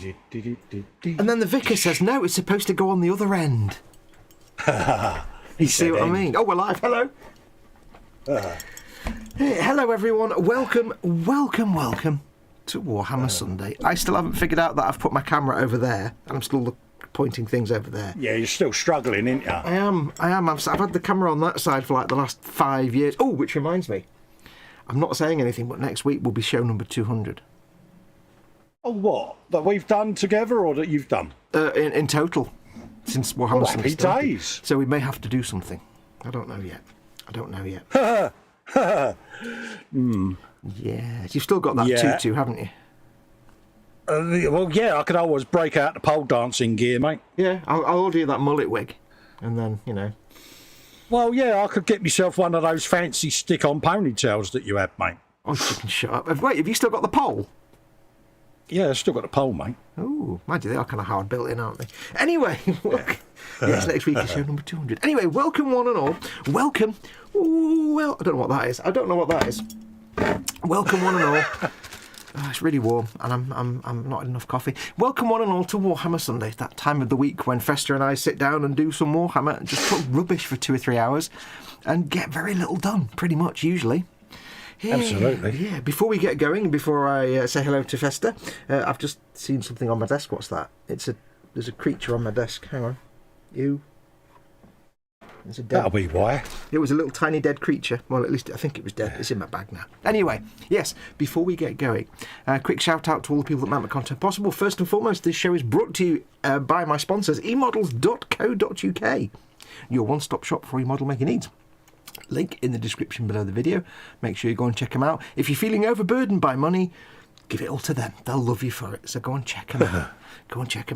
And then the vicar says, no, it's supposed to go on the other end. You see what I mean? Oh, we're live. Hello. Hey, hello, everyone. Welcome to Warhammer Sunday. I still haven't figured out that I've put my camera over there, and I'm still pointing things over there. Yeah, you're still struggling, aren't you? I am. I've had the camera on that side for like the last 5 years. Oh, which reminds me, I'm not saying anything, but next week will be show number 200. Oh, what? That we've done together, or that you've done? In total, since Warhammer Sunday started. Happy days. So we may have to do something. I don't know yet. Yeah, you've still got that tutu, haven't you? Well, yeah, I could always break out the pole dancing gear, mate. Yeah, I'll order you that mullet wig, and then, you know. Well, yeah, I could get myself one of those fancy stick-on ponytails that you have, mate. Oh, you can shut up. Wait, have you still got the pole? Yeah, I've still got the pole, mate. Oh, mind you, they are kind of hard built in, aren't they? Anyway, yes, next week is show number 200. Anyway, welcome one and all. Welcome. Ooh, well, I don't know what that is. Welcome one and all. Oh, it's really warm, and I'm not enough coffee. Welcome one and all to Warhammer Sundays, that time of the week when Festa and I sit down and do some Warhammer and just talk rubbish for 2 or 3 hours and get very little done, pretty much, usually. Yeah, absolutely. Yeah, before we get going, before I say hello to Festa, I've just seen something on my desk. What's that? There's a creature on my desk. Hang on. That'll be why. It was a little tiny dead creature. Well, at least I think it was dead. It's in my bag now. Anyway, yes, before we get going, quick shout out to all the people that make my content possible. First and foremost, this show is brought to you by my sponsors, emodels.co.uk, your one-stop shop for remodel making needs. Link in the description below the video. Make sure you go and check them out. If you're feeling overburdened by money, give it all to them. They'll love you for it. So go and check them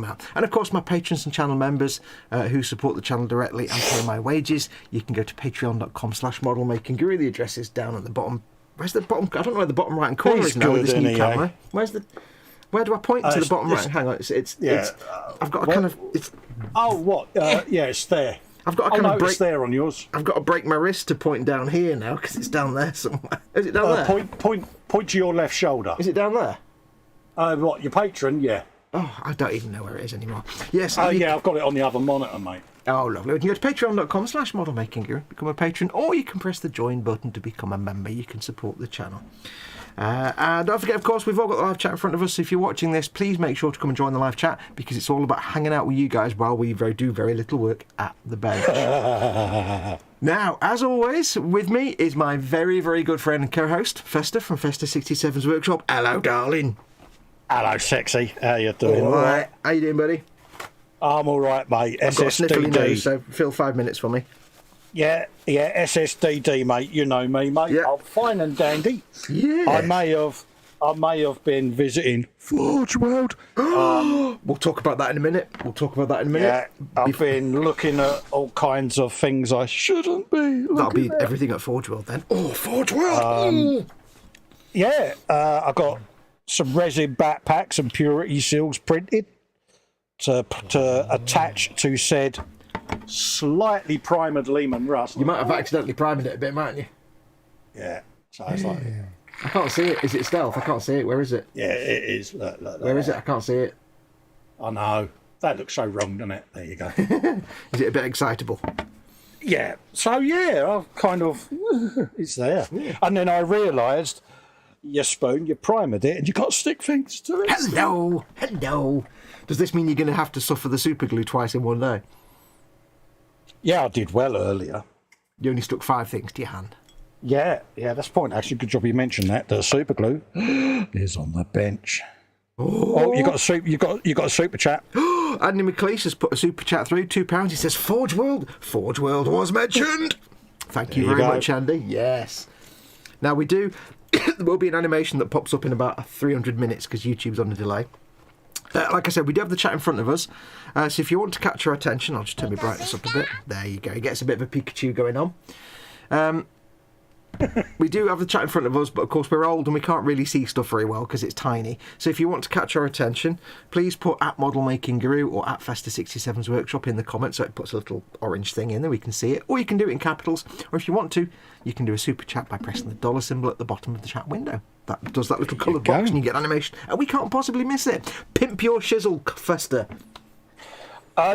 out. And of course, my patrons and channel members who support the channel directly and pay my wages. You can go to patreon.com/modelmakingguru. The address is down at the bottom. Where's the bottom? I don't know where the bottom right-hand corner is now with this new camera. Where do I point to the bottom right? Hang on. I've got a kind of. Yeah, it's there. I've got to kind of break. It's there on yours. I've got to break my wrist to point down here now because it's down there somewhere. Is it down there? Point to your left shoulder. Is it down there? Your patron? Yeah. Oh, I don't even know where it is anymore. Yes. Yeah, I've got it on the other monitor, mate. Oh, lovely. You can go to patreon.com/modelmakingguru, become a patron, or you can press the join button to become a member. You can support the channel. And don't forget, of course, we've all got the live chat in front of us. So if you're watching this, please make sure to come and join the live chat because it's all about hanging out with you guys while we do very little work at the bench. Now, as always, with me is my very, very good friend and co-host, Festa from Festa 67's Workshop. Hello, darling. Hello, sexy. How you doing? All right. How you doing, buddy? I'm all right, mate. I've got a sniffly nose, so fill 5 minutes for me. Yeah, SSDD, mate. You know me, mate. Yeah. I'm fine and dandy. Yeah. I may have been visiting Forge World. We'll talk about that in a minute. Yeah, I've been looking at all kinds of things I shouldn't be. That'll be everything at Forge World then. Oh, Forge World! Yeah, I got some resin backpacks and purity seals printed to attach to said slightly primed Leman Russ. You might have accidentally primed it a bit, mightn't you? Yeah. So it's like, I can't see it. Is it stealth? I can't see it. Where is it? yeah, it is. Look, Where is it? I can't see it. I know. That looks so wrong, doesn't it? There you go. Is it a bit excitable? Yeah. So yeah, I've kind of it's there. Yeah. And then I realised you primed it, and you got to stick things to it. Hello. Does this mean you're going to have to suffer the super glue twice in one day? Yeah, I did well earlier. You only stuck 5 things to your hand. Yeah, that's the point. Actually, good job you mentioned that. The super glue is on the bench. Oh, you got a super chat. Andy McLeish has put a super chat through, £2. He says Forge World was mentioned. Thank you very much, Andy. Yes. Now we do. There will be an animation that pops up in about 300 minutes because YouTube's on a delay. Like I said, we do have the chat in front of us. So if you want to catch our attention, I'll just turn my brightness up a bit. There you go. He gets a bit of a Pikachu going on. We do have the chat in front of us, but of course we're old and we can't really see stuff very well because it's tiny. So if you want to catch our attention, please put at @modelmakingguru or at Festa67's Workshop in the comments, so it puts a little orange thing in there, we can see it. Or you can do it in capitals, or if you want to, you can do a super chat by pressing the $ symbol at the bottom of the chat window. that does that little coloured box and you get animation. And we can't possibly miss it. Pimp your shizzle, Festa.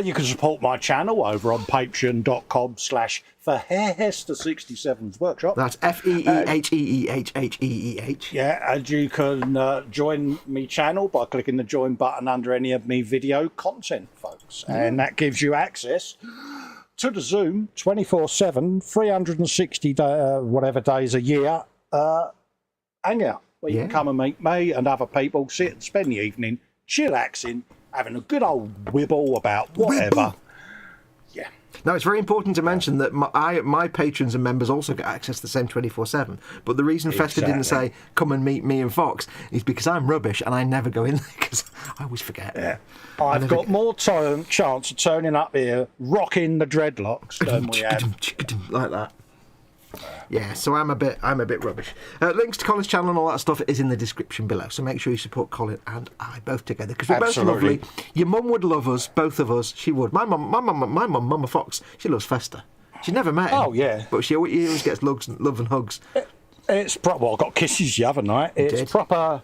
You can support my channel over on patreon.com/ForHester67's Workshop. That's FEEHEEHHEEH. Yeah, and you can join me channel by clicking the join button under any of me video content, folks. And that gives you access to the Zoom 24/7, 360 whatever days a year hangout, where you can come and meet me and other people, sit and spend the evening chillaxing, having a good old wibble about whatever. Yeah. Now, it's very important to mention that my patrons and members also get access to the same 24/7. But the reason Festa didn't say, come and meet me and Fox, is because I'm rubbish and I never go in there because I always forget. Yeah. I've got more chance of turning up here, rocking the dreadlocks than we have. Like that. Yeah, so I'm a bit rubbish. Links to Colin's channel and all that stuff is in the description below. So make sure you support Colin and I both together because we're both lovely. Your mum would love us, both of us. She would. My mum, Mama Fox. She loves Festa. She never met him. Oh yeah, but she always gets love and hugs. It's proper. Well, I got kisses the other night. It's proper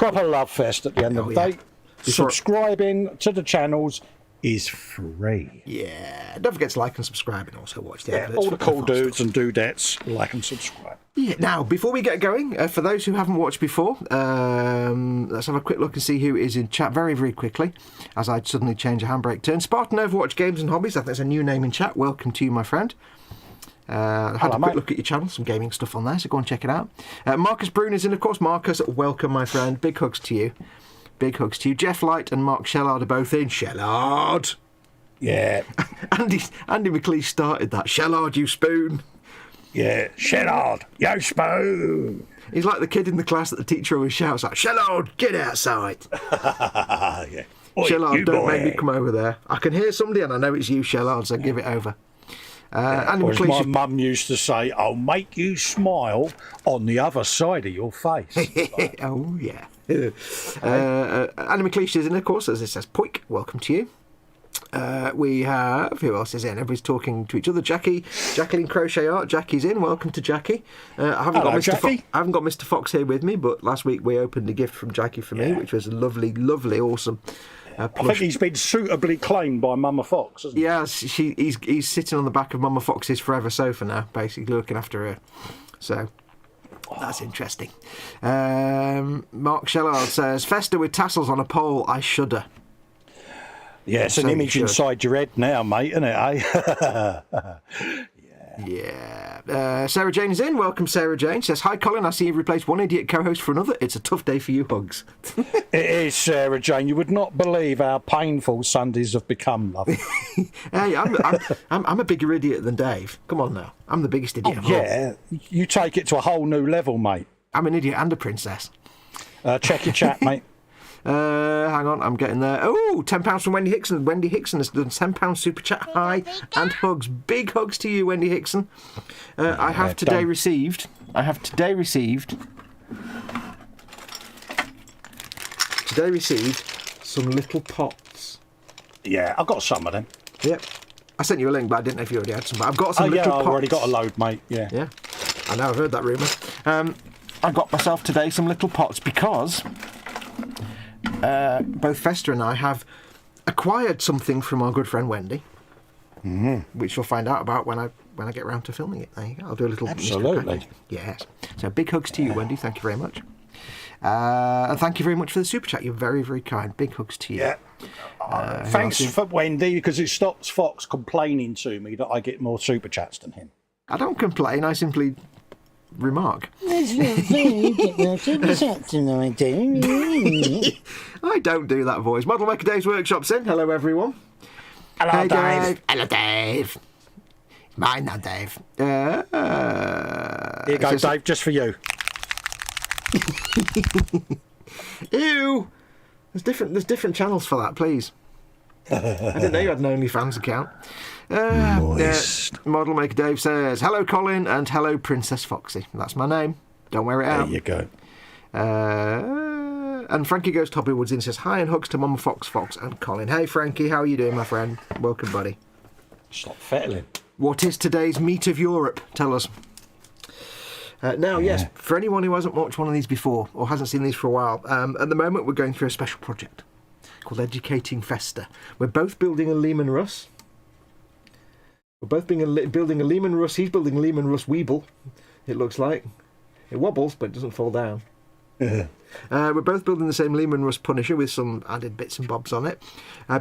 love fest at the end of the day. Subscribing to the channels is free. Yeah, don't forget to like and subscribe and also watch the adverts. All the cool dudes and dudettes like and subscribe. Yeah. Now, before we get going, for those who haven't watched before, let's have a quick look and see who is in chat very, very quickly, as I'd suddenly change a handbrake turn. Spartan Overwatch Games and Hobbies, I think that's a new name in chat. Welcome to you, my friend. I had a quick look at your channel, some gaming stuff on there, so go and check it out. Marcus Bruner's in, of course. Marcus, welcome, my friend. Big hugs to you. Big hugs to you. Jeff Light and Mark Shellard are both in. Shellard! Yeah. Andy McLeish started that. Shellard, you spoon. Yeah, Shellard, you spoon. He's like the kid in the class that the teacher always shouts at. Shellard, get outside. Yeah. Shellard, don't make me come over there. I can hear somebody and I know it's you, Shellard, so give it over. Andy McLeish, my mum used to say, I'll make you smile on the other side of your face. Oh, yeah. Andy McLeish is in, of course, as it says, Poik, welcome to you. We have, who else is in? Everybody's talking to each other. Jacqueline Crochet Art. Jackie's in. Welcome to Jackie. I haven't got Mr. Fox here with me, but last week we opened a gift from Jackie for me, which was a lovely, lovely, awesome. I think he's been suitably claimed by Mama Fox, hasn't he? Yeah, he's sitting on the back of Mama Fox's forever sofa now, basically looking after her. So that's interesting. Mark Shellard says, Festa with tassels on a pole, I shudder. Yeah, it's an image inside your head now, mate, isn't it, eh? Yeah. Sarah Jane is in. Welcome, Sarah Jane. She says, hi, Colin. I see you've replaced one idiot co-host for another. It's a tough day for you, hugs. It is, Sarah Jane. You would not believe how painful Sundays have become, love. Hey, I'm a bigger idiot than Dave. Come on now. I'm the biggest idiot of all. Yeah, you take it to a whole new level, mate. I'm an idiot and a princess. Check your chat, mate. Hang on, I'm getting there. Oh, £10 from Wendy Hickson. Wendy Hickson has done £10 super chat. Hi, and hugs. Big hugs to you, Wendy Hickson. I have today received some little pots. Yeah, I've got some of them. Yep. I sent you a link, but I didn't know if you already had some. But I've got some little pots. I've already got a load, mate. Yeah. Yeah. I know, I've heard that rumour. I got myself today some little pots because both Festa and I have acquired something from our good friend Wendy, which you'll find out about when I get round to filming it. There you go. I'll do a little. Absolutely. Yes. So big hugs to you, Wendy. Thank you very much. And thank you very much for the super chat. You're very, very kind. Big hugs to you. Yeah. Thanks for Wendy, because it stops Fox complaining to me that I get more super chats than him. I don't complain. I simply remark. That's not fair. You get more super chats than I do. I don't do that voice. Model Maker Dave's Workshop's in. Hello, everyone. Hello, hey, Dave. Hello, Dave. Mine now, Dave. Here you go, Dave, just for you. Ew. There's different channels for that, please. I didn't know you had an OnlyFans account. Model Maker Dave says, hello, Colin, and hello, Princess Foxy. That's my name. Don't wear it out. There you go. And Frankie Goes to Hobbywoods in says, hi and hugs to Mama Fox, and Colin. Hey, Frankie, how are you doing, my friend? Welcome, buddy. Stop fettling. What is today's meat of Europe? Tell us. Now, yes, for anyone who hasn't watched one of these before or hasn't seen these for a while, at the moment we're going through a special project called Educating Festa. We're both building a Leman Russ. We're both building a Leman Russ. He's building a Leman Russ Weeble, it looks like. It wobbles, but it doesn't fall down. We're both building the same Leman Russ Punisher with some added bits and bobs on it,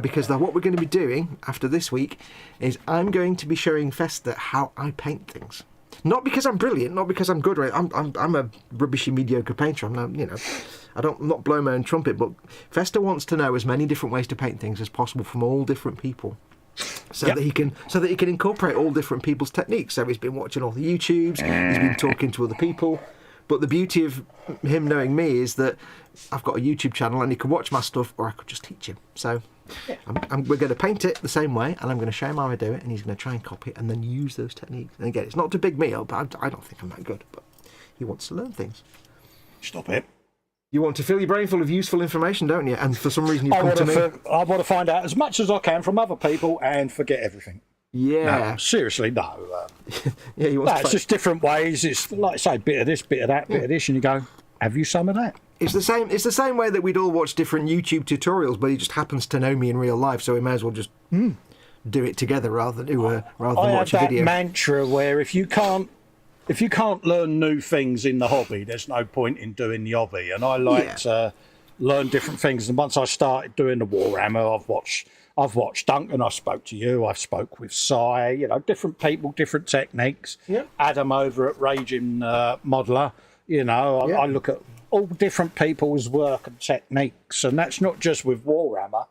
because what we're going to be doing after this week is I'm going to be showing Festa how I paint things. Not because I'm brilliant, not because I'm good. Right? I'm a rubbishy, mediocre painter. I'm not blowing my own trumpet, but Festa wants to know as many different ways to paint things as possible from all different people. So that he can incorporate all different people's techniques. So he's been watching all the YouTubes, he's been talking to other people. But the beauty of him knowing me is that I've got a YouTube channel and he can watch my stuff, or I could just teach him. So we're going to paint it the same way, and I'm going to show him how I do it, and he's going to try and copy it and then use those techniques. And again, it's not to big me up. I don't think I'm that good, but he wants to learn things. Stop it. You want to fill your brain full of useful information, don't you? And for some reason you come to me. I want to find out as much as I can from other people and forget everything. Yeah. No, seriously, no. Yeah, it's just different ways. It's like, say, bit of this, bit of that, bit of this, and you go, have you some of that? It's the same way that we'd all watch different YouTube tutorials, but he just happens to know me in real life, so we may as well just do it together rather than watch a video. I have that mantra where if you can't learn new things in the hobby, there's no point in doing the hobby. And I like to learn different things. And once I started doing the Warhammer, I've watched Duncan, I spoke to you, I've spoke with Si, different people, different techniques. Yeah. Adam over at Raging Modeler, I look at all different people's work and techniques. And that's not just with Warhammer,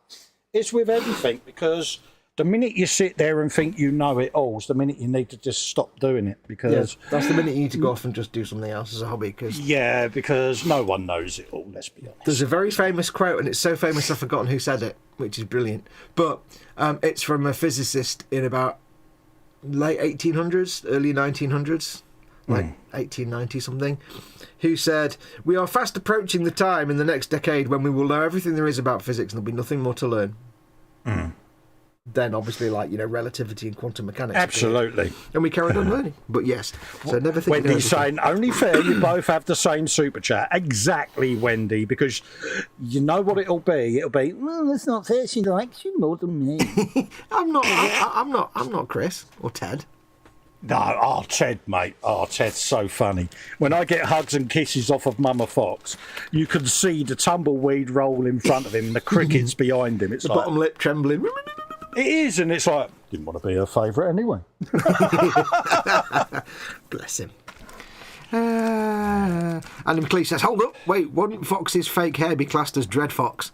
it's with everything, because the minute you sit there and think you know it all is the minute you need to just stop doing it, because that's the minute you need to go off and just do something else as a hobby. Because no one knows it all, let's be honest. There's a very famous quote, and it's so famous I've forgotten who said it, which is brilliant, but it's from a physicist in about late 1800s, early 1900s, like 1890 something, who said, "We are fast approaching the time in the next decade when we will know everything there is about physics and there'll be nothing more to learn." Then obviously, relativity and quantum mechanics. Absolutely. And we carried on learning. But yes, so never think. Wendy's saying, only fair you both have the same super chat. Exactly, Wendy, because you know what it'll be. It'll be, well, that's not fair. She likes you more than me. I'm not Chris or Ted. No, Ted, mate. Ted's so funny. When I get hugs and kisses off of Mama Fox, you can see the tumbleweed roll in front of him, the crickets behind him. It's the bottom lip trembling. It is, and it's like, didn't want to be her favourite anyway. Bless him. Andy McLeish says, hold up, wait, wouldn't Fox's fake hair be classed as Dread Fox?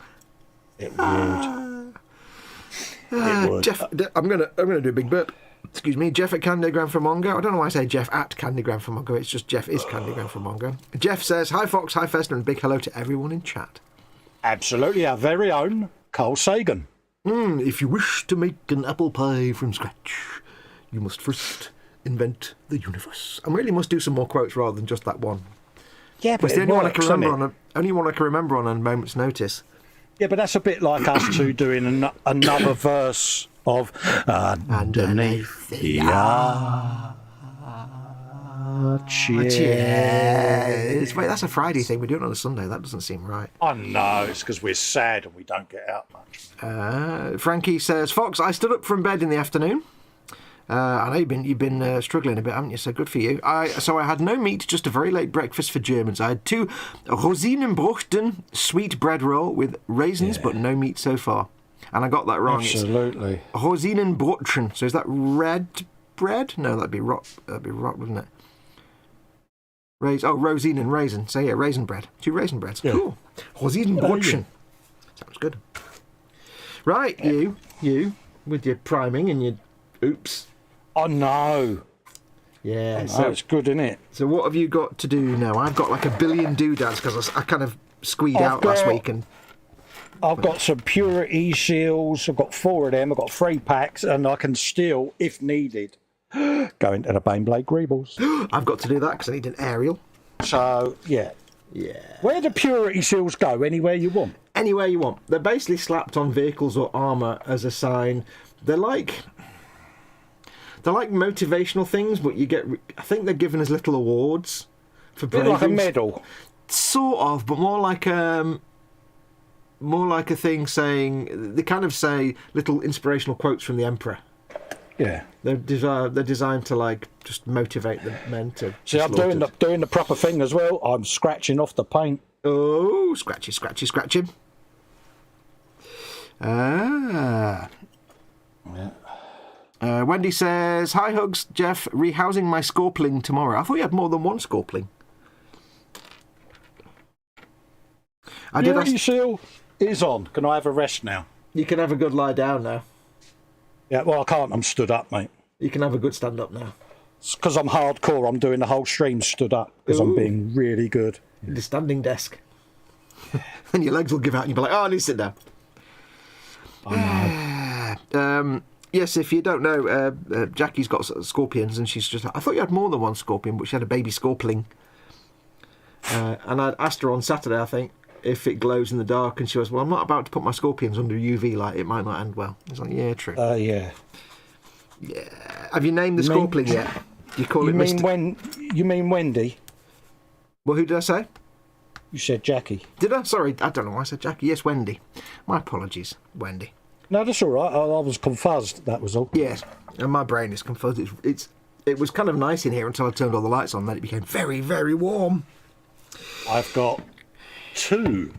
It would. It would. Jeff, I'm gonna do a big burp. Excuse me, Jeff at Candygram for Mongo. I don't know why I say Jeff at Candygram for Mongo. It's just Jeff is Candygram for Mongo. Jeff says, hi Fox, hi Festa, and a big hello to everyone in chat. Absolutely, our very own Carl Sagan. If you wish to make an apple pie from scratch, you must first invent the universe. I really must do some more quotes rather than just that one. Yeah, but it's the only one I can remember on a moment's notice. Yeah, but that's a bit like us two doing another verse of Underneath the Arches. Wait, that's a Friday thing. We do it on a Sunday. That doesn't seem right. I know, it's because we're sad and we don't get out much. Frankie says, Fox, I stood up from bed in the afternoon. I know you've been struggling a bit, haven't you? So good for you. So I had no meat, just a very late breakfast for Germans. I had 2 Rosinenbrochten sweet bread roll with raisins, but no meat so far. And I got that wrong. Absolutely. It's Rosinenbrotchen. So is that red bread? No, that'd be rot, wouldn't it? Rosine and raisin. So yeah, raisin bread. 2 raisin breads. Yeah. Cool. Rosinenbrotchen. Sounds good. Right, you with your priming and your oops. Oh no. Yeah, so it's good, isn't it? So what have you got to do now? I've got like a billion doodads because I kind of squeezed out last week and. I've got some purity seals. I've got 4 of them. I've got 3 packs, and I can still, if needed, go into the Baneblade Greebles. I've got to do that because I need an aerial. So yeah. Where do purity seals go? Anywhere you want. Anywhere you want. They're basically slapped on vehicles or armour as a sign. They're like motivational things, but I think they're given as little awards. For bit like a bravery. medal. Sort of, but more like a thing saying, they kind of say little inspirational quotes from the Emperor. Yeah. They're designed to like just motivate the men to. See, I'm doing the proper thing as well. I'm scratching off the paint. Oh, scratchy, scratchy, scratchy. Ah. Yeah. Wendy says, "Hi Hugs, Jeff. Rehousing my scorpling tomorrow." I thought you had more than one scorpling. Purity seal is on. Can I have a rest now? You can have a good lie down now. Yeah, well, I can't. I'm stood up, mate. You can have a good stand up now. It's because I'm hardcore. I'm doing the whole stream stood up because I'm being really good. The standing desk. And your legs will give out and you'll be like, oh, I need to sit down. I know. Yes, if you don't know, Jackie's got scorpions and she's just like, I thought you had more than one scorpion, but she had a baby scorpling. And I asked her on Saturday, I think, if it glows in the dark, and she was, well, I'm not about to put my scorpions under UV light, it might not end well. I was like, yeah, true. Yeah. Yeah. Have you named the scorpion yet? Do you call it Mr. You mean Wendy? Well, who did I say? You said Jackie. Did I? Sorry, I don't know why I said Jackie. Yes, Wendy. My apologies, Wendy. No, that's all right. I was confused, that was all. Yes, and my brain is confused. It was kind of nice in here until I turned all the lights on, then it became very, very warm. I've got two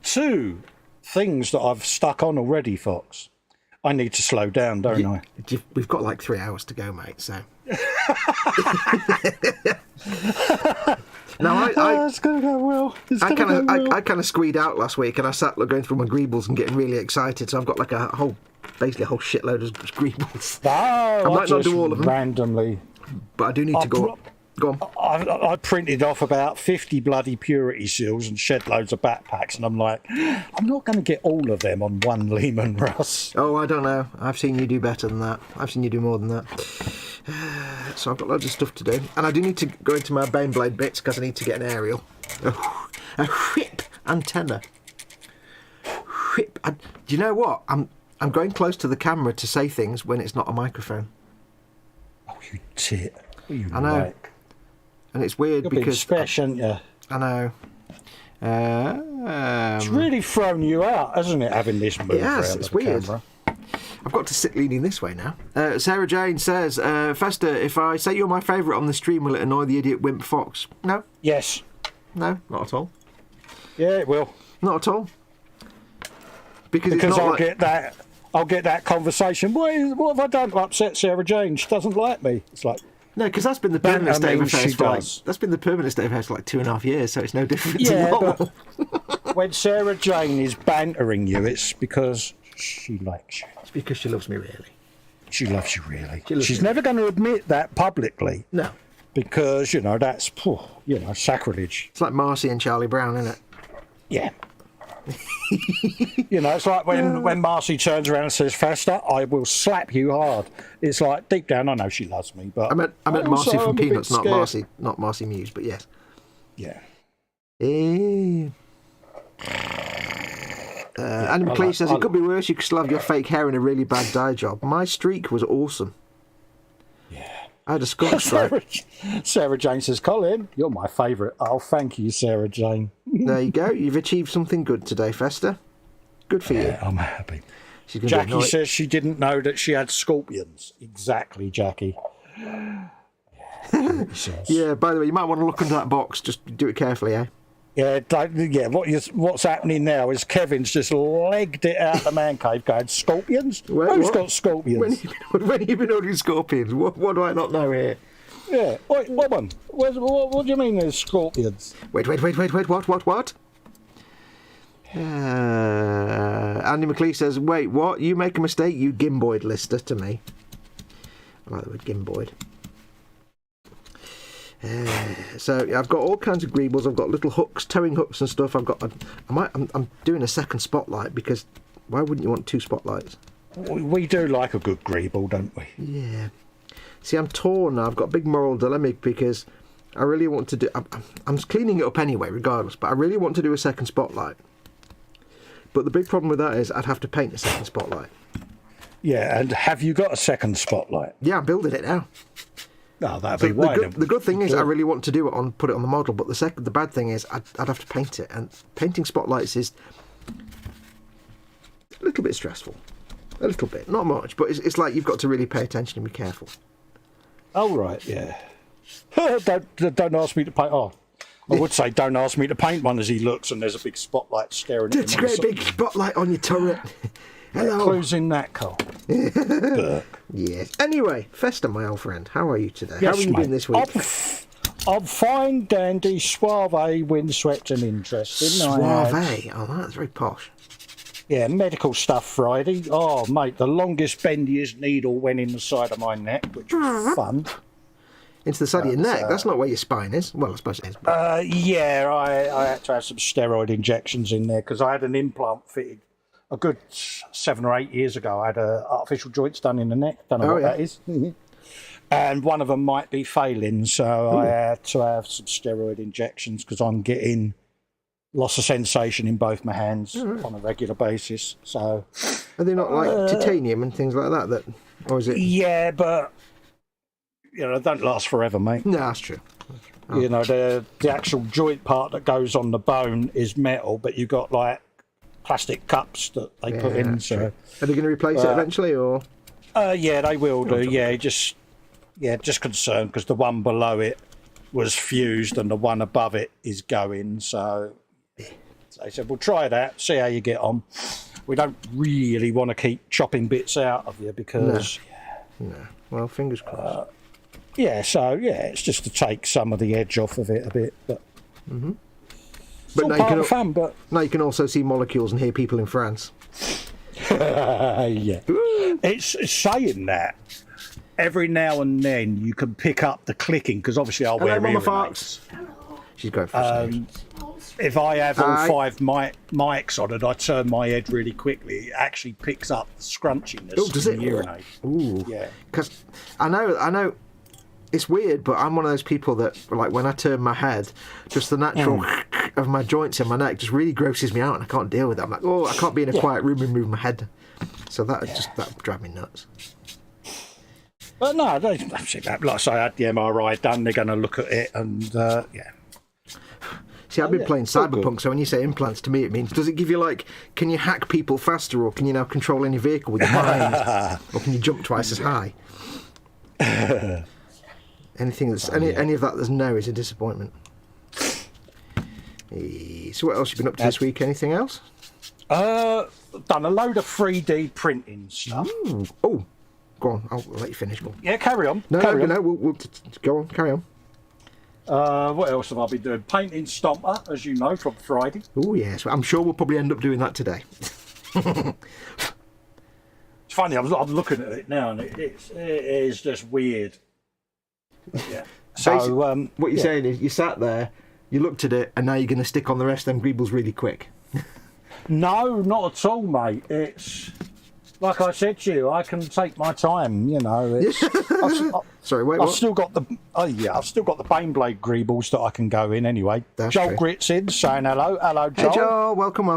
things that I've stuck on already, Fox. I need to slow down, don't I? We've got like 3 hours to go, mate, so... Now, it's going to go well. I kind of squeed out last week, and I sat going through my greebles and getting really excited, so I've got like basically a whole shitload of greebles. I might not do all of them. Randomly. But I do need to go on. I printed off about 50 bloody purity seals and shed loads of backpacks, and I'm like, I'm not going to get all of them on one Leman Russ. Oh, I don't know. I've seen you do better than that. I've seen you do more than that. So I've got loads of stuff to do. And I do need to go into my Baneblade bits because I need to get an aerial. A whip antenna. Whip. Do you know what? I'm going close to the camera to say things when it's not a microphone. Oh, you tit. I know. Like? And it's weird because... special, aren't you? I know. It's really thrown you out, hasn't it, having this move around it's the weird. camera? I've got to sit leaning this way now. Sarah Jane says, Festa, if I say you're my favourite on the stream, will it annoy the idiot wimp Fox? No. Yes. No, not at all. Yeah, it will. Not at all. Because I'll get that conversation. What have I done to upset Sarah Jane? She doesn't like me. It's like... No, because that's been the permanent state of affairs for does. that's been the permanent state of affairs for like 2.5 years, so it's no different to Yeah, normal. but when Sarah Jane is bantering you, it's because she likes you. It's because she loves me, really. She loves you, really. She's never going to admit that publicly. No. Because, that's, sacrilege. It's like Marcy and Charlie Brown, isn't it? Yeah. It's like when Marcy turns around and says, Festa, I will slap you hard. It's like, deep down, I know she loves me, but... I meant Marcy from Peanuts, not scared. Marcy Muse, but yes. Yeah. Andy McLeish says, it could be worse, you could still have your fake hair and a really bad dye job. My streak was awesome. Yeah. I had a skunk stripe. Sarah Jane says, Colin, you're my favourite. Oh, thank you, Sarah Jane. There you go. You've achieved something good today, Festa. Good for you. I'm happy. Jackie says she didn't know that she had scorpions. Exactly, Jackie. Yeah, by the way, you might want to look under that box. Just do it carefully, eh? Yeah, what's happening now is Kevin's just legged it out of the man cave going, scorpions? Who's got scorpions? When have you been ordering scorpions? What do I not know here? Yeah, wait, what one? What do you mean there's scorpions? Wait, what? Andy McLeish says, wait, what? You make a mistake, you gimboid lister to me. I like the word gimboid. So I've got all kinds of greebles. I've got little hooks, towing hooks and stuff. I'm doing a second spotlight because why wouldn't you want two spotlights? We do like a good greeble, don't we? Yeah. See, I'm torn now. I've got a big moral dilemma because I really want to do... I'm cleaning it up anyway, regardless, but I really want to do a second spotlight. But the big problem with that is I'd have to paint a second spotlight. Yeah, and have you got a second spotlight? Yeah, I'm building it now. Oh, that'd So be why. the good thing is I really want to do it put it on the model, but the bad thing is I'd have to paint it, and painting spotlights is a little bit stressful. A little bit, not much, but it's like you've got to really pay attention and be careful. Oh, right, yeah. don't ask me to paint. Oh, I would say don't ask me to paint one as he looks and there's a big spotlight staring at him. It's a great big spotlight on your turret. Hello. Clues in that, Cole. Yes. Anyway, Festa, my old friend, how are you today? Yes, how have you mate. been this week? I'm fine, dandy, suave, windswept and interesting. Suave. Oh, that's very posh. Yeah, medical stuff Friday. Oh, mate, the longest bendiest needle went in the side of my neck, which was fun. Into the side of your neck? That's not where your spine is. Well, I suppose it is. Yeah, I had to have some steroid injections in there because I had an implant fitted a good 7 or 8 years ago. I had artificial joints done in the neck. Don't know what that is. And one of them might be failing, so I had to have some steroid injections because I'm getting loss of sensation in both my hands on a regular basis. So, are they not like titanium and things like that? Or is it? Yeah, but you know, they don't last forever, mate. No, that's true. Oh. You know, the actual joint part that goes on the bone is metal, but you've got like plastic cups that they put in. So, are they going to replace it eventually, or? Yeah, they will do. Yeah, just concerned because the one below it was fused and the one above it is going. So they said, "We'll try that, see how you get on." We don't really want to keep chopping bits out of you because. No. Well, fingers crossed. It's just to take some of the edge off of it a bit, but. But now you can fun, but now you can also see molecules and hear people in France. Yeah, it's saying that every now and then you can pick up the clicking because obviously I'll wear Mama earrings. Foxx. She's going for a snooze. If I have all 5 mics on and I turn my head really quickly, it actually picks up the scrunchiness. Oh, does it? Urinate. Ooh. Yeah. Because I know. It's weird, but I'm one of those people that, like, when I turn my head, just the natural of my joints in my neck just really grosses me out, and I can't deal with it. I'm like, I can't be in a quiet room and move my head. So that drive me nuts. But no, they see that. Like I say, I had the MRI done. They're going to look at it, and See, I've been playing Cyberpunk, so when you say implants, to me it means, does it give you, like, can you hack people faster, or can you now control any vehicle with your mind, or can you jump twice as high? Anything that's any of that that's no is a disappointment. So what else have you been up to this week? Anything else? Done a load of 3D printing stuff. Oh, go on. I'll let you finish. Go on. Yeah, carry on. No, we'll go on. Carry on. What else have I been doing? Painting Stomper, as you know, from Friday. Oh yes, I'm sure we'll probably end up doing that today. It's funny. I'm looking at it now, and it is just weird. Yeah. So what you're saying is you sat there, you looked at it, and now you're going to stick on the rest of them greebles really quick. No, not at all, mate. It's like I said to you, I can take my time. You know, it's, Sorry, wait. I've still got the Baneblade greebles that I can go in anyway. That's Joel true. Grit's in saying hello, Joel. Hey Joel, welcome.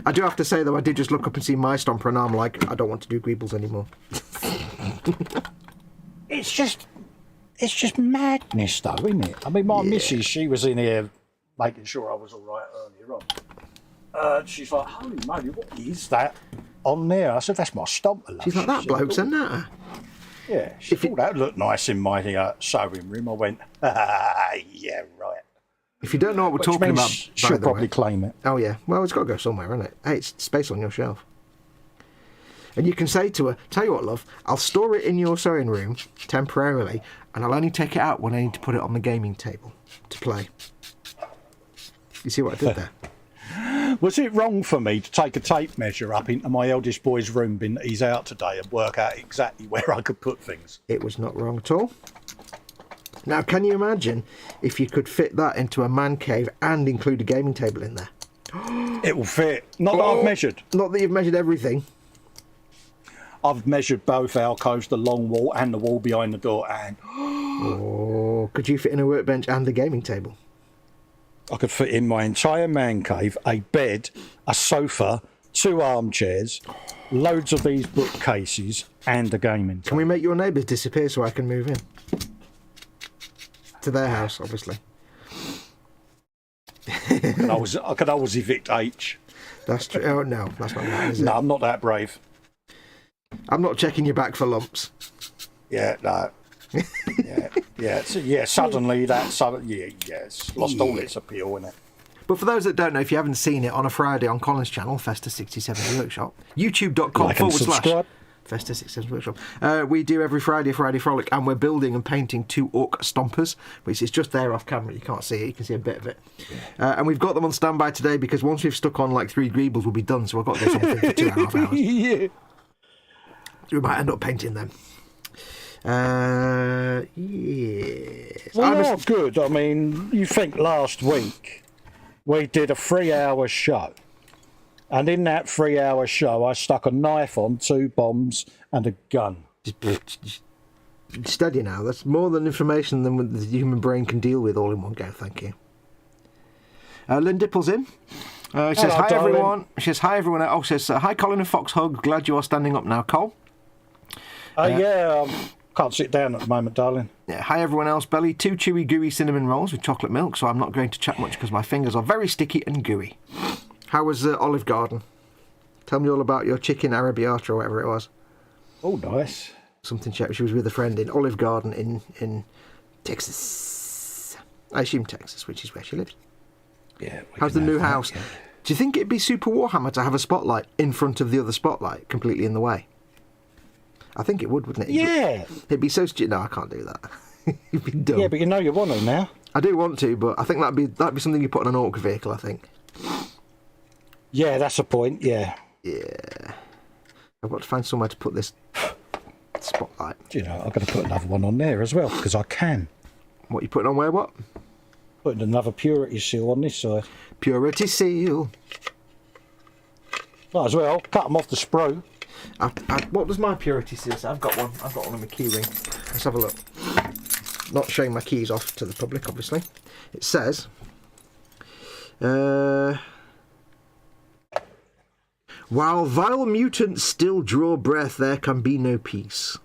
I do have to say though, I did just look up and see my Stomper, and I'm like, I don't want to do greebles anymore. It's just madness, though, isn't it? I mean, my missus, she was in here making sure I was all right earlier on. She's like, holy moly, what is that on there? I said, that's my Stomper, love. She's like, that bloke's a natter. Yeah, she thought that looked nice in my sewing room. I went, yeah, right. If you don't know what we're talking about, she'll probably claim it. Oh, yeah. Well, it's got to go somewhere, isn't it? Hey, it's space on your shelf. And you can say to her, tell you what, love, I'll store it in your sewing room temporarily, and I'll only take it out when I need to put it on the gaming table to play. You see what I did there? Was it wrong for me to take a tape measure up into my eldest boy's room, being that he's out today, and work out exactly where I could put things? It was not wrong at all. Now, can you imagine if you could fit that into a man cave and include a gaming table in there? It will fit. Not that I've measured. Not that you've measured everything. I've measured both alcoves, the long wall and the wall behind the door, and could you fit in a workbench and a gaming table? I could fit in my entire man cave, a bed, a sofa, 2 armchairs, loads of these bookcases, and a gaming table. Can we make your neighbours disappear so I can move in? to their house, obviously. I could always evict H. That's true. Oh, no, that's not right, is it? No, I'm not that brave. I'm not checking your back for lumps. Yeah, no. Suddenly it's lost all its appeal, innit? But for those that don't know, if you haven't seen it, on a Friday on Colin's channel, Festa 67 Workshop, youtube.com/ Festa 67 Workshop. We do every Friday a Friday Frolic, and we're building and painting 2 orc stompers, which is just there off camera. You can't see it, you can see a bit of it. And we've got them on standby today because once we've stuck on like 3 greebles, we'll be done. So I've got to do something for 2.5 hours. Yeah. We might end up painting them. Yes. Well, good. I mean, you think last week we did a 3-hour show. And in that 3-hour show, I stuck a knife on, 2 bombs, and a gun. Just steady now. That's more than information than the human brain can deal with all in one go. Thank you. Lynn Dipple's in. She says, hi, darling. everyone. She says, hi, everyone. Oh, she says, hi, Colin and Fox Hug. Glad you are standing up now, Cole. Can't sit down at the moment, darling. Yeah, hi, everyone else. Belly, 2 chewy, gooey cinnamon rolls with chocolate milk, so I'm not going to chat much because my fingers are very sticky and gooey. How was Olive Garden? Tell me all about your chicken arrabbiata or whatever it was. Oh, nice. Something she was with a friend in Olive Garden in Texas. I assume Texas, which is where she lives. Yeah. How's the new house? Yeah. Do you think it'd be super Warhammer to have a spotlight in front of the other spotlight, completely in the way? I think it would, wouldn't it? Yeah. It'd be so stupid. No, I can't do that. It'd be dumb. Yeah, but you know you want to now. I do want to, but I think that'd be something you put on an orc vehicle, I think. Yeah, that's a point, yeah. Yeah. I've got to find somewhere to put this spotlight. You know, I'm going to put another one on there as well, because I can. What, you putting on where, what? Putting another purity seal on this side. Purity seal. Might as well. Cut them off the sprue. What does my purity seal say? I've got one on my key ring. Let's have a look. Not showing my keys off to the public, obviously. It says... While vile mutants still draw breath, there can be no peace.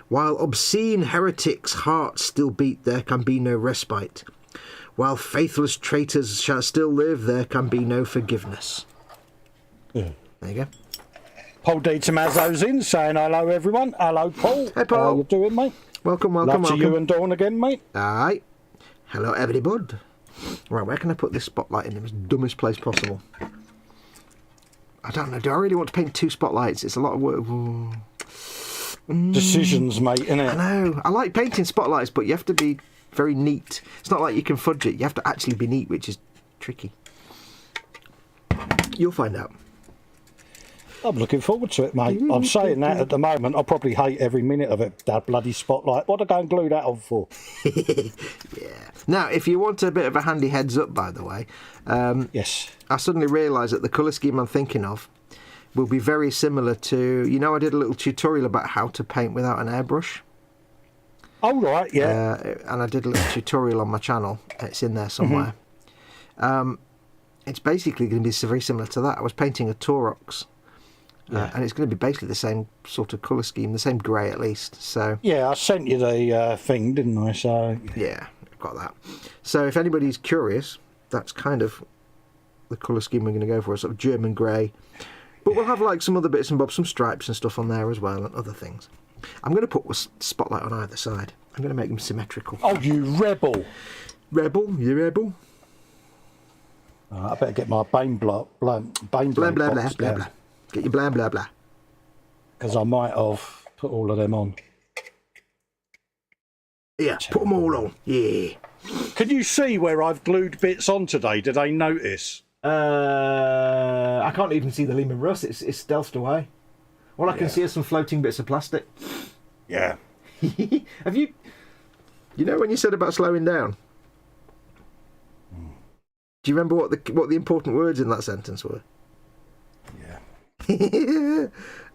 While obscene heretics' hearts still beat, there can be no respite. While faithless traitors shall still live, there can be no forgiveness. Yeah. There you go. Paul D. Tomazzo's in, saying hello, everyone. Hello, Paul. Hey, Paul. How you doing, mate? Welcome. Love to you and Dawn again, mate. Aye. Hello, everybody. Right, where can I put this spotlight in the most dumbest place possible? I don't know. Do I really want to paint 2 spotlights? It's a lot of work. Decisions, mate, innit? I know. I like painting spotlights, but you have to be very neat. It's not like you can fudge it. You have to actually be neat, which is tricky. You'll find out. I'm looking forward to it, mate. I'm saying that at the moment. I probably hate every minute of it, that bloody spotlight. What do I go and glue that on for? Yeah. Now, if you want a bit of a handy heads up, by the way, yes, I suddenly realised that the colour scheme I'm thinking of will be very similar to... You know, I did a little tutorial about how to paint without an airbrush. Oh, right, yeah. And I did a little tutorial on my channel. It's in there somewhere. It's basically going to be very similar to that. I was painting a Taurox. And it's going to be basically the same sort of colour scheme, the same grey at least. So yeah, I sent you the thing, didn't I? So yeah, I've got that. So if anybody's curious, that's kind of the colour scheme we're going to go for, a sort of German grey. But we'll have like some other bits and bobs, some stripes and stuff on there as well, and other things. I'm going to put a spotlight on either side. I'm going to make them symmetrical. Oh, you rebel! Rebel, you rebel. I better get my blah blah blah. Get your blah, blah, blah. Because I might have put all of them on. Yeah, put them all on. Yeah. Can you see where I've glued bits on today? Did they notice? I can't even see the Leman Russ. It's stealthed away. All I can see is some floating bits of plastic. Yeah. Have you... You know when you said about slowing down? Do you remember what the important words in that sentence were? Yeah.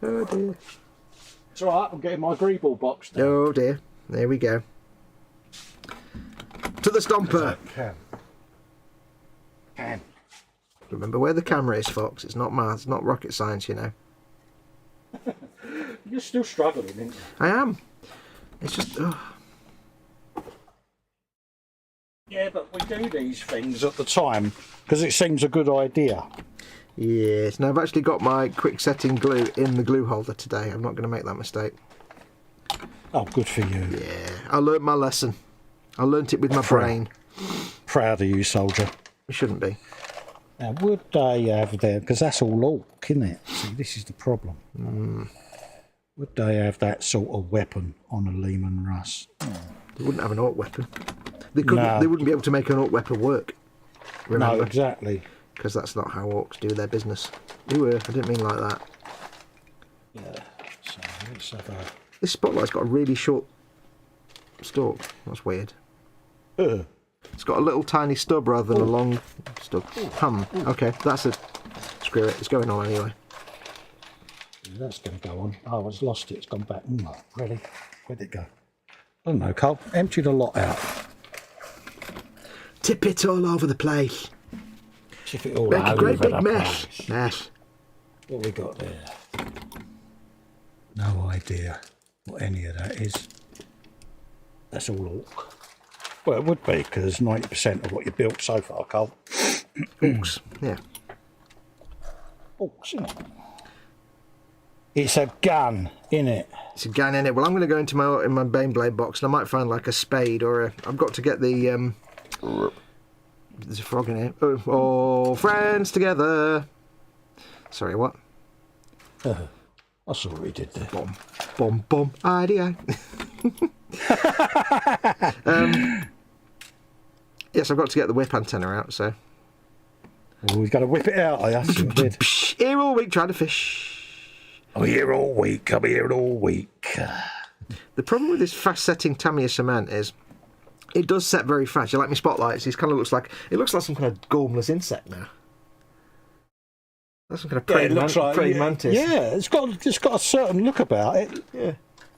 Oh dear. It's alright, I'm getting my greeble box now. Oh dear. There we go. To the stomper. Can. Remember where the camera is, Fox. It's not maths, it's not rocket science, you know. You're still struggling, aren't you? I am. It's just... Yeah, but we do these things at the time because it seems a good idea. Yes. Now I've actually got my quick setting glue in the glue holder today. I'm not going to make that mistake. Oh, good for you. Yeah. I learnt my lesson. I learnt it with my brain. Proud of you, soldier. It shouldn't be. Now, would they have there, because that's all orc, isn't it? See, this is the problem. Would they have that sort of weapon on a Leman Russ? They wouldn't have an orc weapon. They couldn't. No. They wouldn't be able to make an orc weapon work. Remember? No, exactly. Because that's not how orcs do their business. I didn't mean like that. Yeah. So let's have a... This spotlight's got a really short stalk. That's weird. It's got a little tiny stub rather than a long stub. Okay, that's it. Screw it. It's going on anyway. That's going to go on. Oh, I've lost it. It's gone back. Really? Where'd it go? I don't know, Cole. Emptied a lot out. Tip it all over the place. Tip it all Make a over great big the mess. place. Mess. What we got there? No idea what any of that is. That's all orc. Well, it would be, because 90% of what you built so far, Cole. Orcs. Yeah. Orcs, isn't it? It's a gun, innit? It's a gun in it. Well, I'm going to go into my Baneblade box and I might find like a spade or a... I've got to get the... There's a frog in it. Oh, all friends together. Sorry, what? I saw what he did there. Bomb. Bomb, bomb. Idea. Yes, I've got to get the whip antenna out, so... Oh, we've got to whip it out, I asked you. Did. Here all week trying to fish. I'm here all week, I'm here all week. The problem with this fast-setting Tamiya cement is it does set very fast. You like my spotlights? It kind of looks like some kind of gormless insect now. That's some kind of praying mantis. Yeah, it's got a certain look about it. Yeah.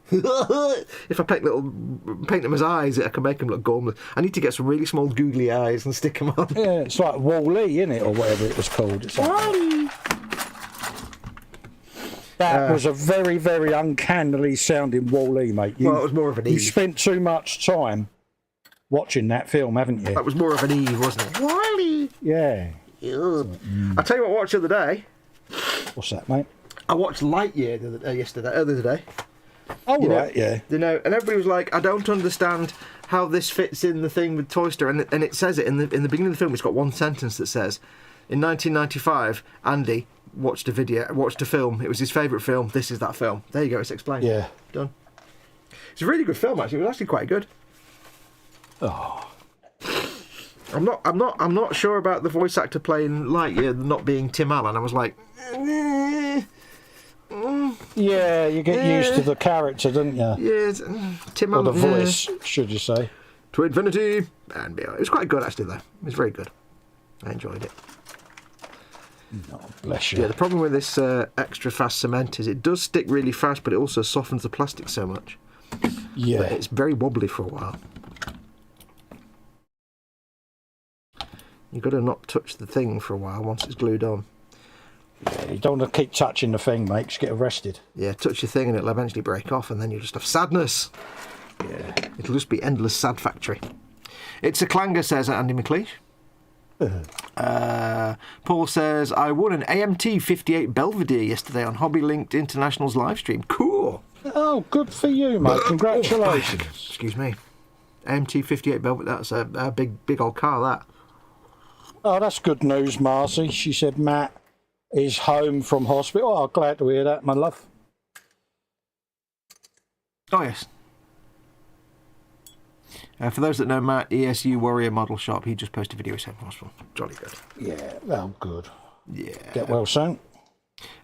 If I paint them as eyes, I can make them look gormless. I need to get some really small googly eyes and stick them on. Yeah, it's like Wall-E, isn't it, or whatever it was called. It's like... Wall-E. That was a very, very uncannily sounding Wall-E, mate. Well, it was more of an Eve. You spent too much time watching that film, haven't you? That was more of an Eve, wasn't it? Wall-E. Yeah. I'll tell you what I watched the other day. What's that, mate? I watched Lightyear the other day. Oh, right, yeah. You know, and everybody was like, I don't understand how this fits in the thing with Toy Story. And it says it in the beginning of the film. It's got one sentence that says, in 1995, Andy watched a film. It was his favourite film. This is that film. There you go. It's explained. Yeah. Done. It's a really good film, actually. It was actually quite good. Oh. I'm not sure about the voice actor playing Lightyear not being Tim Allen. I was like, yeah, you get used to the character, don't you? Yeah, Tim Or Allen. the voice, should you say? To infinity and beyond. It was quite good, actually, though. It was very good. I enjoyed it. Oh, bless you. Yeah, the problem with this extra fast cement is it does stick really fast, but it also softens the plastic so much. Yeah. But it's very wobbly for a while. You've got to not touch the thing for a while once it's glued on. Yeah, you don't want to keep touching the thing, mate. Just get arrested. Yeah, touch your thing and it'll eventually break off, and then you'll just have sadness. Yeah. It'll just be endless sad factory. It's a clanger, says Andy McLeish. Paul says, I won an AMT 58 Belvedere yesterday on Hobby Linked International's live stream. Cool. Oh, good for you, mate. Congratulations. Excuse me. AMT 58 Belvedere, that's a big old car, that. Oh, that's good news, Marcy. She said Matt is home from hospital. Oh, glad to hear that, my love. Oh, yes. For those that know Matt, ESU Warrior Model Shop, he just posted a video of him from hospital. Jolly good. Yeah, well, good. Yeah. Get well soon.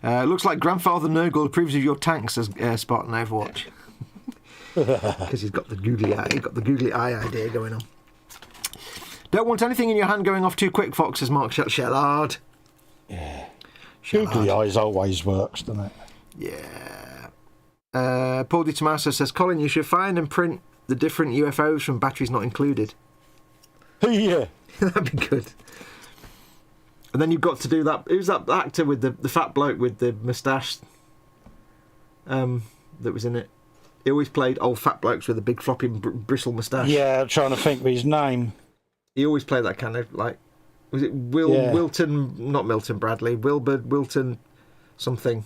Looks like Grandfather Nurgle approves of your tanks as Spartan Overwatch. Because he's got the googly eye idea going on. Don't want anything in your hand going off too quick, Fox, says Mark Shellard. Yeah. Shellard. Googly eyes always works, doesn't it? Yeah. Paul Di Tommaso says, Colin, you should find and print the different UFOs from Batteries Not Included. Yeah. That'd be good. And then you've got to do that. Who's that actor with the fat bloke with the moustache that was in it? He always played old fat blokes with a big floppy bristle moustache. Yeah, I'm trying to think of his name. He always played that kind of like, was it Wilton, not Milton Bradley, Wilton something.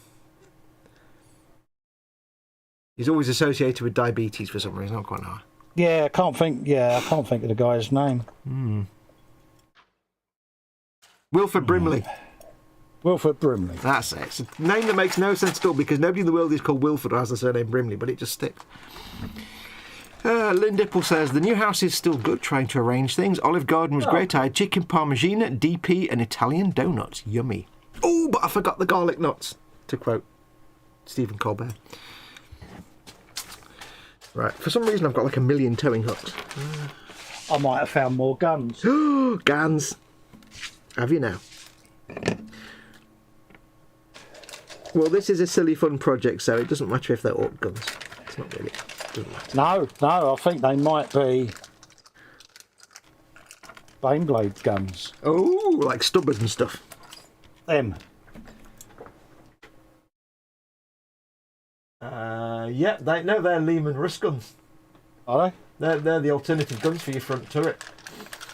He's always associated with diabetes for some reason. Not quite know. Yeah, I can't think of the guy's name. Wilford Brimley. Wilford Brimley. That's it. It's a name that makes no sense at all because nobody in the world is called Wilford or has the surname Brimley, but it just sticks. Lynn Dipple says, the new house is still good, trying to arrange things. Olive Garden was great. I had chicken parmigiana, DP, and Italian donuts. Yummy. Oh, but I forgot the garlic nuts, to quote Stephen Colbert. Right, for some reason I've got like a million towing hooks. I might have found more guns. Guns. Have you now? Well, this is a silly fun project, so it doesn't matter if they're orc guns. It's not really. No, I think they might be Baneblade guns. Oh, like stubbers and stuff. Them. Yeah, they're Leman Russ guns. Are they? They're the alternative guns for your front turret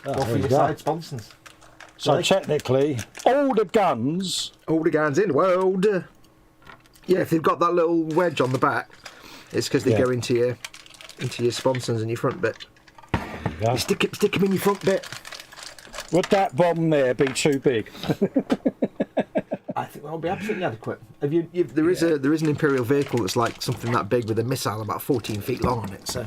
or for there your you go. side sponsons. So technically, all the guns in the world. Yeah, if they've got that little wedge on the back, it's because they go into your sponsons and your front bit. Yeah. You stick them in your front bit. Would that bomb there be too big? I think that'll be absolutely adequate. There is an Imperial vehicle that's like something that big with a missile about 14 feet long on it. So,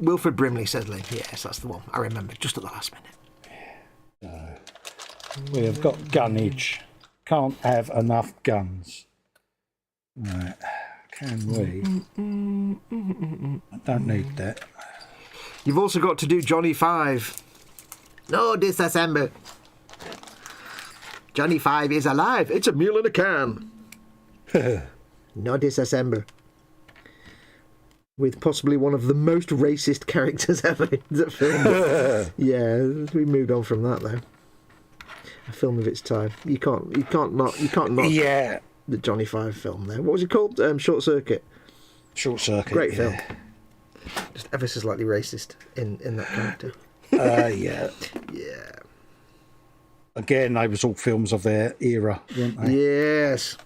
Wilford Brimley says, Lynn. Yes, that's the one. I remember just at the last minute. We have got gunnage. Can't have enough guns. Right. Can we? I don't need that. You've also got to do Johnny 5. No disassemble. Johnny 5 is alive. It's a mule in a can. No disassemble. With possibly one of the most racist characters ever in the film. Yeah, we moved on from that though. A film of its time. You can't not. Yeah. The Johnny 5 film there. What was it called? Short Circuit. Short Circuit. Great film. Just ever so slightly racist in that character. Yeah. Yeah. Again, they was all films of their era, weren't they? Yes.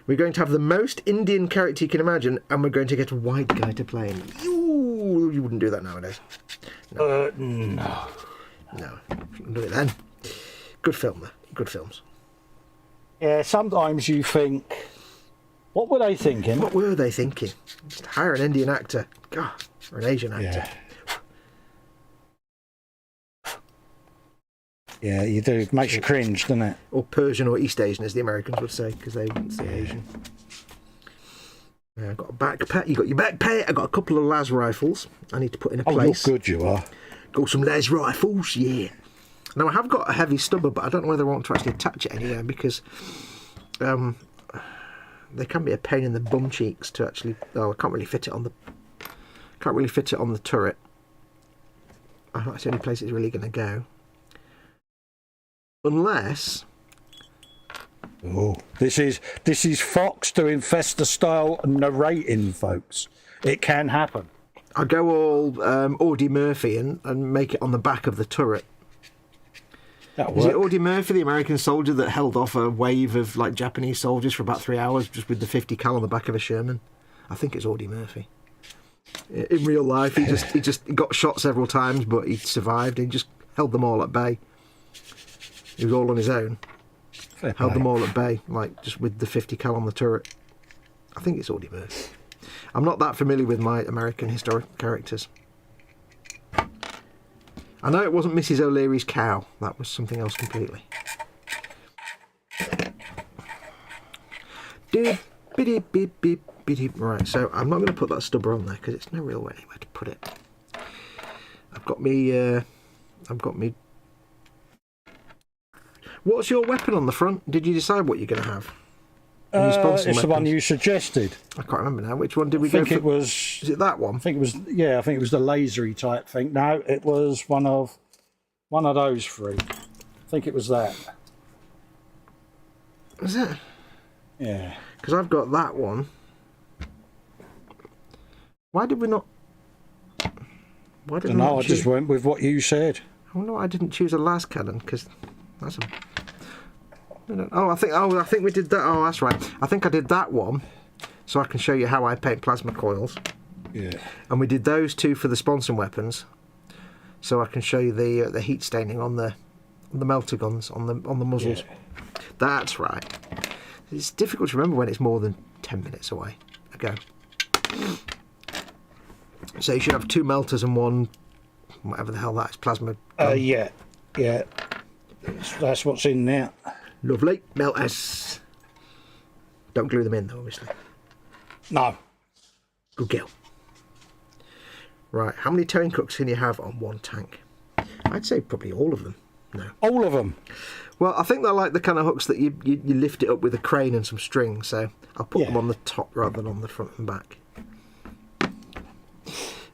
We're going to have the most Indian character you can imagine, and we're going to get a white guy to play him. You wouldn't do that nowadays. No. No. Shouldn't do it then. Good film, though. Good films. Yeah, sometimes you think, what were they thinking? What were they thinking? Just hire an Indian actor. God, or an Asian actor. Yeah, you do. It makes you cringe, doesn't it? Or Persian or East Asian, as the Americans would say, because they wouldn't say Asian. I've got a backpack. You got your backpack. I've got a couple of las rifles I need to put in a place. Oh, you're good, you are. Got some las rifles, yeah. Now, I have got a heavy stubber, but I don't know whether I want to actually attach it anywhere because they can be a pain in the bum cheeks to actually... Oh, I can't really fit it on the... turret. That's the only place it's really going to go. Unless... Oh, this is Foxx doing Festa style narrating, folks. It can happen. I'll go all Audie Murphy and make it on the back of the turret. Is it Audie Murphy, the American soldier that held off a wave of like Japanese soldiers for about 3 hours just with the 50 cal on the back of a Sherman? I think it's Audie Murphy. In real life, he just got shot several times, but he survived. He just held them all at bay. He was all on his own. Held them all at bay, like just with the 50 cal on the turret. I think it's Audie Murphy. I'm not that familiar with my American historic characters. I know it wasn't Mrs. O'Leary's cow. That was something else completely. Right, so I'm not going to put that stubber on there because it's no real way anywhere to put it. I've got me. What's your weapon on the front? Did you decide what you're going to have? It's the one you suggested. I can't remember now. Which one did we go for? I think it was... Is it that one? I think it was the lasery type thing. No, it was one of those three. I think it was that. Was it? Yeah. Because I've got that one. Why did we not? Why did we No, not I just choose? went with what you said. I wonder why I didn't choose a las cannon, because that's a. I think we did that. Oh, that's right. I think I did that one, so I can show you how I paint plasma coils. Yeah. And we did those two for the sponsoring weapons, so I can show you the heat staining on the melter guns on the muzzles. Yeah. That's right. It's difficult to remember when it's more than 10 minutes away. Ago. So you should have 2 melters and 1, whatever the hell that is, plasma gun. Yeah. That's what's in there. Lovely. Melters. Don't glue them in, though, obviously. No. Good girl. Right, how many towing hooks can you have on one tank? I'd say probably all of them. No. All of them? Well, I think they're like the kind of hooks that you lift it up with a crane and some string, so I'll put them on the top rather than on the front and back.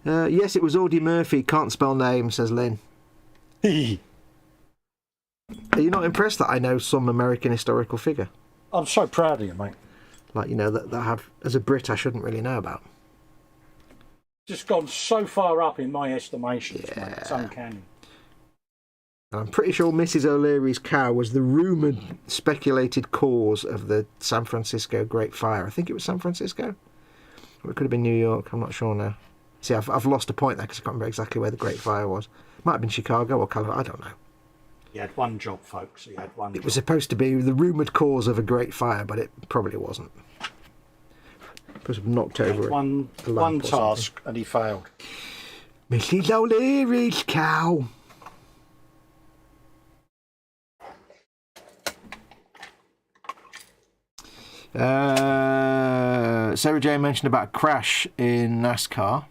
Yes, it was Audie Murphy. Can't spell name, says Lynn. Are you not impressed that I know some American historical figure? I'm so proud of you, mate. Like, you know, that I have, as a Brit, I shouldn't really know about. Just gone so far up in my estimation, mate. It's uncanny. And I'm pretty sure Mrs. O'Leary's cow was the rumoured, speculated cause of the San Francisco Great Fire. I think it was San Francisco? Or it could have been New York, I'm not sure now. See, I've lost a point there because I can't remember exactly where the Great Fire was. Might have been Chicago or California, I don't know. He had one job, folks. He had one job. It was supposed to be the rumoured cause of a great fire, but it probably wasn't. It was knocked over one task, and he failed. Mrs. O'Leary's cow. Sarah Jane mentioned about a crash in NASCAR.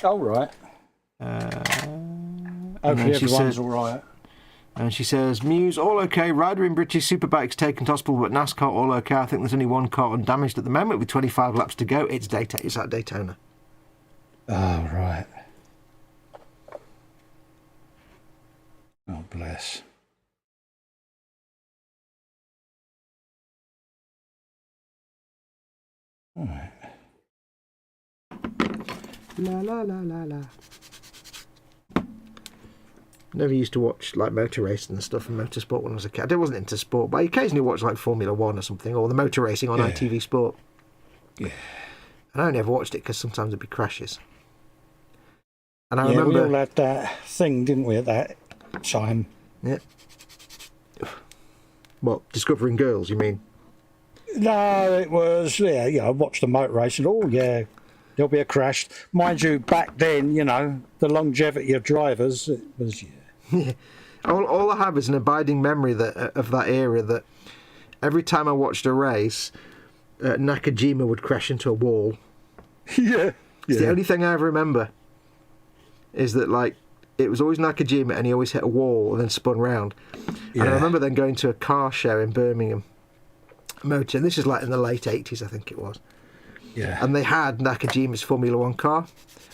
Oh, right. Hopefully everyone's all right. And she says, Muse, all okay. Rider in British Superbikes taken to hospital, but NASCAR all okay. I think there's only one car undamaged at the moment with 25 laps to go. It's at Daytona. Oh, right. Oh, bless. All right. La la la la la. Never used to watch like motor racing and stuff and motorsport when I was a kid. I wasn't into sport, but I occasionally watched like Formula One or something, or the motor racing on ITV Sport. Yeah. And I only ever watched it because sometimes there'd be crashes. And I remember remember we all had that thing, didn't we, at that time? Yeah. What, discovering girls? You mean? No, it was I watched the motor racing. Oh yeah. There'll be a crash. Mind you, back then, the longevity of drivers, it was, Yeah. All I have is an abiding memory of that era, that every time I watched a race, Nakajima would crash into a wall. Yeah. It's the only thing I ever remember is that, like, it was always Nakajima and he always hit a wall and then spun round. Yeah. And I remember then going to a car show in Birmingham, motor, and this is like in the late 80s, I think it was. Yeah. And they had Nakajima's Formula One car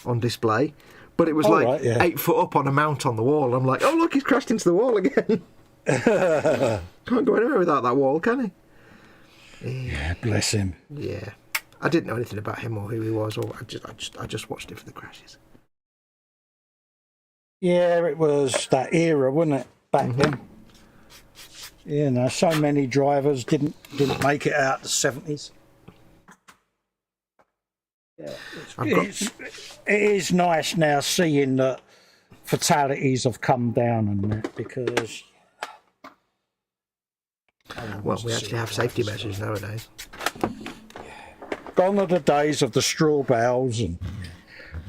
on display, but it was 8 foot up on a mount on the wall. I'm like, oh look, he's crashed into the wall again. Can't go anywhere without that wall, can he? Yeah, bless him. Yeah, I didn't know anything about him or who he was, or I just watched it for the crashes. Yeah, it was that era, wasn't it? Back then. So many drivers didn't make it out the 70s. Yeah, it is nice now seeing that fatalities have come down and that, because we actually have safety measures nowadays. Gone are the days of the straw bales and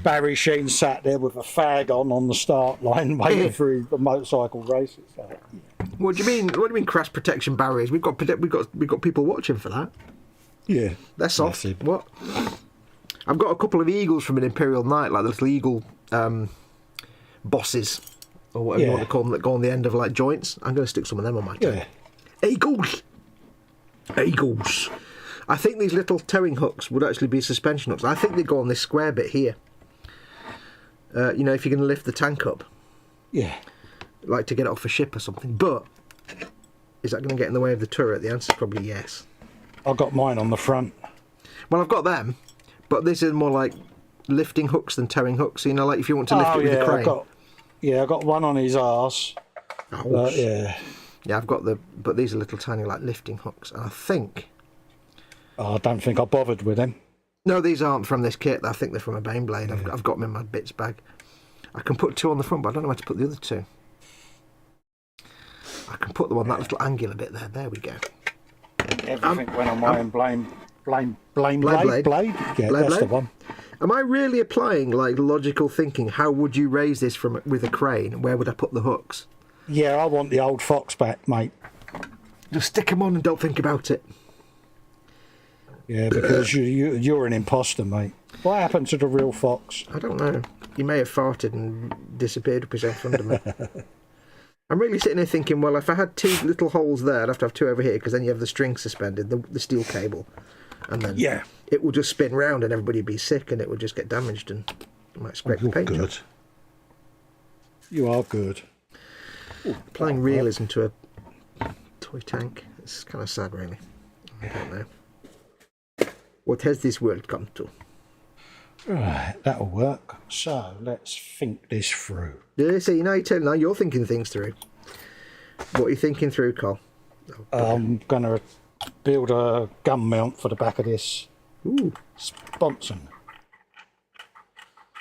Barry Sheen sat there with a fag on the start line waiting for the motorcycle races. What do you mean? What do you mean crash protection barriers? We've got people watching for that. Yeah, they're soft. What? I've got a couple of eagles from an Imperial Night, like the little eagle bosses, or whatever you want to call them, that go on the end of like joints. I'm going to stick some of them on my tank. Eagles! Eagles! I think these little towing hooks would actually be suspension hooks. I think they go on this square bit here. If you're going to lift the tank up. Yeah. Like to get it off a ship or something. But, is that going to get in the way of the turret? The answer's probably yes. I've got mine on the front. Well, I've got them. But this is more like lifting hooks than towing hooks. You know, like if you want to lift it with a crane. I've got one on his arse. Oh, yeah. Yeah, I've got but these are little tiny like lifting hooks. And I think... Oh, I don't think I bothered with them. No, these aren't from this kit. I think they're from a Baneblade. I've got them in my bits bag. I can put 2 on the front, but I don't know where to put the other 2. I can put them on that little angular bit there. There we go. Everything went on my own blade. Blade. Yeah, that's the one. Am I really applying like logical thinking? How would you raise this with a crane? Where would I put the hooks? Yeah, I want the old Foxx back, mate. Just stick them on and don't think about it. Yeah, because you're an imposter, mate. What happened to the real Foxx? I don't know. He may have farted and disappeared up his head from under me. I'm really sitting here thinking, well, if I had 2 little holes there, I'd have to have 2 over here, because then you have the string suspended, the steel cable, and then it will just spin round and everybody would be sick and it would just get damaged and you might scrape the paint off. You are good. Applying realism to a toy tank. It's kind of sad, really. I don't know. What has this world come to? Right, that'll work. So let's think this through. Yeah, see, now you're thinking things through. What are you thinking through, Carl? I'm going to build a gun mount for the back of this sponson.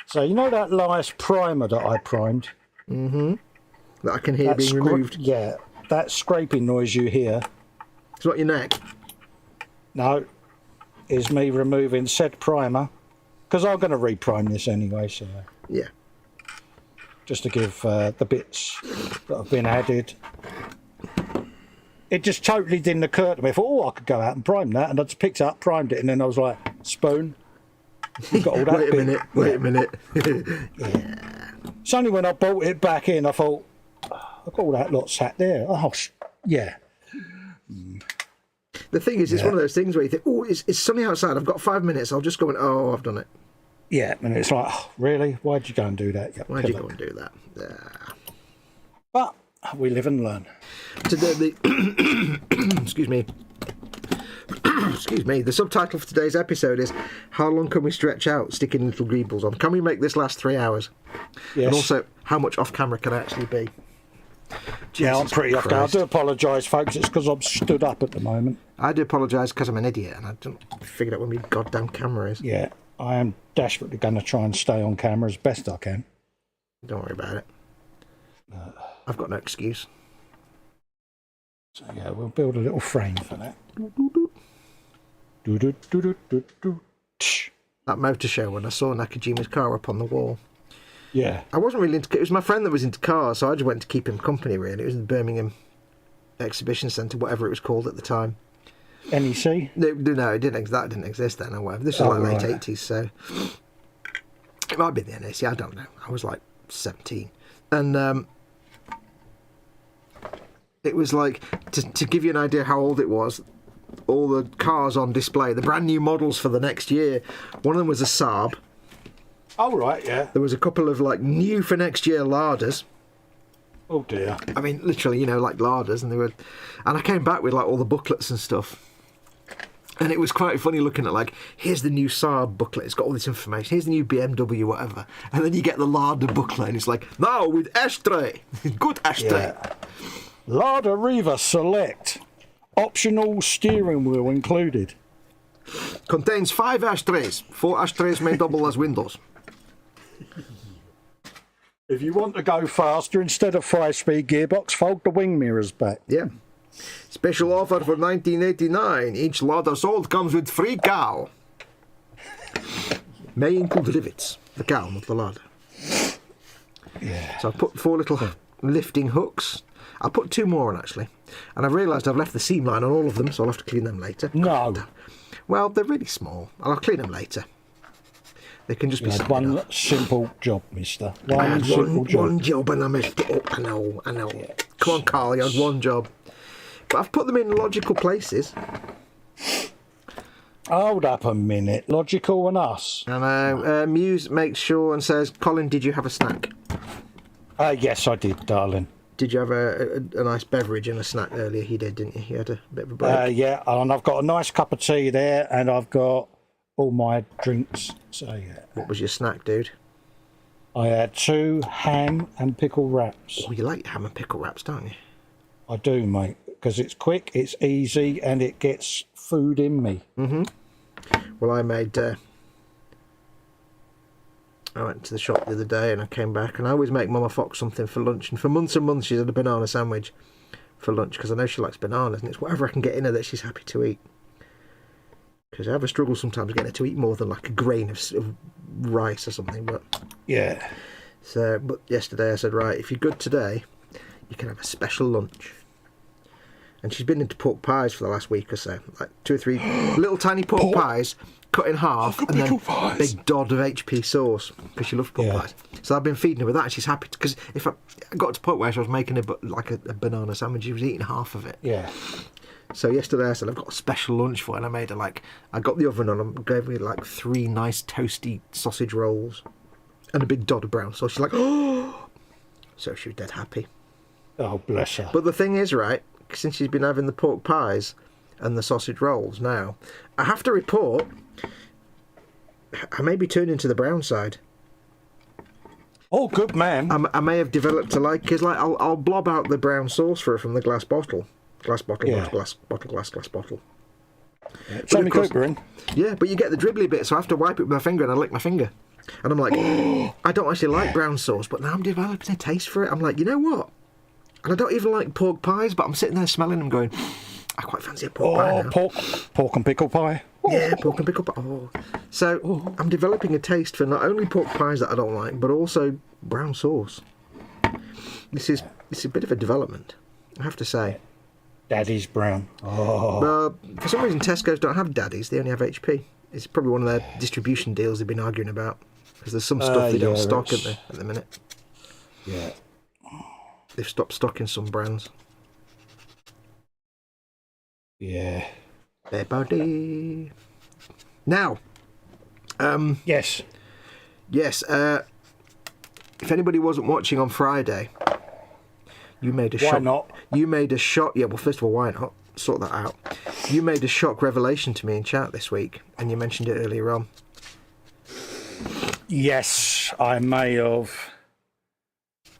So you know that last primer that I primed? Mm-hmm. That I can hear being removed? Yeah, that scraping noise you hear. It's not your neck? No, is me removing said primer. Because I'm going to reprime this anyway, so... Yeah. Just to give the bits that have been added. It just totally didn't occur to me. I thought, I could go out and prime that. And I just picked it up, primed it, and then I was like, spoon. You've got all that Wait a minute. Yeah. It's only when I brought it back in, I thought, I've got all that lot sat there. Oh, yeah. The thing is, it's one of those things where you think, it's sunny outside, I've got 5 minutes, I'll just go and, I've done it. Yeah, and it's like, really? Why'd you go and do that? Why'd you go and do that? But we live and learn. Today, excuse me. Excuse me. The subtitle for today's episode is "How long can we stretch out sticking little greebles on? Can we make this last 3 hours?" Yes. And also, how much off camera can I actually be? Yeah, I'm pretty off camera. I do apologise, folks. It's because I'm stood up at the moment. I do apologise because I'm an idiot and I don't figure out where my goddamn camera is. Yeah, I am desperately going to try and stay on camera as best I can. Don't worry about it. I've got no excuse. So yeah, we'll build a little frame for that. That motor show when I saw Nakajima's car up on the wall. Yeah. I wasn't really into... It was my friend that was into cars, so I just went to keep him company, really. It was in the Birmingham Exhibition Centre, whatever it was called at the time. NEC? No, it didn't. That didn't exist then or whatever. This was late 80s, so... It might have been the NEC, I don't know. I was like 17. And it was like, to give you an idea how old it was, all the cars on display, the brand new models for the next year. One of them was a Saab. Oh, right, yeah. There was a couple of, like, new for next year Ladas. Oh, dear. I mean, literally, like Ladas. And I came back with, like, all the booklets and stuff. And it was quite funny looking at, like, here's the new Saab booklet. It's got all this information. Here's the new BMW, whatever. And then you get the Lada booklet, and it's like, now with ashtray. Good ashtray. Yeah. Lada Riva Select. Optional steering wheel included. Contains 5 ashtrays. 4 ashtrays may double as windows. If you want to go faster, instead of 5-speed gearbox, fold the wing mirrors back. Yeah. Special offer for $19.89. Each Lada sold comes with free cow. May include rivets. The cow, not the Lada. Yeah. So I put 4 little lifting hooks. I'll put 2 more on, actually. And I've realised I've left the seam line on all of them, so I'll have to clean them later. No. Well, they're really small. I'll clean them later. They can just be one simple job, mister. One job and I messed it up. I know. Yeah. Come on, Carl, you had one job. But I've put them in logical places. Hold up a minute. Logical and us. I know. Muse makes sure and says, Colin, did you have a snack? Yes, I did, darling. Did you have a nice beverage and a snack earlier? He did, didn't you? He had a bit of a break. Yeah, and I've got a nice cup of tea there, and I've got all my drinks. So yeah, What was your snack, dude? I had 2 ham and pickle wraps. Oh, you like ham and pickle wraps, don't you? I do, mate, because it's quick, it's easy, and it gets food in me. Well, I made. I went to the shop the other day and I came back, and I always make Mama Fox something for lunch. And for months and months, she's had a banana sandwich for lunch because I know she likes bananas, and it's whatever I can get in her that she's happy to eat. Because I have a struggle sometimes getting her to eat more than like a grain of rice or something. But Yeah. so, but yesterday I said, right, if you're good today, you can have a special lunch. And she's been into pork pies for the last week or so, like 2 or 3 little tiny pork pies cut in half, and then a big dod of HP sauce because she loves pork pies. So I've been feeding her with that, and she's happy because if I got to the point where I was making her like a banana sandwich, she was eating half of it. Yeah. So yesterday I said I've got a special lunch for her, and I made her I got the oven on and gave her like 3 nice toasty sausage rolls and a big dod of brown sauce. She's like, oh, so she was dead happy. Oh, bless her. But the thing is, right, since she's been having the pork pies and the sausage rolls now, I have to report I may be turning to the brown side. Oh, good man. I may have developed to like, because like I'll blob out the brown sauce for her from the glass bottle. Glass bottle. Yeah. Glass bottle. Tommy Cooper in. Yeah, but you get the dribbly bit, so I have to wipe it with my finger, and I lick my finger. And I'm like, I don't actually like brown sauce, but now I'm developing a taste for it. I'm like, you know what? And I don't even like pork pies, but I'm sitting there smelling them going, I quite fancy a pork pie now. Pork and pickle pie. Yeah, pork and pickle pie. Oh. So I'm developing a taste for not only pork pies that I don't like, but also brown sauce. This is a bit of a development, I have to say. Daddy's brown. Oh. For some reason, Tesco's don't have Daddies. They only have HP. It's probably one of their distribution deals they've been arguing about. Because there's some stuff they don't stock at the minute. Yeah. They've stopped stocking some brands. Yeah. Their body. Now. Yes. Yes. If anybody wasn't watching on Friday, you made a shock. Why not? You made a shock. Yeah, well, first of all, why not? Sort that out. You made a shock revelation to me in chat this week, and you mentioned it earlier on. Yes, I may have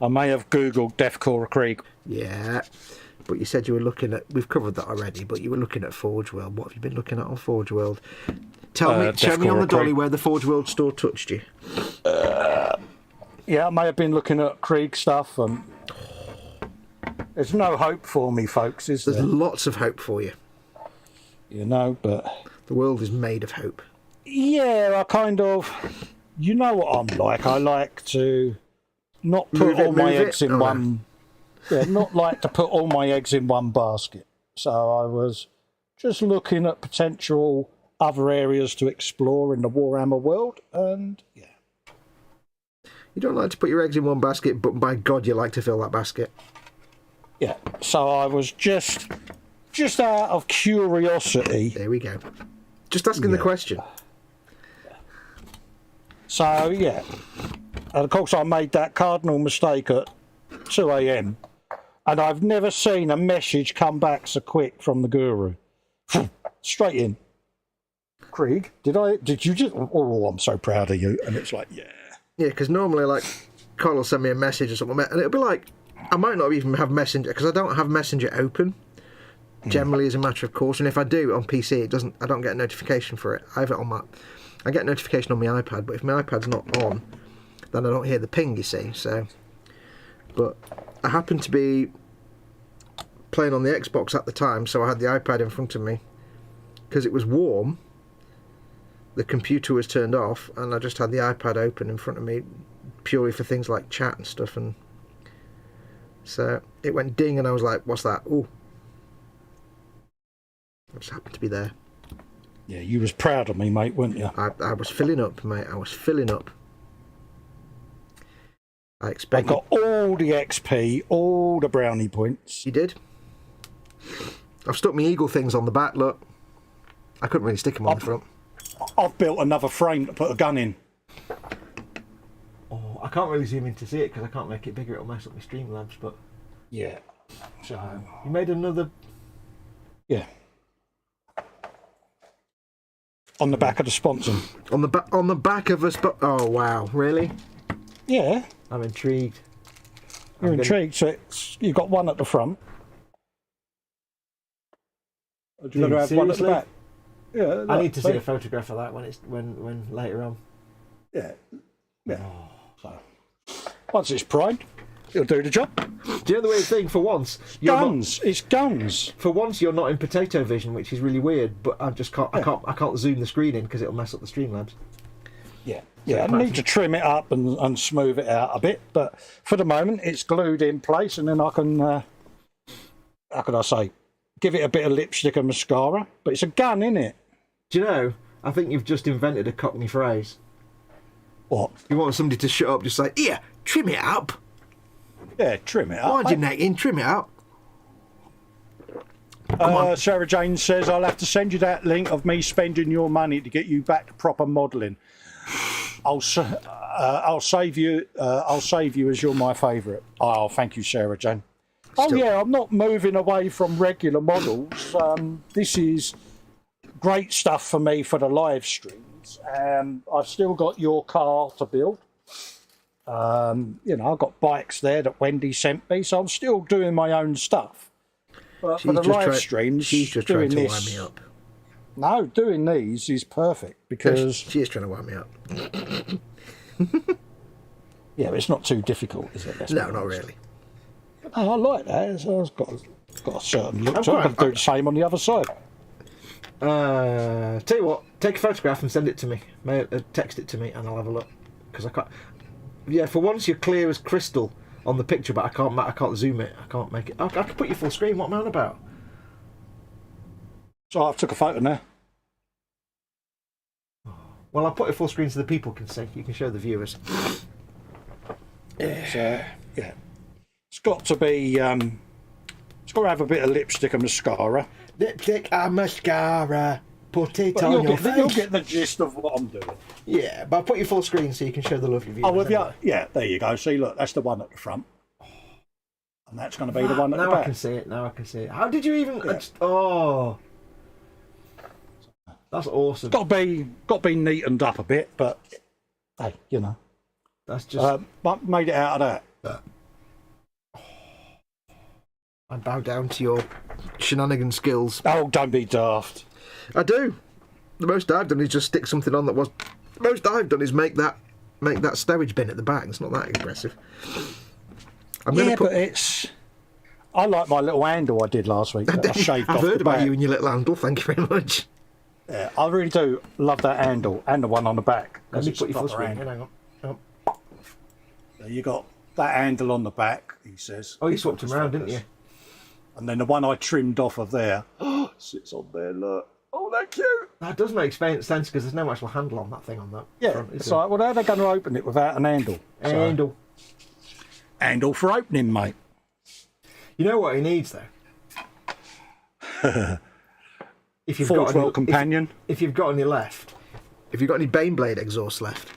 Googled Deathcore Creek. Yeah, but you said you were looking at. We've covered that already, but you were looking at Forge World. What have you been looking at on Forge World? Show me on the dolly where the Forge World store touched you. Yeah, I may have been looking at Krieg stuff, and there's no hope for me, folks, is there? There's lots of hope for you. You know, but the world is made of hope. Yeah, I kind of. You know what I'm like. I like to not put all my eggs in one. Yeah, not like to put all my eggs in one basket. So I was just looking at potential other areas to explore in the Warhammer world, and yeah. You don't like to put your eggs in one basket, but by God, you like to fill that basket. Yeah. So I was just out of curiosity. There we go. Just asking the question. So yeah, and of course I made that cardinal mistake at 2 a.m. and I've never seen a message come back so quick from the guru. Straight in. Krieg, did you just? Oh, I'm so proud of you. And it's like, yeah. Yeah, because normally, like, Carl will send me a message or something, and it'll be like, I might not even have Messenger, because I don't have Messenger open, generally as a matter of course, and if I do on PC, I don't get a notification for it. I get a notification on my iPad, but if my iPad's not on, then I don't hear the ping, you see, so. But I happened to be playing on the Xbox at the time, so I had the iPad in front of me, because it was warm. The computer was turned off, and I just had the iPad open in front of me, purely for things like chat and stuff. And so it went ding, and I was like, "What's that?" Ooh, I just happened to be there. Yeah, you was proud of me, mate, weren't you? I was filling up, mate. I was filling up. I got all the XP, all the brownie points. You did. I've stuck my eagle things on the back. Look, I couldn't really stick them on the front. I've built another frame to put a gun in. Oh, I can't really zoom in to see it because I can't make it bigger. It'll mess up my Streamlabs, but... Yeah. So... You made another... Yeah. on the back of the sponsor. On the back of a Oh wow, really? Yeah, I'm intrigued. you're intrigued. So you've got one at the front. You've got to have one at the Seriously? back. Yeah, I need to see a photograph of that when later on. Yeah, yeah. So, once it's primed, it'll do the job. Do you know the weird thing? For once, you're Guns. It's guns. For once, you're not in potato vision, which is really weird. But I just can't. I can't zoom the screen in because it'll mess up the Streamlabs. Yeah, yeah. I need to trim it up and smooth it out a bit, but for the moment, it's glued in place, and then I can. How could I say? Give it a bit of lipstick and mascara, but it's a gun, isn't it? Do you know? I think you've just invented a Cockney phrase. What? You want somebody to shut up? Just say, "Here, trim it up. Yeah, trim it up. Wind your neck in, trim it up." Sarah Jane says, "I'll have to send you that link of me spending your money to get you back to proper modelling. I'll save you. I'll save you as you're my favourite." Oh, thank you, Sarah Jane. Oh yeah, I'm not moving away from regular models. This is great stuff for me for the live streams. I've still got your car to build. You know, I've got bikes there that Wendy sent me, so I'm still doing my own stuff. But for the live streams, she's just doing trying to this, wind me up. No, doing these is perfect because She is trying to wind me up. yeah, it's not too difficult, is it? No, not really. Oh, I like that. It's got a certain look to it. I can do the same on the other side. Tell you what, take a photograph and send it to me. Text it to me, and I'll have a look. Because I can't. Yeah, for once you're clear as crystal on the picture, but I can't zoom it. I can't make it. I can put you full screen. What am I on about? So I took a photo now. Well, I'll put it full screen so the people can see. You can show the viewers. Yeah. Yeah. It's got to be. It's got to have a bit of lipstick and mascara. Lipstick and mascara. Put it But on your you'll face. get the gist of what I'm doing. Yeah, but I'll put you full screen so you can show the lovely viewers. Oh, with anyway. you? Yeah, there you go. See, look, that's the one at the front. And that's going to be the one at the Now back. I can see it. Now I can see it. How did you even? Yeah. Oh, that's awesome. Got to be neatened up a bit, but hey, you know, That's just. made it out of that. I bow down to your shenanigan skills. Oh, don't be daft. I do. The most I've done is just stick something on that was. The most I've done is make that stowage bin at the back. It's not that impressive. But it's. I like my little handle I did last week. That I shaved I've off heard the about back. you and your little handle. Thank you very much. Yeah, I really do love that handle and the one on the back. Let me It's put you a full proper screen. handle. Hang on. There you got that handle on the back. He says. Oh, you swapped them around, didn't you? And then the one I trimmed off of there sits on there. Look. Oh, they're cute. That does make sense because there's no actual handle on that thing on that. Yeah, front, is it's there? like, well, how are they going to open it without an handle? Handle. Handle for opening, mate. You know what he needs though? If you've Forge got any, World Companion. if you've got any left, if you've got any Baneblade exhaust left.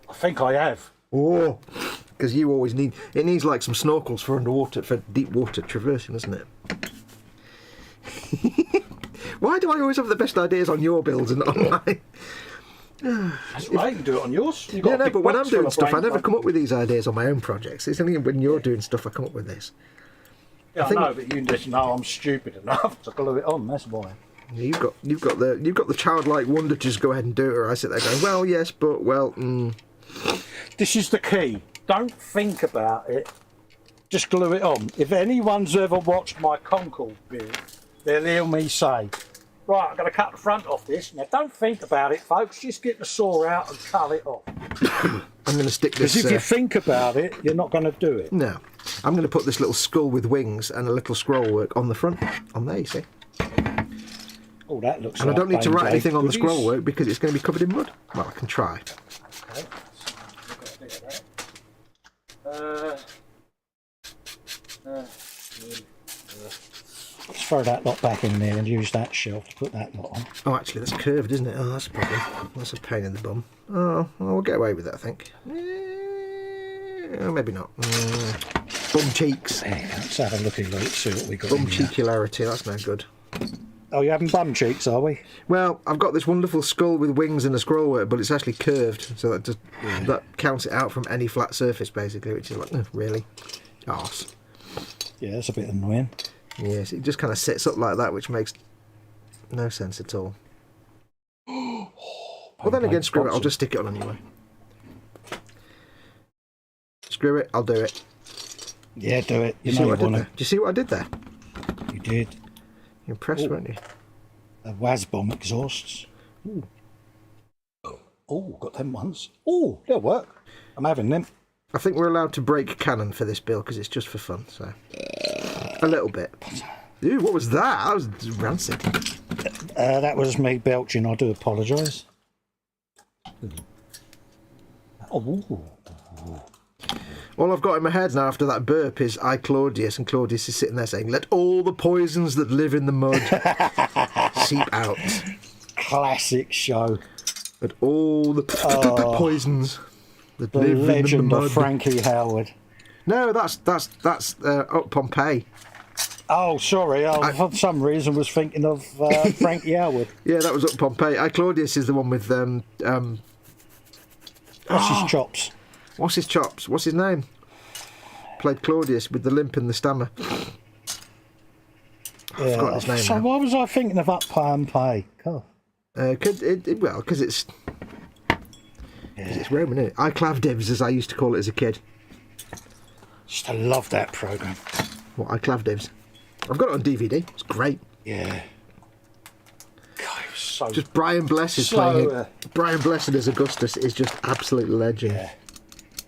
I think I have. Oh, because you always need it. Needs like some snorkels for underwater, for deep water traversing, doesn't it? Why do I always have the best ideas on your builds and not on mine? That's right, you can do it on yours. Yeah, no, but when I'm doing stuff, I never come up with these ideas on my own projects. It's only when you're doing stuff I come up with this. Yeah, I think- know, but you just know I'm stupid enough to glue it on. That's why. You've got the childlike wonder to just go ahead and do it, or I sit there going, well, yes, but well. This is the key. Don't think about it. Just glue it on. If anyone's ever watched my Concord build, they'll hear me say, right, I'm going to cut the front off this. Now, don't think about it, folks. Just get the saw out and cut it off. I'm going to stick this. Because if you think about it, you're not going to do it. No, I'm going to put this little skull with wings and a little scroll work on the front. On there, you see. Oh, that looks And like I don't need to Bane's write anything on the goodies. scroll work because it's going to be covered in mud. Well, I can try. Okay. Let's throw that lot back in there and use that shelf to put that lot on. Oh, actually, that's curved, isn't it? Oh, that's a problem. That's a pain in the bum. Oh, well, we'll get away with it, I think. Maybe not. Bum cheeks. There, let's have a looky look, see what we got Bum in here. cheekilarity, that's no good. Oh, you're having bum cheeks, are we? Well, I've got this wonderful skull with wings and a scrollwork, but it's actually curved, so that counts it out from any flat surface, basically, which is like, really? Arse. Yeah, that's a bit annoying. Yes, it just kind of sits up like that, which makes no sense at all. Well, then again, screw it, I'll just stick it on anyway. Screw it, I'll do it. Yeah, do it. You know what I did there? Do you see what I did there? You did. You're impressed, weren't you? The WASBomb exhausts. Ooh. Oh, got them ones. Oh, they'll work. I'm having them. I think we're allowed to break canon for this bill because it's just for fun, so. A little bit. Ew, what was that? That was rancid. That was me belching. I do apologise. Oh. All I've got in my head now after that burp is I, Claudius, and Claudius is sitting there saying, "Let all the poisons that live in the mud seep out." Classic show. Let all the poisons that The live in the legend mud. of Frankie Howard. No, that's up Pompeii. Oh, sorry. I for some reason was thinking of Frankie Howard. Yeah, that was up Pompeii. I, Claudius is the one with What's his chops? What's his chops? What's his name? Played Claudius with the limp and the stammer. I've forgotten his name So now. why was I thinking of Up Pompeii? God. Because it's Roman, isn't it? I clavdivs, as I used to call it as a kid. Used to love that programme. What, I clavdivs? I've got it on DVD. It's great. Yeah. God, it was so... Just Brian Blessed playing it. Brian Blessed as Augustus is just absolute legend. Yeah.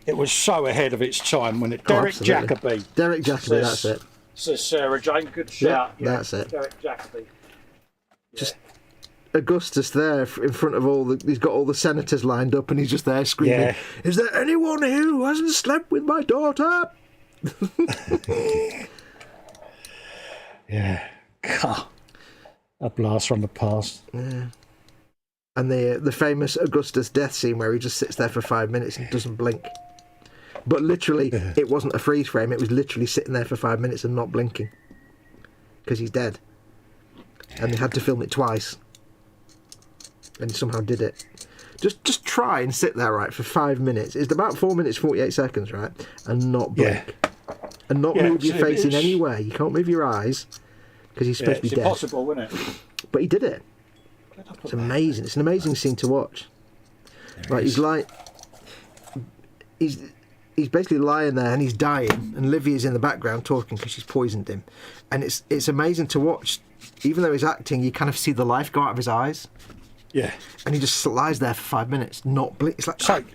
It was so ahead of its time when it... Derek absolutely. Jacobi. Derek Jacobi, that's it. Says Sarah Jane. Good shout. Yeah, that's it. Derek Jacobi. Just Augustus there in front of all the... He's got all the senators lined up and he's just there screaming, Yeah. "Is there anyone here who hasn't slept with my daughter?" Yeah. God. A blast from the past. Yeah. And the famous Augustus death scene where he just sits there for 5 minutes and doesn't blink. But literally, it wasn't a freeze frame. It was literally sitting there for 5 minutes and not blinking. Because he's dead. And they had to film it twice. And he somehow did it. Just try and sit there, right, for 5 minutes. It's about 4 minutes, 48 seconds, right? And not blink. And not move your face in any way. You can't move your eyes. Because he's supposed to be dead. It's impossible, isn't it? But he did it. It's amazing. It's an amazing scene to watch. Like, he's like... He's basically lying there and he's dying, and Livia's in the background talking because she's poisoned him, and it's amazing to watch. Even though he's acting, you kind of see the life go out of his eyes. Yeah. And he just lies there for 5 minutes, not blink. It's like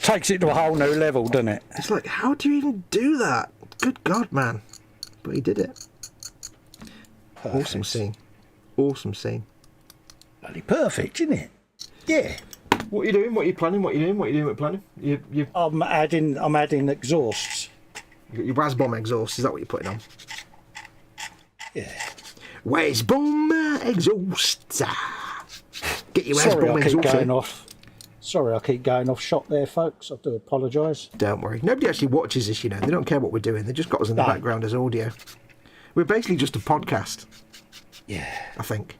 takes it to a whole new level, doesn't it? It's like, how do you even do that? Good God, man! But he did it. Perfect. Awesome scene. Awesome scene. Bloody perfect, isn't it? Yeah. What are you doing? What are you planning? What are you doing? What are you doing with planning? I'm adding exhausts. You got your WASBomb exhaust. Is that what you're putting on? Yeah. WASBomb exhaust. Get your WASBomb exhaust. Sorry, I keep going off shot there, folks. I do apologise. Don't worry. Nobody actually watches this, you know. They don't care what we're doing. They just got us in the background as audio. We're basically just a podcast. Yeah. I think.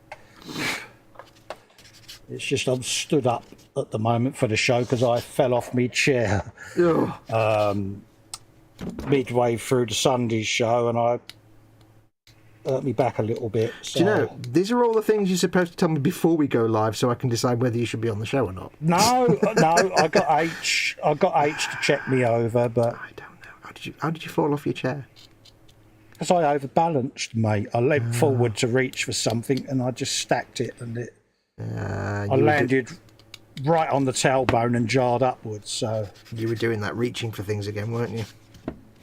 It's just I'm stood up at the moment for the show because I fell off my chair midway through the Sunday show and I hurt me back a little bit. So. Do you know, these are all the things you're supposed to tell me before we go live so I can decide whether you should be on the show or not. No, I got H to check me over, but... I don't know. How did you fall off your chair? Because I overbalanced, mate. I leant forward to reach for something and I just stacked it and it... I landed right on the tailbone and jarred upwards. So you were doing that reaching for things again, weren't you?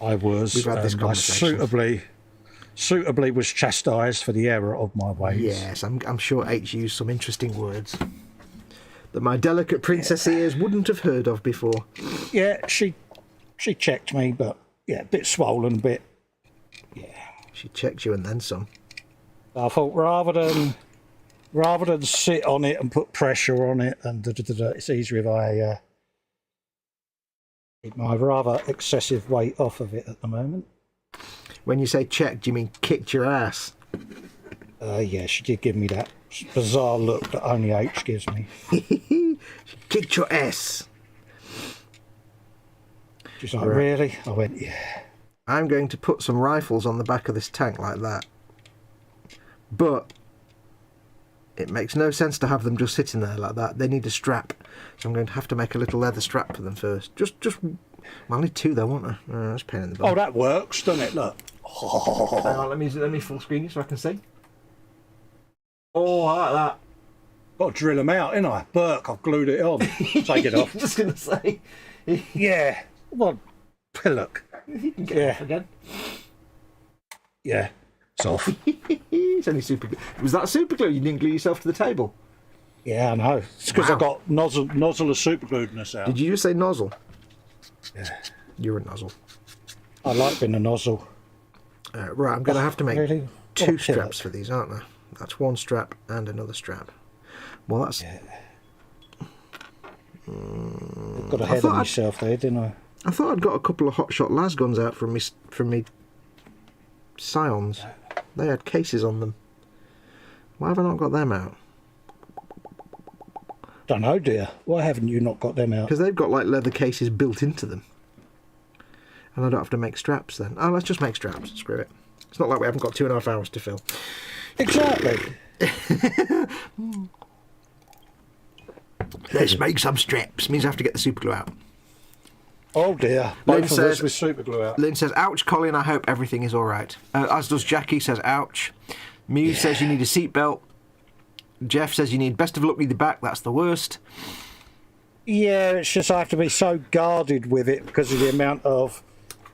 I was. We've had this conversation. I suitably was chastised for the error of my ways. Yes, I'm sure H used some interesting words that my delicate princess ears wouldn't have heard of before. Yeah, she checked me, but yeah, a bit swollen, a bit. Yeah. She checked you and then some. I thought rather than sit on it and put pressure on it, and it's easier if I keep my rather excessive weight off of it at the moment. When you say checked, do you mean kicked your ass? Yeah, she did give me that bizarre look that only H gives me. She kicked your ass. She's like, really? I went, yeah. I'm going to put some rifles on the back of this tank like that. But it makes no sense to have them just sitting there like that. They need a strap. So I'm going to have to make a little leather strap for them first. Just only 2 though, won't I? That's a pain in the butt. Oh, that works, doesn't it? Look. Hang on, let me full screen you so I can see. Oh, I like that. Got to drill them out, ain't I? Burke, I've glued it on. Take it off. Just going to say. Yeah. What? Pillock. You can get it off again. Yeah. It's off. It's only super glue. Was that super glue? You didn't glue yourself to the table? Yeah, I know. It's because Wow. I got nozzle of super gluedness out. Did you just say nozzle? Yeah. You're a nozzle. I like being a nozzle. Right, I'm going to have to make Really? 2 What straps pillock? for these, aren't I? That's 1 strap and another strap. Well, that's... Yeah. Got ahead of myself there, didn't I? I thought I'd got a couple of hotshot las guns out from me Scions. They had cases on them. Why have I not got them out? Don't know, dear. Why haven't you not got them out? Because they've got like leather cases built into them. And I don't have to make straps then. Oh, let's just make straps. Screw it. It's not like we haven't got 2.5 hours to fill. Exactly. Let's make some straps. Means I have to get the super glue out. Oh dear. Lynn Both of says- us with super glue out. Lynn says, ouch, Colin, I hope everything is all right. As does Jackie, says, ouch. Muse says you need a seatbelt. Jeff says you need best of luck with your back, that's the worst. Yeah, it's just I have to be so guarded with it because of the amount of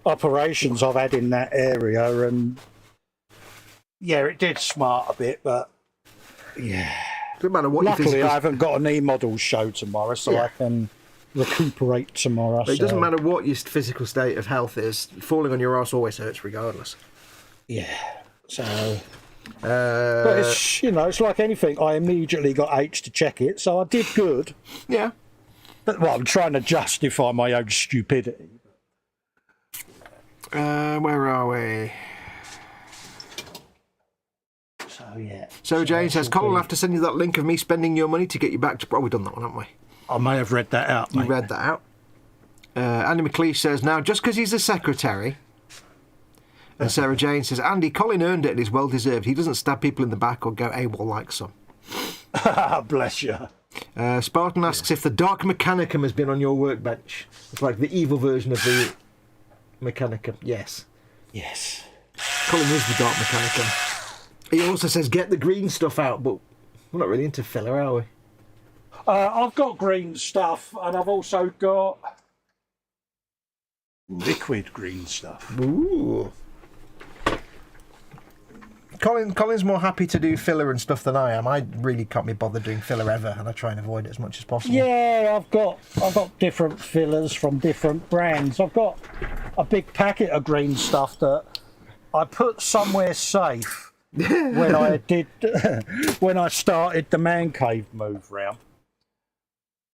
operations I've had in that area, and yeah, it did smart a bit, but yeah. Doesn't matter what Luckily, you I haven't got an E-model show tomorrow, so Yeah. I can recuperate tomorrow. It doesn't so, matter what your physical state of health is, falling on your arse always hurts regardless. Yeah, so... but it's, it's like anything. I immediately got H to check it, so I did good. Yeah. But, well, I'm trying to justify my own stupidity. Where are we? So, yeah. So Jane says, Colin will have to send you that link of me spending your money to get you back to... Oh, we've done that one, haven't we? I may have read that out, You mate. read that out. Andy McLeish says, now, just because he's a secretary... And Sarah Jane says, Andy, Colin earned it and is well deserved. He doesn't stab people in the back or go AWOL like some. Bless you. Spartan asks if the Dark Mechanicum has been on your workbench. It's like the evil version of the Mechanicum. Yes. Yes. Colin is the Dark Mechanicum. He also says, get the green stuff out, but we're not really into filler, are we? I've got green stuff, and I've also got liquid green stuff. Ooh. Colin's more happy to do filler and stuff than I am. I really can't be bothered doing filler ever, and I try and avoid it as much as possible. Yeah, I've got different fillers from different brands. I've got a big packet of green stuff that I put somewhere safe when I did when I started the man cave move round.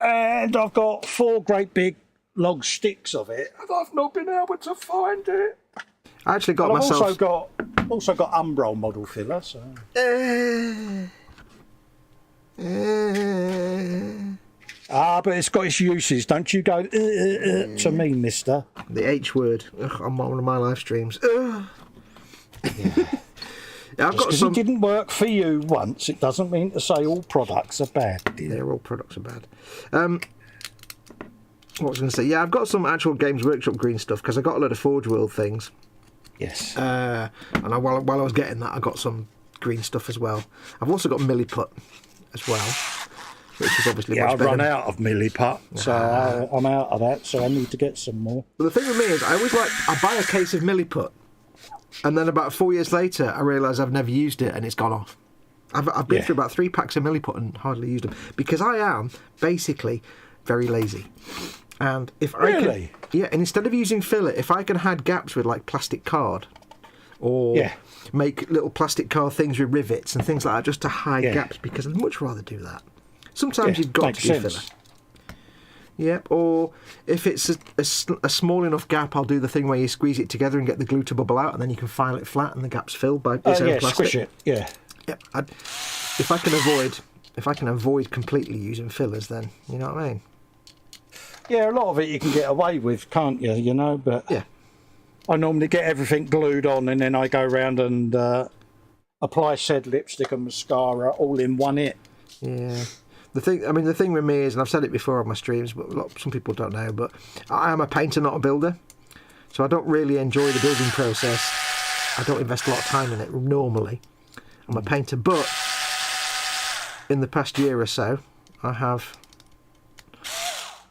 And I've got 4 great big log sticks of it, and I've not been able to find it. I actually got And I've myself... also got Umbro model filler, so... but it's got its uses. Don't you go to me, mister. The H word. Ugh, on one of my live streams. Ugh. Yeah, I've got Because some... it didn't work for you once, it doesn't mean to say all products are bad. They're all products are bad. What was I going to say? Yeah, I've got some actual Games Workshop green stuff because I got a lot of Forge World things. Yes. And while I was getting that, I got some green stuff as well. I've also got Milliput as well, which is obviously much I've better. run out of Milliput, so I'm out of that, so I need to get some more. But the thing with me is, I buy a case of Milliput, and then about 4 years later, I realise I've never used it and it's gone off. I've been through about 3 packs of Milliput and hardly used them because I am basically very lazy. And if I Really? can, and instead of using filler, if I can hide gaps with like plastic card, or make little plastic card things with rivets and things like that, just to hide gaps, because I'd much rather do that. Sometimes you've got to do filler. Yep. Or if it's a small enough gap, I'll do the thing where you squeeze it together and get the glue to bubble out, and then you can file it flat, and the gap's filled by its own plastic. Squish it. Yeah. Yep. If I can avoid completely using fillers, then you know what I mean. Yeah, a lot of it you can get away with, can't you? You know, but Yeah. I normally get everything glued on, and then I go around and apply said lipstick and mascara all in one hit. Yeah. The thing with me is, and I've said it before on my streams, but some people don't know, but I am a painter, not a builder. So I don't really enjoy the building process. I don't invest a lot of time in it normally. I'm a painter, but in the past year or so, I have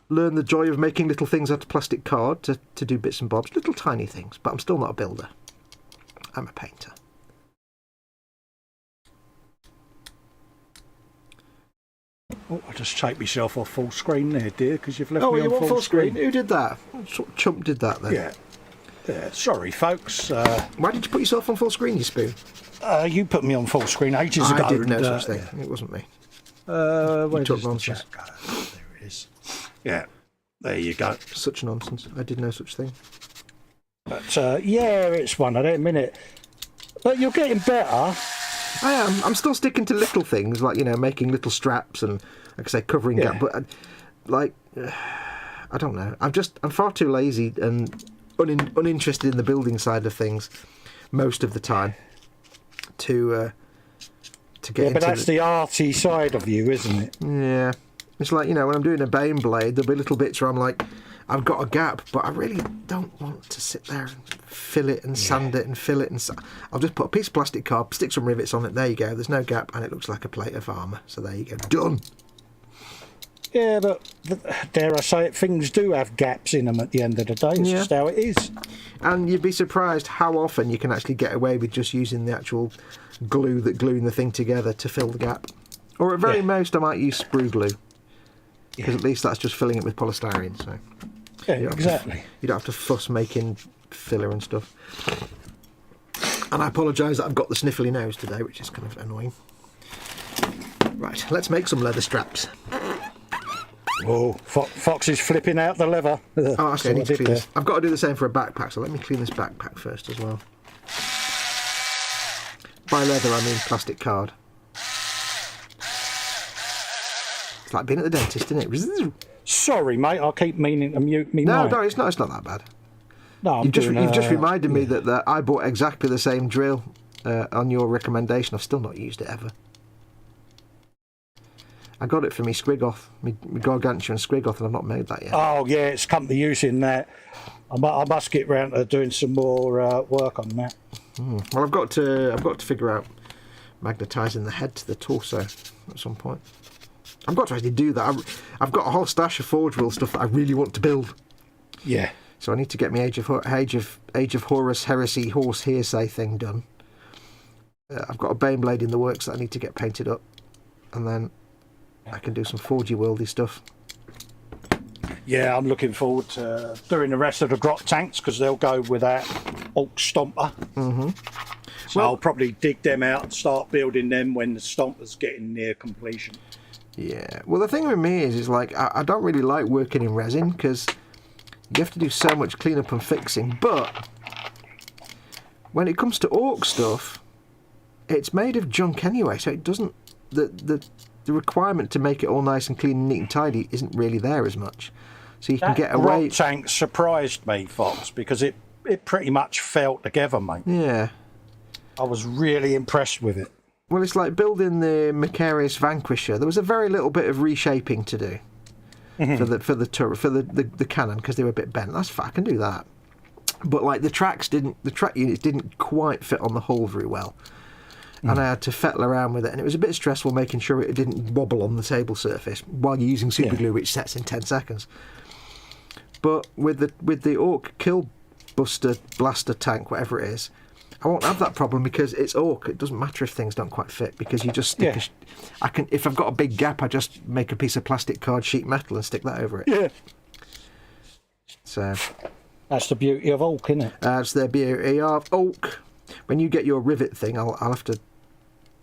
learned the joy of making little things out of plastic card to do bits and bobs, little tiny things, but I'm still not a builder. I'm a painter. Oh, I just take myself off full screen there, dear, because you've left me on full screen. Who did that? What sort of chump did that then? Yeah. Sorry, folks. Why did you put yourself on full screen, you spoon? You put me on full screen ages ago. I did no such thing. It wasn't me. Where does the nonsense. chat go? There it is. Yeah, there you go. Such nonsense. I did no such thing. But yeah, it's one of them, innit? But you're getting better. I am. I'm still sticking to little things, like, you know, making little straps and, like I say, covering gap. But, I don't know. I'm far too lazy and uninterested in the building side of things most of the time to get into. But that's the arty side of you, isn't it? Yeah. It's like, you know, when I'm doing a Bane blade, there'll be little bits where I'm like, I've got a gap, but I really don't want to sit there and fill it and sand it and fill it. I'll just put a piece of plastic card, stick some rivets on it. There you go. There's no gap, and it looks like a plate of armour. So there you go. Done. Yeah, but dare I say it, things do have gaps in them at the end of the day. It's just how it is. And you'd be surprised how often you can actually get away with just using the actual glue that gluing the thing together to fill the gap. Or at very most, I might use sprue glue. Because at least that's just filling it with polystyrene. So yeah, exactly. You don't have to fuss making filler and stuff. And I apologise that I've got the sniffly nose today, which is kind of annoying. Right, let's make some leather straps. Oh, Fox is flipping out the leather. Oh, okay, I need to clean this. I've got to do the same for a backpack, so let me clean this backpack first as well. By leather, I mean plastic card. It's like being at the dentist, isn't it? Sorry, mate, I keep meaning to mute me. No, it's not that bad. No, you've just reminded me that I bought exactly the same drill on your recommendation. I've still not used it ever. I got it for me Squiggoth, me Gargantuan Squiggoth, and I've not made that yet. Oh yeah, it's come to use in that. I must get round to doing some more work on that. Well, I've got to figure out magnetising the head to the torso at some point. I've got to actually do that. I've got a whole stash of Forge World stuff that I really want to build. Yeah. So I need to get my Age of Horus Heresy Horse Hearsay thing done. I've got a Baneblade in the works that I need to get painted up, and then I can do some Forgy Worldy stuff. Yeah, I'm looking forward to doing the rest of the grot tanks because they'll go with that Orc Stomper. Mm-hmm. So I'll probably dig them out and start building them when the Stomper's getting near completion. Yeah. Well, the thing with me is like I don't really like working in resin because you have to do so much cleanup and fixing. But when it comes to Orc stuff, it's made of junk anyway, so it doesn't the requirement to make it all nice and clean and neat and tidy isn't really there as much. So you can get away. That tank surprised me, Fox, because it pretty much fell together, mate. Yeah. I was really impressed with it. Well, it's like building the Macarius Vanquisher. There was a very little bit of reshaping to do for the cannon because they were a bit bent. That's fine, I can do that. But like the track units didn't quite fit on the hull very well. And I had to fettle around with it, and it was a bit stressful making sure it didn't wobble on the table surface while you're using super glue, which sets in 10 seconds. But with the Orc Kill Buster Blaster tank, whatever it is, I won't have that problem because it's Orc. It doesn't matter if things don't quite fit because you just stick. If I've got a big gap, I just make a piece of plastic card sheet metal and stick that over it. Yeah. So that's the beauty of Orc, isn't it? That's the beauty of Orc. When you get your rivet thing, I'll have to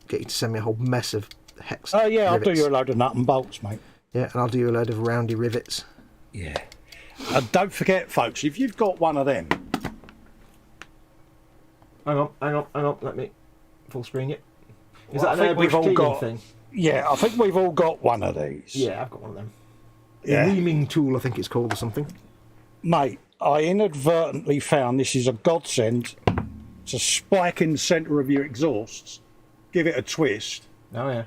get you to send me a whole mess of hex. Oh yeah, rivets. I'll do you a load of nut and bolts, mate. Yeah, and I'll do you a load of roundy rivets. Yeah. And don't forget, folks, if you've got one of them. Hang on. Let me full screen it. Is Well, that an airbrush cleaning thing? Yeah, I think we've all got one of these. Yeah, I've got one of them. Yeah. A reaming tool, I think it's called, or something. Mate, I inadvertently found this is a godsend. It's a spike in the centre of your exhausts. Give it a twist. Oh, yeah.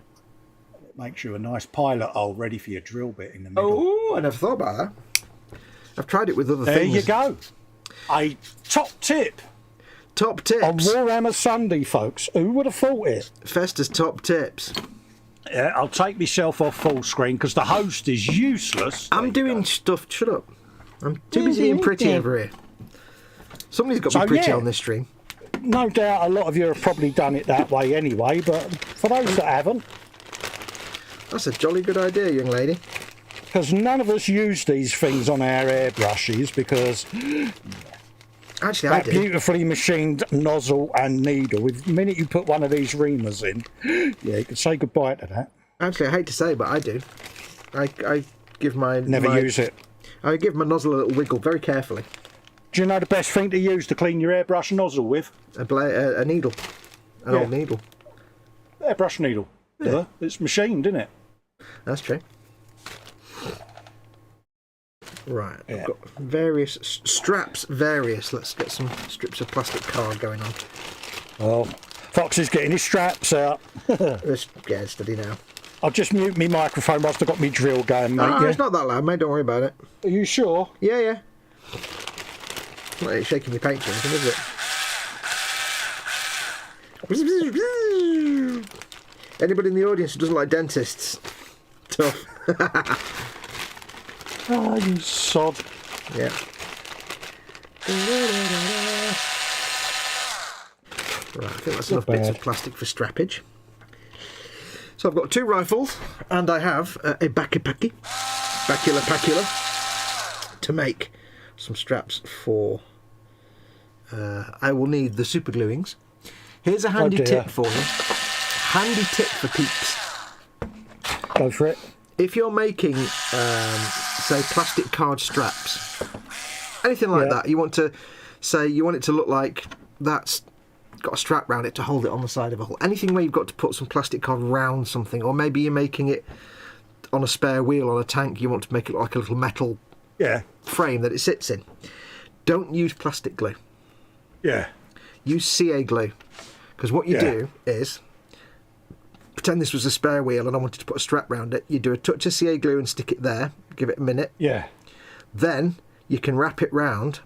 It makes you a nice pilot hole ready for your drill bit in the middle. Oh, I never thought about that. I've tried it with other There things. you go. A top tip Top tips. on Warhammer Sunday, folks. Who would have thought it? Festa's top tips. Yeah, I'll take myself off full screen because the host is useless. I'm doing stuff. Shut up. I'm too busy being pretty over here. Somebody's got to be pretty on this stream. No doubt a lot of you have probably done it that way anyway, but for those that haven't, That's a jolly good idea, young lady. because none of us use these things on our airbrushes because Actually, I that do. beautifully machined nozzle and needle, with the minute you put one of these reamers in, yeah, you could say goodbye to that. Actually, I hate to say, but I do. I give my... Never use it. I give my nozzle a little wiggle very carefully. Do you know the best thing to use to clean your airbrush nozzle with? A needle. An old needle. Airbrush needle. Yeah. It's machined, isn't it? That's true. Right, Yeah. I've got various straps, Let's get some strips of plastic card going on. Well, Fox is getting his straps out. Let's get steady now. I'll just mute my microphone whilst I've got my drill going, mate. Oh, Yeah? it's not that loud, mate. Don't worry about it. Are you sure? Yeah, yeah. It's not like it's shaking your paint or anything, is it? Anybody in the audience who doesn't like dentists? Tough. Oh, you sod. Yeah. Right, I think that's enough bits of plastic for strappage. So I've got 2 rifles, and I have a bacula to make some straps for... I will need the super gluings. Here's a handy tip for you. Handy tip for peeps. Go for it. If you're making, say, plastic card straps, anything like that, you want to say you want it to look like that's got a strap round it to hold it on the side of a hole. Anything where you've got to put some plastic card round something, or maybe you're making it on a spare wheel on a tank, you want to make it look like a little metal frame that it sits in. Don't use plastic glue. Yeah. Use CA glue. Because what you do is, pretend this was a spare wheel and I wanted to put a strap round it, you do a touch of CA glue and stick it there, give it a minute. Yeah. Then you can wrap it round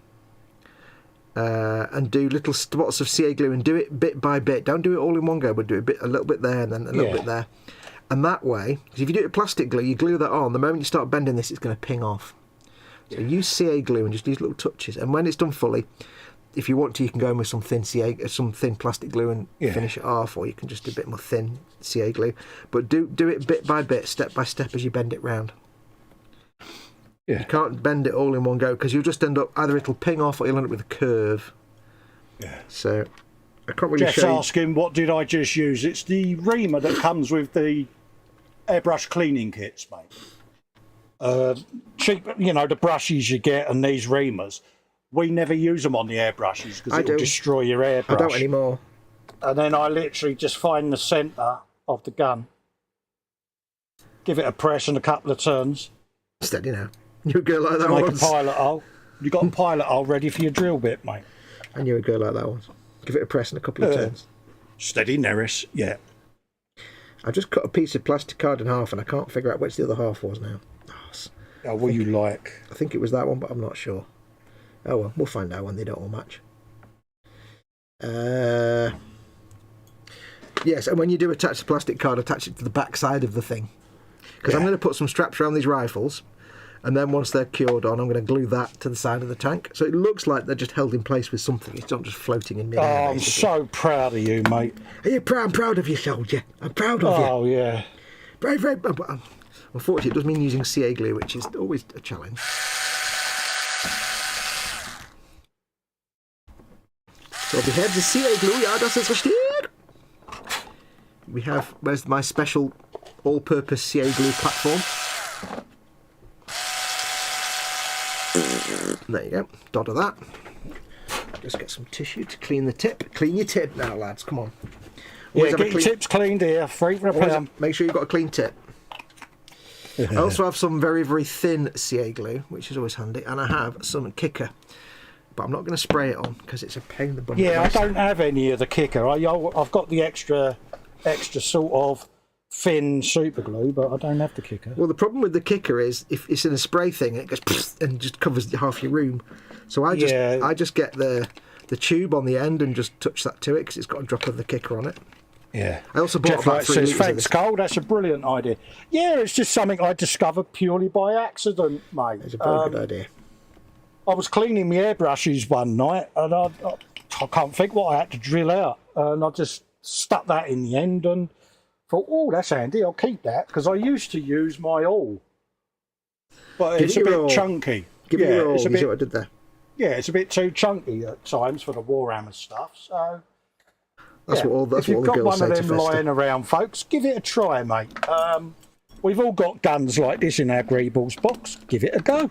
and do little spots of CA glue and do it bit by bit. Don't do it all in one go, but do a little bit there and then a little bit there. And that way, because if you do it with plastic glue, you glue that on, the moment you start bending this, it's going to ping off. So use CA glue and just these little touches. And when it's done fully, if you want to, you can go in with some thin plastic glue and finish it off, or you can just do a bit more thin CA glue. But do it bit by bit, step by step as you bend it round. Yeah. You can't bend it all in one go because you'll just end up, either it'll ping off or you'll end up with a curve. Yeah. So I can't really Jeff's show you. asking, what did I just use? It's the reamer that comes with the airbrush cleaning kits, mate. Cheap, the brushes you get and these reamers. We never use them on the airbrushes because it'll destroy your airbrush. I don't anymore. And then I literally just find the centre of the gun, give it a press and a couple of turns. Steady now. You a girl like that Make once. a pilot hole. You got a pilot hole ready for your drill bit, mate. And you're a girl like that once. Give it a press and a couple of turns. Steady, Neris. Yeah. I just cut a piece of plastic card in half and I can't figure out which the other half was now. Oh, what you like? I think it was that one, but I'm not sure. Oh well, we'll find out when they don't all match. Yes, and when you do attach the plastic card, attach it to the back side of the thing. Because I'm going to put some straps around these rifles, and then once they're cured on, I'm going to glue that to the side of the tank. So it looks like they're just held in place with something. It's not just floating in midair. Oh, I'm so proud of you, mate. Are you proud? I'm proud of you, soldier. I'm proud of you. Oh, yeah. Brave. Unfortunately, it does mean using CA glue, which is always a challenge. So we have the CA glue, ja, das ist richtig. We have, where's my special all-purpose CA glue platform? There you go, dot of that. Just get some tissue to clean the tip. Clean your tip now, lads, come on. Always Yeah, have a get your tips cleaned here. £3 for a always pound. make sure you've got a clean tip. I also have some very, very thin CA glue, which is always handy, and I have some kicker. But I'm not going to spray it on because it's a pain in the bum. Yeah, I don't have any of the kicker. I've got the extra sort of thin super glue, but I don't have the kicker. Well, the problem with the kicker is if it's in a spray thing, it goes and just covers half your room. So I just get the tube on the end and just touch that to it because it's got a drop of the kicker on it. Yeah. I also bought Jeff about Wright 3 says, litres of thanks, this. Cole. That's a brilliant idea. Yeah, it's just something I discovered purely by accident, mate. It's a very good idea. I was cleaning my airbrushes one night and I can't think what I had to drill out. And I just stuck that in the end and thought, oh, that's handy. I'll keep that because I used to use my awl. But it's a bit chunky. Give it your all. It's a You see bit, what I did there? yeah, it's a bit too chunky at times for the Warhammer stuff. So That's what all the if you've got girls one say of to them Festa. lying around, folks, give it a try, mate. We've all got guns like this in our greebles box. Give it a go.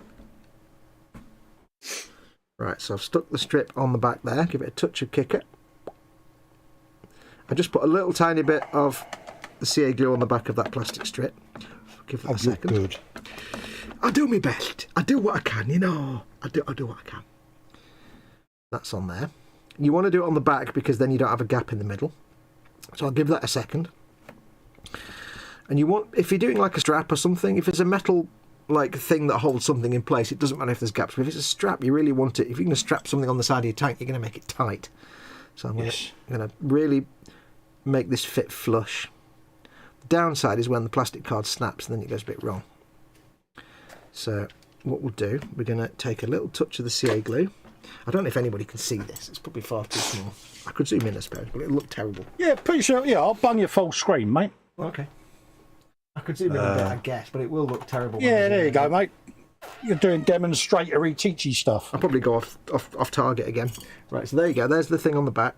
Right, so I've stuck the strip on the back there. Give it a touch of kicker. I just put a little tiny bit of the CA glue on the back of that plastic strip. Give that a second. Good. I do my best. I do what I can, you know. I do what I can. That's on there. You want to do it on the back because then you don't have a gap in the middle. So I'll give that a second. And you want, if you're doing like a strap or something, if it's a metal like thing that holds something in place, it doesn't matter if there's gaps. But if it's a strap, you really want it. If you're going to strap something on the side of your tank, you're going to make it tight. So I'm going to really make this fit flush. The downside is when the plastic card snaps and then it goes a bit wrong. So what we'll do, we're going to take a little touch of the CA glue. I don't know if anybody can see this. It's probably far too small. I could zoom in, I suppose, but it'll look terrible. Yeah, pretty sure. Yeah, I'll bung your full screen, mate. Okay. I could zoom in a bit, I guess, but it will look terrible. Yeah, there you go, mate. You're doing demonstratory teachy stuff. I'll probably go off target again. Right, so there you go. There's the thing on the back.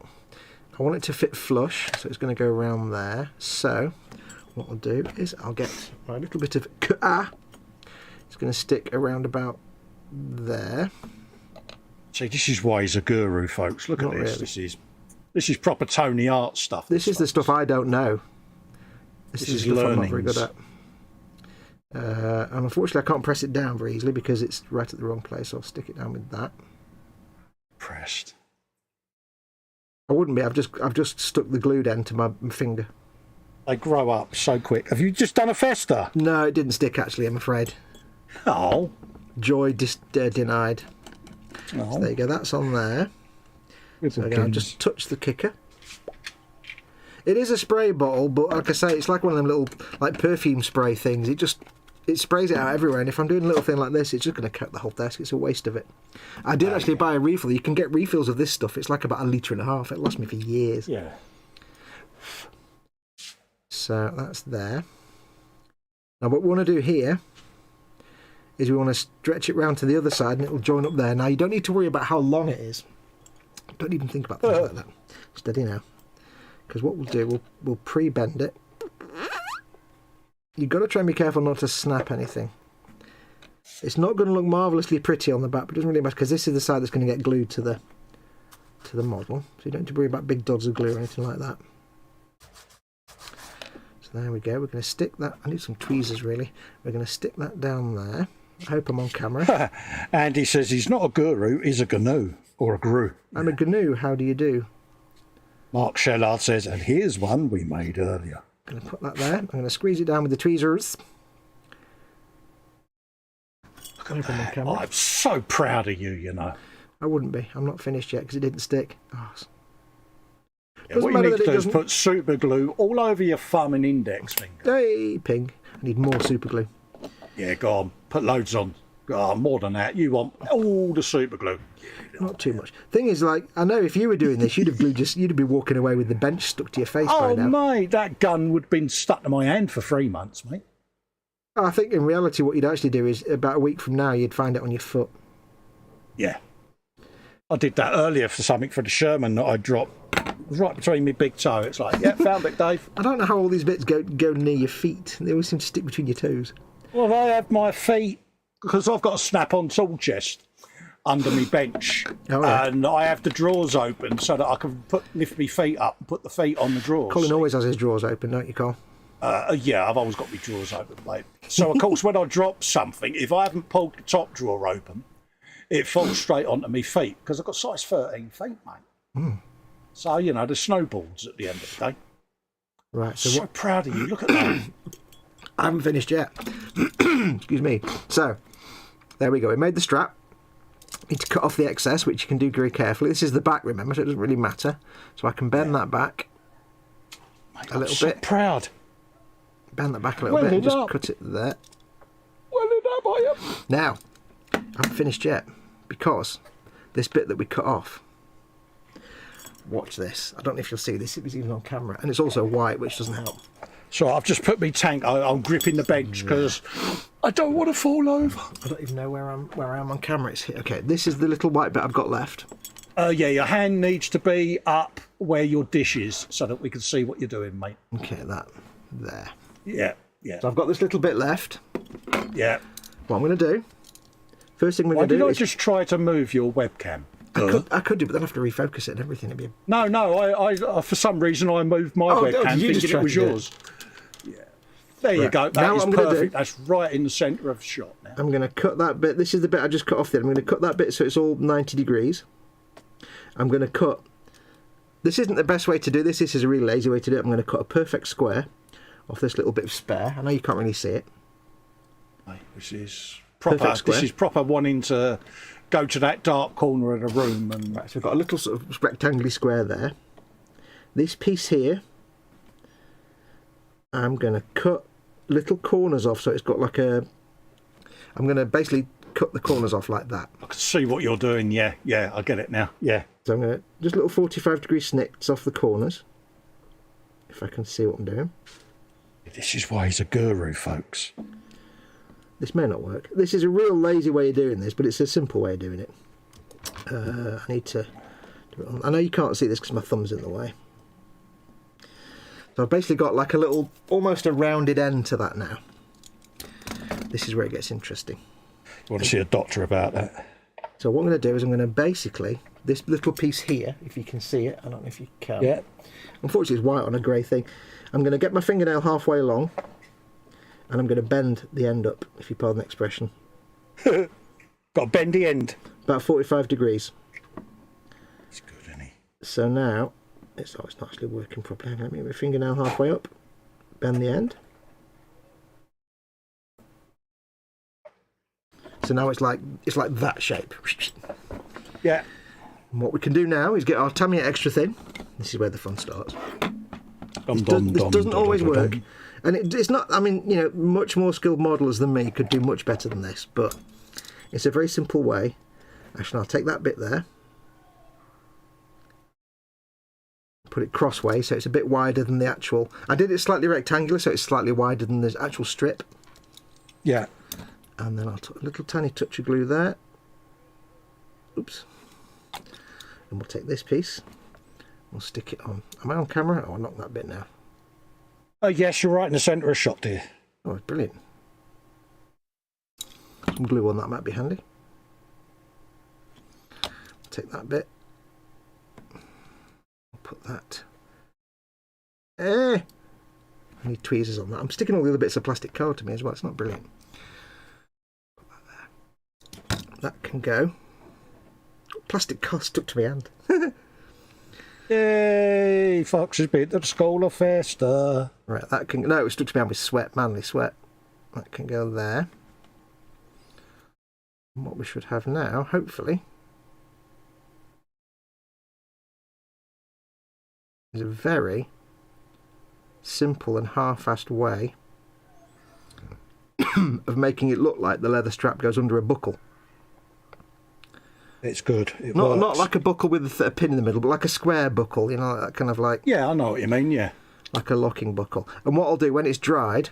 I want it to fit flush, so it's going to go around there. So what I'll do is I'll get my little bit of it's going to stick around about there. See, this is why he's a guru, folks. Look Not at this. really. This is proper Tony Art stuff. This is the stuff I don't know. This is stuff I'm not very good at. And unfortunately, I can't press it down very easily because it's right at the wrong place. So I'll stick it down with that. Pressed. I wouldn't be. I've just stuck the glued end to my finger. They grow up so quick. Have you just done a Festa? No, it didn't stick. Actually, I'm afraid. Oh. Joy denied. Oh. So there you go. That's on there. So again, I'll just touch the kicker. It is a spray bottle, but like I say, it's like one of them little like perfume spray things. It sprays it out everywhere, and if I'm doing a little thing like this, it's just going to coat the whole desk. It's a waste of it. I did actually buy a refill. You can get refills of this stuff. It's like about 1.5 litres. It lasts me for years. Yeah. So that's there. Now what we want to do here is we want to stretch it round to the other side, and it'll join up there. Now you don't need to worry about how long it is. Don't even think about things like that. Steady now. Because what we'll do, we'll pre-bend it. You've got to try and be careful not to snap anything. It's not going to look marvellously pretty on the back, but it doesn't really matter because this is the side that's going to get glued to the model. So you don't have to worry about big dots of glue or anything like that. So there we go. We're going to stick that. I need some tweezers really. We're going to stick that down there. I hope I'm on camera. Andy says he's not a guru, he's a GNU or a gru. I'm a GNU. How do you do? Mark Shellard says, and here's one we made earlier. I'm going to put that there. I'm going to squeeze it down with the tweezers. Look at that. Oh, I'm so proud of you, you know. I wouldn't be. I'm not finished yet because it didn't stick. Oh. Yeah, what you need to do is put super glue all over your thumb and index finger. Hey, ping. I need more super glue. Yeah, go on. Put loads on. Oh, more than that. You want all the super glue. Not too much. Thing is, like, I know if you were doing this, you'd have been walking away with the bench stuck to your face by now. Oh, mate, that gun would have been stuck to my hand for 3 months, mate. I think in reality what you'd actually do is about a week from now you'd find it on your foot. Yeah. I did that earlier for something for the Sherman that I dropped. It was right between my big toe. It's like, yeah, found it, Dave. I don't know how all these bits go near your feet. They always seem to stick between your toes. Well, I have my feet, because I've got a snap-on tool chest. under my bench, Oh, yeah. and I have the drawers open so that I can lift my feet up and put the feet on the drawers. Colin always has his drawers open, don't you, Cole? Yeah, I've always got my drawers open, mate. So, of course, when I drop something, if I haven't pulled the top drawer open, it falls straight onto my feet because I've got size 13 feet, mate. So, you know, the snowballs at the end of the day. Right. So proud of you. Look at that. I haven't finished yet. Excuse me. So, there we go. We made the strap. Need to cut off the excess, which you can do very carefully. This is the back, remember, so it doesn't really matter. So I can bend that back a little so bit. Proud. Bend that back a little bit and just cut it there. Well done, I am. Now, I haven't finished yet because this bit that we cut off. Watch this. I don't know if you'll see this. It was even on camera, and it's also white, which doesn't help. So I've just put my tank. I'm gripping the bench because I don't want to fall over. I don't even know where I am on camera. It's here. Okay, this is the little white bit I've got left. Yeah, your hand needs to be up where your dish is so that we can see what you're doing, mate. Okay, that there. Yeah. So I've got this little bit left. Yeah. What I'm going to do, first thing we're Why going to do did I is... just try to move your webcam? I could do, but then I have to refocus it and everything. It'd be No, I for some reason I moved my webcam you just thinking it tried was to do it. yours. Yeah. There you go. Now That is what I'm gonna perfect. do- That's right in the centre of the shot now. I'm going to cut that bit. This is the bit I just cut off there. I'm going to cut that bit so it's all 90 degrees. I'm going to cut... This isn't the best way to do this. This is a really lazy way to do it. I'm going to cut a perfect square off this little bit of spare. I know you can't really see it. Mate, this is proper. Perfect square. This is proper wanting to go to that dark corner of the room and Right, so we've got a little sort of rectangular square there. This piece here, I'm going to cut little corners off so it's got like a... I'm going to basically cut the corners off like that. I can see what you're doing. Yeah, I get it now. Yeah. So I'm going to... Just little 45-degree snicks off the corners. If I can see what I'm doing. This is why he's a guru, folks. This may not work. This is a real lazy way of doing this, but it's a simple way of doing it. I need to... I know you can't see this because my thumb's in the way. So I've basically got like a little, almost a rounded end to that now. This is where it gets interesting. You want to see a doctor about that? So what I'm going to do is I'm going to basically, this little piece here, if you can see it, I don't know if you can. Yeah. Unfortunately it's white on a grey thing. I'm going to get my fingernail halfway along and I'm going to bend the end up, if you pardon the expression. Got a bendy end. About 45 degrees. It's good, isn't he? So now, it's not actually working properly. Let me get my fingernail halfway up, bend the end. So now it's like that shape. Yeah. And what we can do now is get our Tamiya extra thin. This is where the fun starts. This doesn't always work. And it's not, I mean, you know, much more skilled modelers than me could do much better than this, but it's a very simple way. Actually, I'll take that bit there, put it crossway so it's a bit wider than the actual... I did it slightly rectangular so it's slightly wider than the actual strip. Yeah. And then I'll put a little tiny touch of glue there. Oops. And we'll take this piece, we'll stick it on. Am I on camera? Oh, I'll knock that bit now. Oh, yes, you're right in the centre of shot, dear. Oh, brilliant. Some glue on that might be handy. Take that bit. Put that. I need tweezers on that. I'm sticking all the other bits of plastic card to me as well. It's not brilliant. Put that there. That can go. Plastic card stuck to my hand. Yay! Fox has been to the school of Festa. Right, that can... No, it was stuck to my hand with sweat, manly sweat. That can go there. And what we should have now, hopefully, is a very simple and half-assed way of making it look like the leather strap goes under a buckle. It's good. It Not works. like a buckle with a pin in the middle, but like a square buckle, you know, that kind of like... Yeah, I know what you mean, yeah. Like a locking buckle. And what I'll do, when it's dried,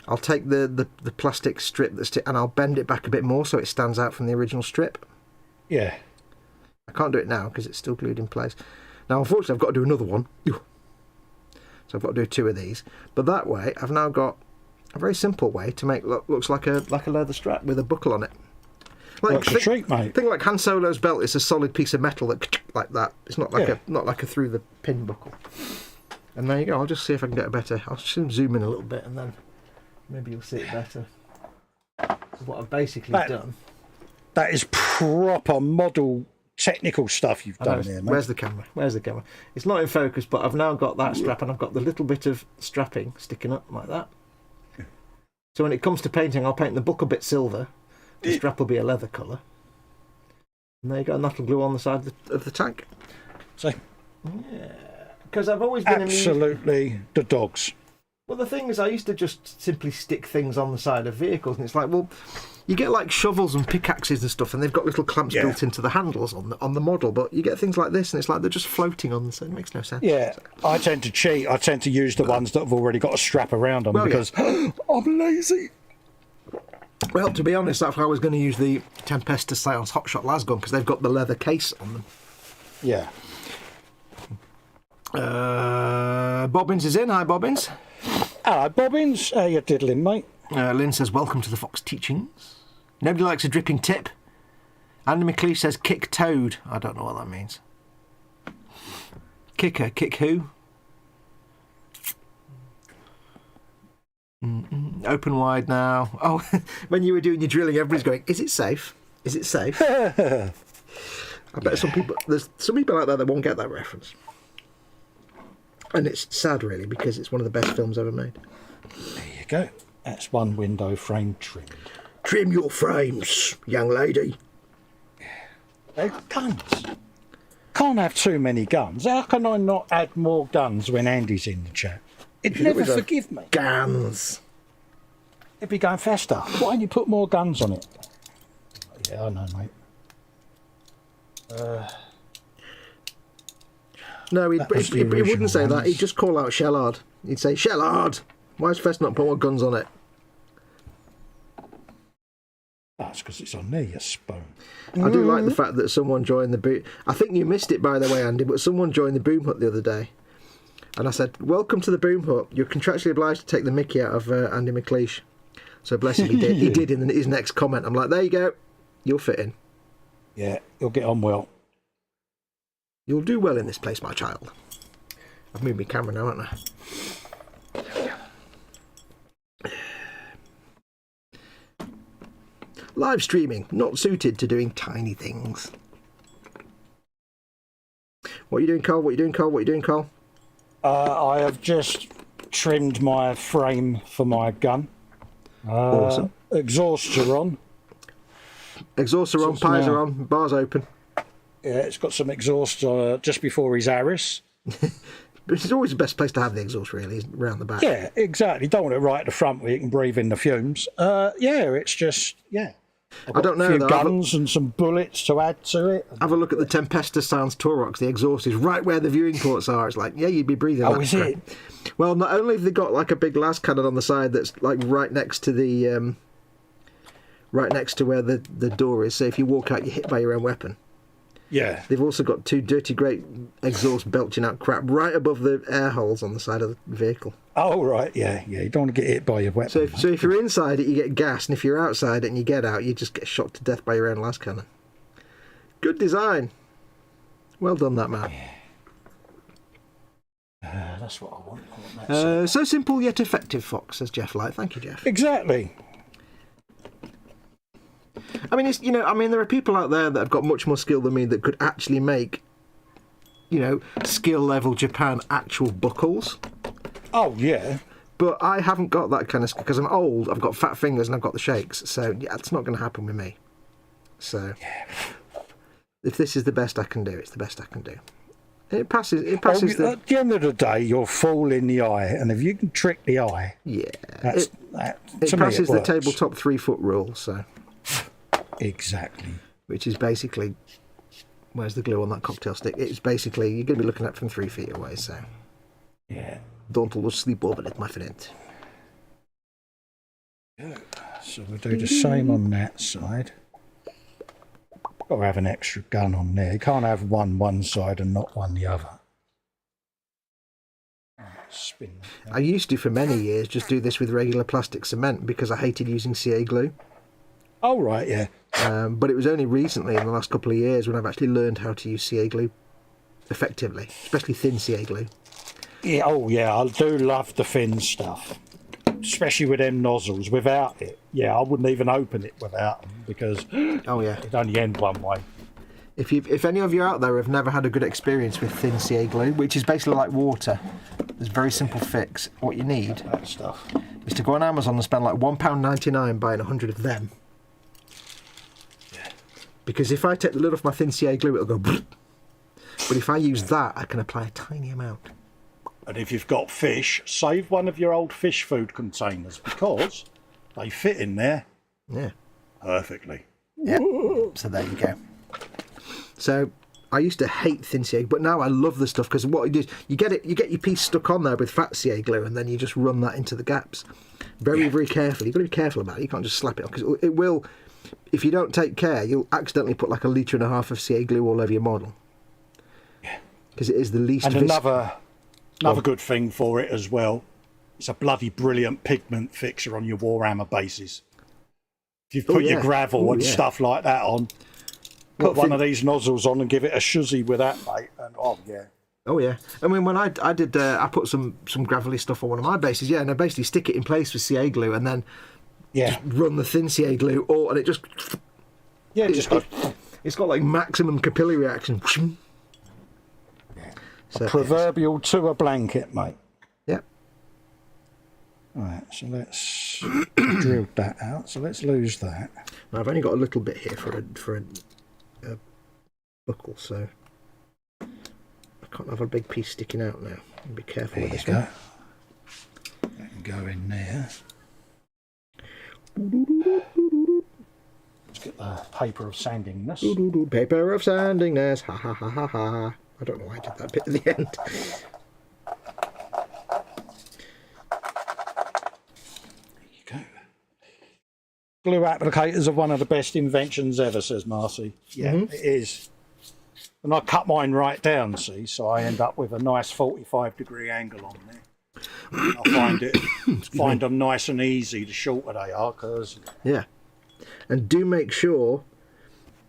I'll take the plastic strip and I'll bend it back a bit more so it stands out from the original strip. Yeah. I can't do it now because it's still glued in place. Now, unfortunately, I've got to do another one. So I've got to do 2 of these. But that way, I've now got a very simple way to make looks like a leather strap with a buckle on it. That's a treat, mate. Thing like Han Solo's belt is a solid piece of metal that like that. It's not like a through the pin buckle. And there you go. I'll just see if I can get a better. I'll just zoom in a little bit, and then maybe you'll see it better. So what I've basically done. That is proper model technical stuff you've done there, mate. Where's the camera? Where's the camera? It's not in focus, but I've now got that strap, and I've got the little bit of strapping sticking up like that. So when it comes to painting, I'll paint the buckle bit silver. The strap will be a leather colour. And there you go, and that'll glue on the side of the tank. So, yeah, because I've always been absolutely the dogs. Well, the thing is, I used to just simply stick things on the side of vehicles, and it's like, well, you get like shovels and pickaxes and stuff, and they've got little clamps built into the handles on the model, but you get things like this, and it's like they're just floating on the side. It makes no sense. Yeah, I tend to cheat. I tend to use the ones that have already got a strap around them because I'm lazy. Well, to be honest, that's why I was going to use the Tempesta Science Hotshot Lasgun, because they've got the leather case on them. Yeah. Bobbins is in. Hi, Bobbins. Hello, Bobbins. How you diddling, mate? Lynn says, welcome to the Fox teachings. Nobody likes a dripping tip. Andy McLeish says, kick toad. I don't know what that means. Kicker, kick who? Open wide now. Oh, when you were doing your drilling, everybody's going, is it safe? Is it safe? I bet there's some people out there that won't get that reference. And it's sad, really, because it's one of the best films ever made. There you go. That's one window frame trimmed. Trim your frames, young lady. Guns. Can't have too many guns. How can I not add more guns when Andy's in the chat? He'd never forgive me. Guns. He'd be going, Festa, why don't you put more guns on it? Yeah, I know, mate. No, he wouldn't say that. He'd just call out Shellard. He'd say, Shellard, why has Fest not put more guns on it? That's because it's on there, you spoon. I do like the fact that someone joined the boom. I think you missed it, by the way, Andy, but someone joined the boom hut the other day. And I said, welcome to the boom hut. You're contractually obliged to take the mickey out of Andy McLeish. So bless him, he did. He did in his next comment. I'm like, there you go. You'll fit in. Yeah, you'll get on well. You'll do well in this place, my child. I've moved my camera now, haven't I? Live streaming, not suited to doing tiny things. What are you doing, Carl? What are you doing, Carl? What are you doing, Carl? I have just trimmed my frame for my gun. Awesome. Exhausts are on. Exhausts are on, pies are on, bars open. Yeah, it's got some exhaust just before his Harris. But it's always the best place to have the exhaust, really, is around the back. Yeah, exactly. Don't want it right at the front where you can breathe in the fumes. It's just, I don't know. A few guns and some bullets to add to it. Have a look at the Tempesta Sounds Torox. The exhaust is right where the viewing ports are. It's like, yeah, you'd be breathing. Oh, is it? Well, not only have they got like a big las cannon on the side that's like right next to the right next to where the door is. So if you walk out, you're hit by your own weapon. Yeah. They've also got two dirty, great exhaust belching out crap right above the air holes on the side of the vehicle. Oh, right, yeah. You don't want to get hit by your weapon. So if you're inside it, you get gas, and if you're outside it and you get out, you just get shot to death by your own las cannon. Good design. Well done, that man. That's what I want. So simple yet effective, Fox, says Jeff Light. Thank you, Jeff. Exactly. I mean, there are people out there that have got much more skill than me that could actually make, skill level Japan actual buckles. Oh, yeah. But I haven't got that kind of skill because I'm old, I've got fat fingers and I've got the shakes. So, yeah, it's not going to happen with me. So, if this is the best I can do, it's the best I can do. It passes At the end of the day, you're full in the eye, and if you can trick the eye, it it passes the tabletop 3-foot rule. So, exactly. Which is basically, where's the glue on that cocktail stick? It's basically you're going to be looking at it from 3 feet away. So, yeah, don't lose sleep over it, my friend. Yeah. So we'll do the same on that side. Got to have an extra gun on there. You can't have one side and not one the other. Spin that. I used to, for many years, just do this with regular plastic cement because I hated using CA glue. Oh, right, yeah. But it was only recently, in the last couple of years, when I've actually learned how to use CA glue effectively, especially thin CA glue. Yeah, oh, yeah, I do love the thin stuff, especially with them nozzles. Without it, yeah, I wouldn't even open it without them because Oh yeah. it'd only end one way. If any of you out there have never had a good experience with thin CA glue, which is basically like water, there's a very simple fix. What you need That stuff. is to go on Amazon and spend like £1.99 buying 100 of them. Because if I take the lid off my thin CA glue, it'll go. But if I use that, I can apply a tiny amount. And if you've got fish, save one of your old fish food containers because they fit in there Yeah. perfectly. Yeah. So there you go. So I used to hate thin CA, but now I love the stuff because what you do is you get your piece stuck on there with fat CA glue, and then you just run that into the gaps. Very, very carefully. You've got to be careful about it. You can't just slap it on because it will. If you don't take care, you'll accidentally put like 1.5 litres of CA glue all over your model. Yeah. Because it is the least. And another good thing for it as well, it's a bloody brilliant pigment fixer on your Warhammer bases. If you put your gravel and stuff like that on, put one of these nozzles on and give it a shuzzy with that, mate. And oh yeah. Oh yeah. I mean, when I did, I put some gravelly stuff on one of my bases. Yeah, and I basically stick it in place with CA glue, and then just run the thin CA glue, and it just it's got like maximum capillary action. So, proverbial to a blanket, mate. Yeah. Right, so let's drill that out. So let's lose that. I've only got a little bit here for a buckle, so I can't have a big piece sticking out now. Be careful with this one. That can go in there. Let's get the paper of sandingness. Paper of sandingness. Ha ha ha ha ha. I don't know why I did that bit at the end. There you go. Glue applicators are one of the best inventions ever, says Marcy. Yeah, it is. And I cut mine right down, see, so I end up with a nice 45-degree angle on there. I find them nice and easy the shorter they are, cause yeah. And do make sure,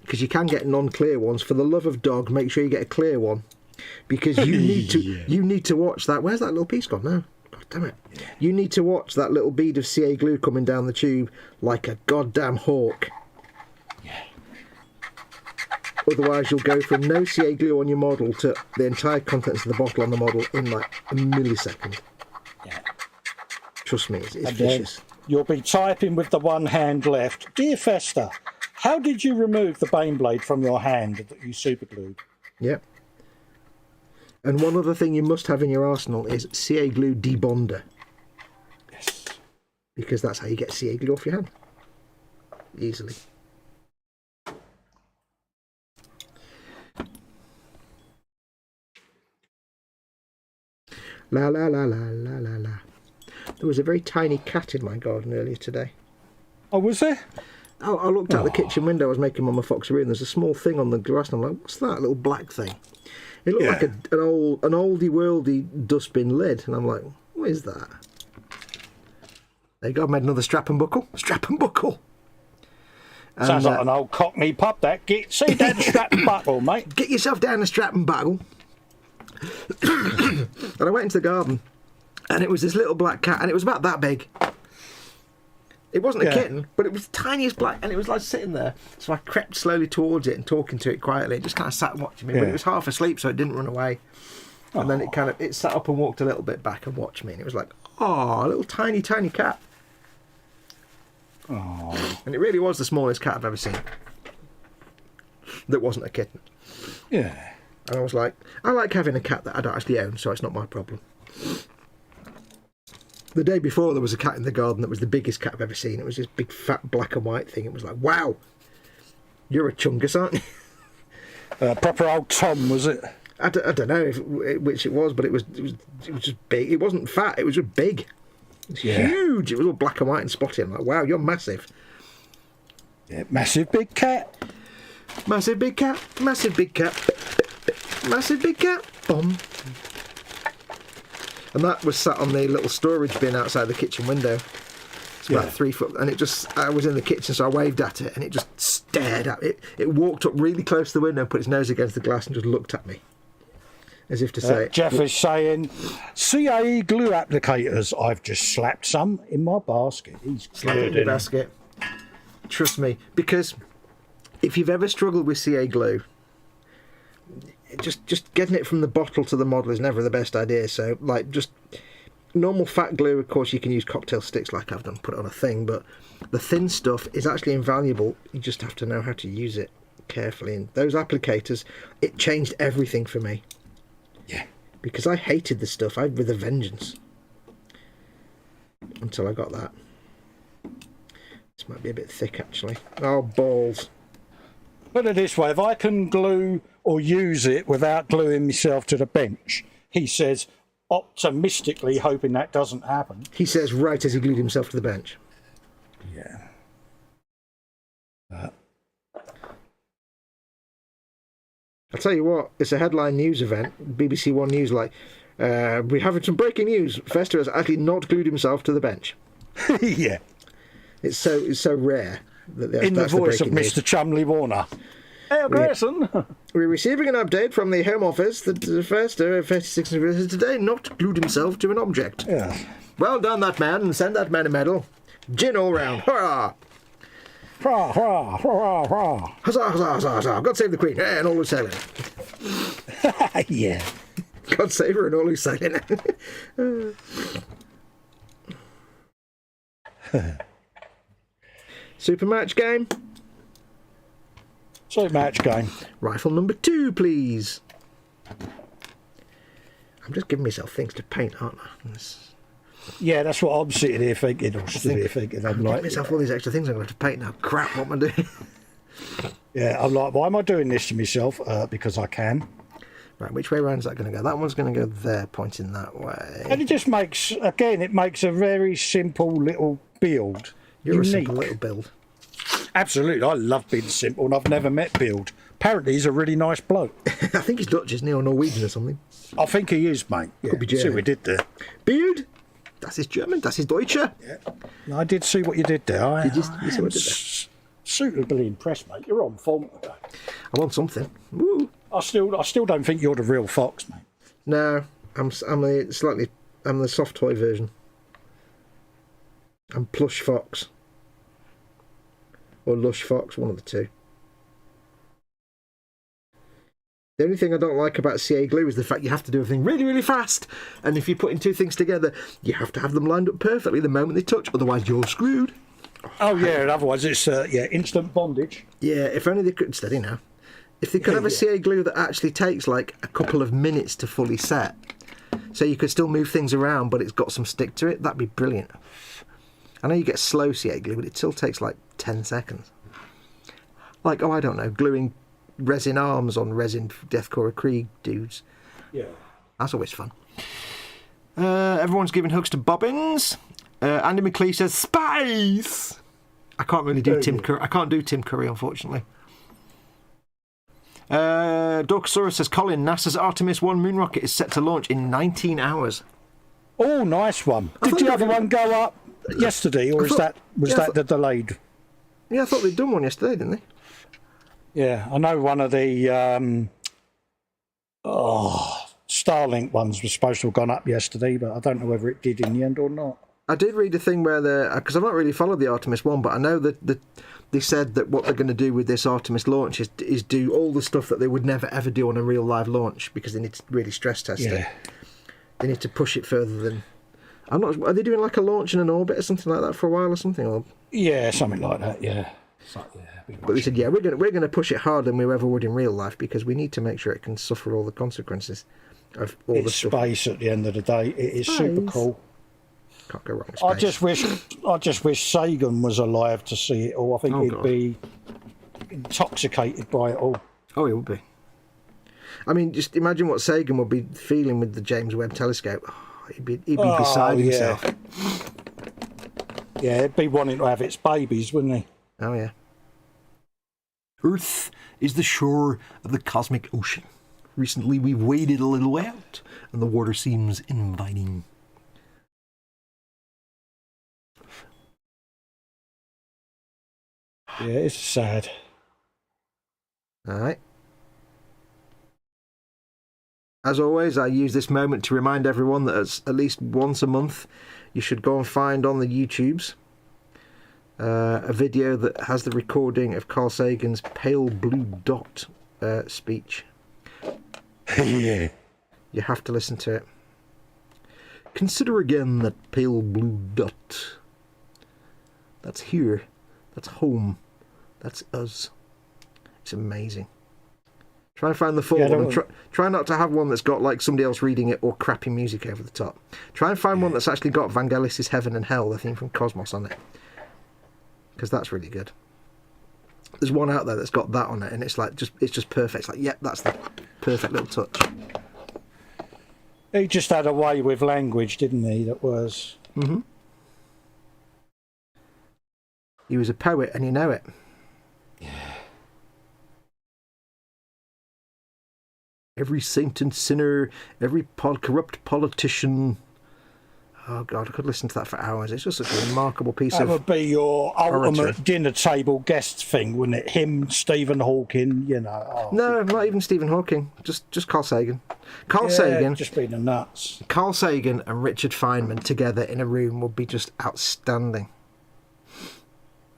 because you can get non-clear ones. For the love of dog, make sure you get a clear one, because you need to watch that. Where's that little piece gone now? God damn it! Yeah. You need to watch that little bead of CA glue coming down the tube like a goddamn hawk. Yeah. Otherwise, you'll go from no CA glue on your model to the entire contents of the bottle on the model in like a millisecond. Yeah. Trust me, it's vicious. You'll be typing with the one hand left. Dear Festa, how did you remove the bane blade from your hand that you superglued? Yep. And one other thing you must have in your arsenal is CA glue debonder. Yes. Because that's how you get CA glue off your hand. Easily. La la la la la la la. There was a very tiny cat in my garden earlier today. Oh, was there? I looked out the kitchen window. I was making Mama Fox a room. There's a small thing on the grass, and I'm like, "What's that little black thing?" It looked like an oldie worldy dustbin lid, and I'm like, "What is that?" There you go. I made another strap and buckle. Strap and buckle. And, sounds like an old Cockney pub. That see down the strap and buckle, mate. Get yourself down the strap and buckle. And I went into the garden, and it was this little black cat, and it was about that big. It wasn't a kitten, but it was the tiniest black, and it was like sitting there. So I crept slowly towards it and talking to it quietly. It just kind of sat watching me, but it was half asleep, so it didn't run away. And then it sat up and walked a little bit back and watched me, and it was like, oh, a little tiny cat. Oh. And it really was the smallest cat I've ever seen. That wasn't a kitten. Yeah. And I was like, I like having a cat that I don't actually own, so it's not my problem. The day before, there was a cat in the garden that was the biggest cat I've ever seen. It was this big, fat, black and white thing. It was like, wow, you're a chungus, aren't you? Proper old Tom, was it? I don't know which it was, but it was just big. It wasn't fat, it was just big. It was huge. It was all black and white and spotty. I'm like, wow, you're massive. Yeah, massive big cat. Massive big cat, massive big cat, massive big cat, bomb. And that was sat on the little storage bin outside the kitchen window. It's about 3 foot, and I was in the kitchen, so I waved at it, and it just stared at it. It walked up really close to the window, put its nose against the glass, and just looked at me, as if to say, Jeff is saying, CAE glue applicators. I've just slapped some in my basket. He's slap it in the basket. Trust me, because if you've ever struggled with CA glue, just getting it from the bottle to the model is never the best idea. So, like, just normal fat glue, of course, you can use cocktail sticks like I've done, put it on a thing, but the thin stuff is actually invaluable. You just have to know how to use it carefully. And those applicators, it changed everything for me. Yeah. Because I hated this stuff, with a vengeance. Until I got that. This might be a bit thick, actually. Oh, balls. Put it this way, if I can glue or use it without gluing myself to the bench, he says, optimistically hoping that doesn't happen. He says right as he glued himself to the bench. Yeah. I'll tell you what, it's a headline news event, BBC One News, like, we're having some breaking news. Festa has actually not glued himself to the bench. Yeah. It's so rare. In the voice of Mr. Chumley Warner. Hey, Grayson. We're receiving an update from the Home Office that Festa 56 has today not glued himself to an object. Yeah. Well done, that man, and send that man a medal. Gin all round. Hurrah! Hurrah, hurrah, hurrah, hurrah. Huzzah, huzzah, huzzah, huzzah. God save the Queen, and all who's sailing. Yeah. God save her and all who's sailing. Super match game. Super match game. Rifle number 2, please. I'm just giving myself things to paint, aren't I? Yeah, that's what I'm sitting here thinking. I'm like, myself all these extra things I'm going to have to paint now. Crap, what am I doing? Yeah, I'm like, why am I doing this to myself? Because I can. Right, which way around is that going to go? That one's going to go there, pointing that way. And it just makes, again, it makes a very simple little build. You're unique. a simple little build. Absolutely, I love being simple, and I've never met Build. Apparently, he's a really nice bloke. I think he's Dutch, isn't he, or Norwegian or something? I think he is, mate. Yeah, could be German. See what we did there. Build? Das ist German, das ist Deutsche. Yeah. I did see what you did there. Did you see what I did there? Suitably impressed, mate. You're on form today. I want something. Woo! I still don't think you're the real Foxx, mate. No, I'm the soft toy version. I'm plush Foxx. Or lush Foxx, one of the two. The only thing I don't like about CA glue is the fact you have to do everything really, really fast. And if you're putting two things together, you have to have them lined up perfectly the moment they touch, otherwise you're screwed. Oh, yeah, and otherwise it's instant bondage. Yeah, if only they could... Steady now. If they could have a CA glue that actually takes like a couple of minutes to fully set, so you could still move things around but it's got some stick to it, that'd be brilliant. I know you get slow CA glue, but it still takes like 10 seconds. Like, I don't know, gluing resin arms on resin Deathcore Krieg dudes. Yeah. That's always fun. Everyone's giving hugs to Bobbins. Andy McLeese says, Space! I can't really do Tim Curry. I can't do Tim Curry, unfortunately. Dorkosaurus says, Colin, NASA's Artemis 1 moon rocket is set to launch in 19 hours. Oh, nice one. Did the other one go up yesterday, or was that the delayed? Yeah, I thought they'd done one yesterday, didn't they? Yeah, I know one of the Starlink ones was supposed to have gone up yesterday, but I don't know whether it did in the end or not. I did read a thing where because I've not really followed the Artemis 1, but I know that they said that what they're going to do with this Artemis launch is do all the stuff that they would never ever do on a real live launch, because they need to really stress test it. They need to push it further than... I'm not. Are they doing like a launch in an orbit or something like that for a while or something? Or... Yeah, something like that. Yeah. But they said, yeah, we're going to push it harder than we ever would in real life, because we need to make sure it can suffer all the consequences of all the stuff. Space at the end of the day. It is super cool. Can't go wrong with space. I just wish Sagan was alive to see it all. I think he'd be intoxicated by it all. Oh, he would be. I mean, just imagine what Sagan would be feeling with the James Webb Telescope. Oh, he'd be beside himself. Yeah, he'd be wanting to have its babies, wouldn't he? Oh, yeah. Earth is the shore of the cosmic ocean. Recently, we've waded a little way out, and the water seems inviting. Yeah, it's sad. All right. As always, I use this moment to remind everyone that at least once a month you should go and find on the YouTubes a video that has the recording of Carl Sagan's Pale Blue Dot speech. Yeah. You have to listen to it. Consider again that pale blue dot. That's here. That's home. That's us. It's amazing. Try and find the full one. And try not to have one that's got like somebody else reading it or crappy music over the top. Try and find one that's actually got Vangelis' Heaven and Hell, the theme from Cosmos, on it. Because that's really good. There's one out there that's got that on it, and it's just perfect. It's like, yep, that's the perfect little touch. He just had a way with language, didn't he? That was. Mm-hmm. He was a poet, and you know it. Yeah. Every saint and sinner, every corrupt politician. Oh God, I could listen to that for hours. It's just such a remarkable piece that of. That would be your ultimate oratory. Dinner table guest thing, wouldn't it? Him, Stephen Hawking, you know. Oh. No, not even Stephen Hawking. Just Carl Sagan. Carl Sagan. Just being a nuts. Carl Sagan and Richard Feynman together in a room would be just outstanding.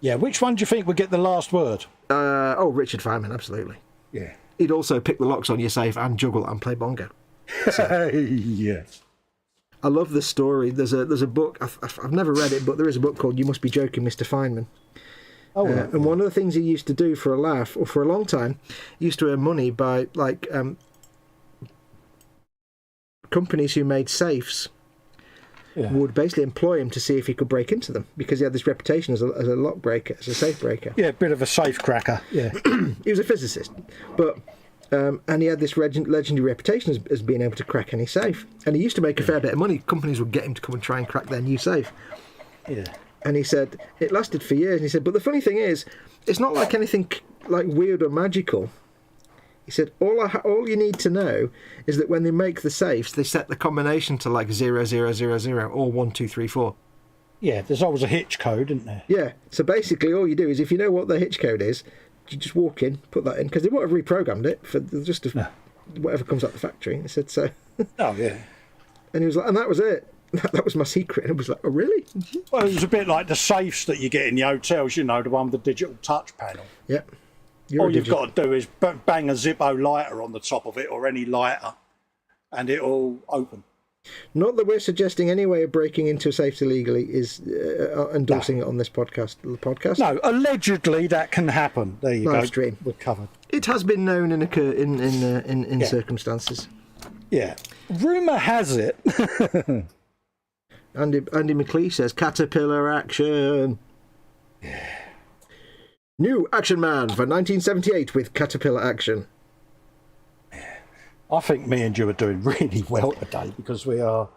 Yeah, which one do you think would get the last word? Richard Feynman, absolutely. Yeah. He'd also pick the locks on your safe and juggle and play bongo. So. Yes. I love this story. There's a book. I've never read it, but there is a book called "You Must Be Joking, Mr. Feynman." Oh, and one of the things he used to do for a laugh, or for a long time, he used to earn money by companies who made safes would basically employ him to see if he could break into them, because he had this reputation as a lock breaker, as a safe breaker. Yeah, a bit of a safe cracker. Yeah. He was a physicist, but. And he had this legendary reputation as being able to crack any safe. And he used to make a fair bit of money. Companies would get him to come and try and crack their new safe. Yeah. And he said, it lasted for years. And he said, but the funny thing is, it's not like anything like weird or magical. He said, all you need to know is that when they make the safes, they set the combination to like 0000 or 1234. Yeah, there's always a hitch code, isn't there? Yeah. So basically all you do is, if you know what the hitch code is, you just walk in, put that in, because they won't have reprogrammed it for just whatever comes out the factory. He said so. Oh yeah. And he was like, and that was it. That was my secret. And it was like, oh really? Well, it was a bit like the safes that you get in the hotels, you know, the one with the digital touch panel. Yep. All you've got to do is bang a Zippo lighter on the top of it, or any lighter, and it'll open. Not that we're suggesting any way of breaking into a safe illegally is endorsing it on this podcast. No, allegedly that can happen. There you go. Stream. We're covered. It has been known in circumstances. Yeah. Rumour has it. Andy McLeish says Caterpillar action. Yeah. New Action Man for 1978 with Caterpillar action. I think me and you are doing really well today, because we're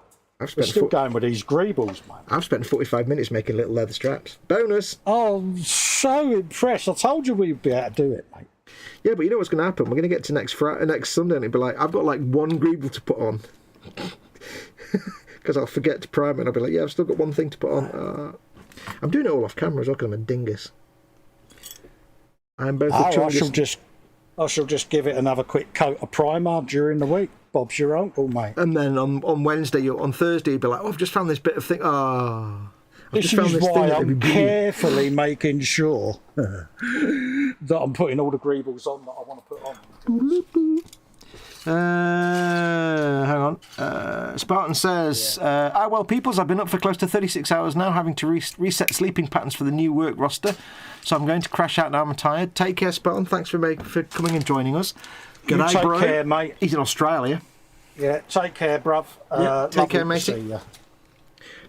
still going with these greebles, mate. I've spent 45 minutes making little leather straps. Bonus! Oh, I'm so impressed. I told you we'd be able to do it, mate. Yeah, but you know what's going to happen? We're going to get to next Sunday and it'll be like, I've got like one greeble to put on. Because I'll forget to prime it and I'll be like, yeah, I've still got one thing to put on. I'm doing it all off camera as well because I'm a dingus. I'm both the chungus. I shall just give it another quick coat of primer during the week. Bob's your uncle, mate. And then on Wednesday, on Thursday, you'll be like, oh, I've just found this bit of thing. This is why I'm carefully making sure that I'm putting all the greebles on that I want to put on. Hang on. Spartan says, well, peoples, I've been up for close to 36 hours now, having to reset sleeping patterns for the new work roster. So I'm going to crash out now. I'm tired. Take care, Spartan. Thanks for coming and joining us. G'day, take bro. Care, mate. He's in Australia. Yeah, take care, bruv. Take care, matey.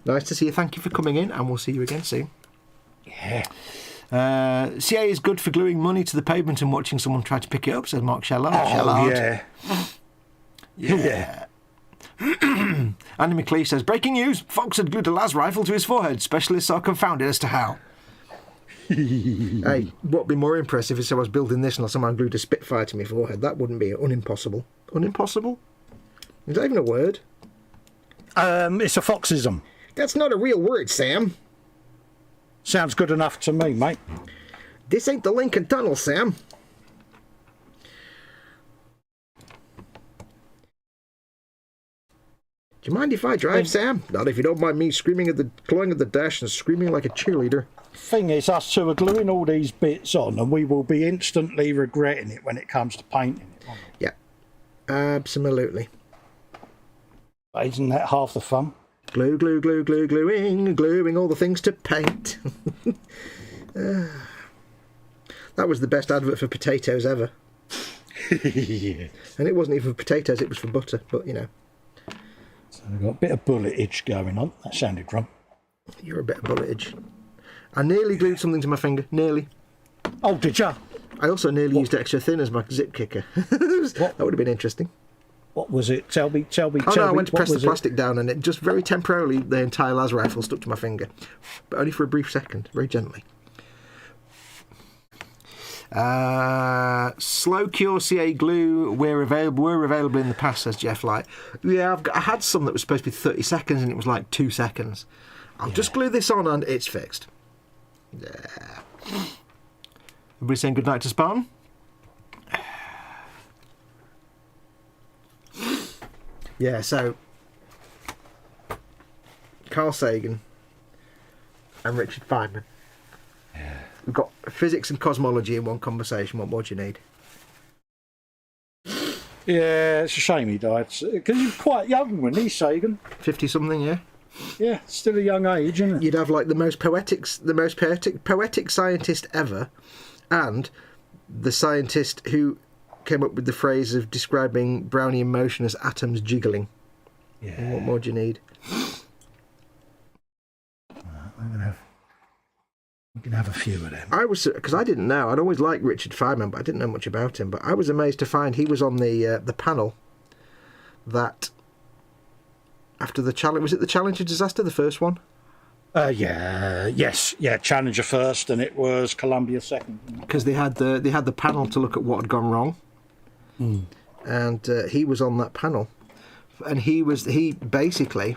Nice to see you. Thank you for coming in, and we'll see you again soon. Yeah. CA is good for gluing money to the pavement and watching someone try to pick it up, says Mark Shellard. Yeah. Yeah. Andy McLeish says, breaking news, Foxx had glued a las rifle to his forehead. Specialists are confounded as to how. Hey, what would be more impressive is if I was building this and someone glued a Spitfire to my forehead. That wouldn't be unimpossible. Unimpossible? Is that even a word? It's a Foxism. That's not a real word, Sam. Sounds good enough to me, mate. This ain't the Lincoln Tunnel, Sam. Do you mind if I drive, Sam? Not if you don't mind me clawing at the dash and screaming like a cheerleader. Thing is, us two are gluing all these bits on, and we will be instantly regretting it when it comes to painting it. Won't we? Yeah, absolutely. But isn't that half the fun? Glue, glue, glue, glue, gluing all the things to paint. That was the best advert for potatoes ever. Yeah. And it wasn't even for potatoes, it was for butter, but you know. So we've got a bit of bulletage going on. That sounded wrong. You're a bit of bulletage. I nearly glued something to my finger. Nearly. Oh, did ya? I also nearly used extra thin as my zip kicker. That would have been interesting. What was it? Tell me. Oh no, I went to press the plastic down and it just very temporarily, the entire las rifle stuck to my finger. But only for a brief second, very gently. Slow cure CA glue were available in the past, says Jeff Light. Yeah, I had some that was supposed to be 30 seconds and it was like 2 seconds. I'll just glue this on and it's fixed. Yeah. Everybody saying goodnight to Spartan? Yeah, so Carl Sagan and Richard Feynman. Yeah. We've got physics and cosmology in one conversation. What more do you need? Yeah, it's a shame he died. Because he was quite young when he, Sagan. 50-something, yeah? Yeah, still a young age, isn't it? You'd have like the most poetic scientist ever, and the scientist who came up with the phrase of describing Brownian motion as atoms jiggling. Yeah. And what more do you need? We can have a few of them. I was, because I didn't know. I'd always liked Richard Feynman, but I didn't know much about him. But I was amazed to find he was on the panel that after the challenge, was it the Challenger disaster, the first one? Challenger first, and it was Columbia second. Because they had the panel to look at what had gone wrong, and he was on that panel, and he basically,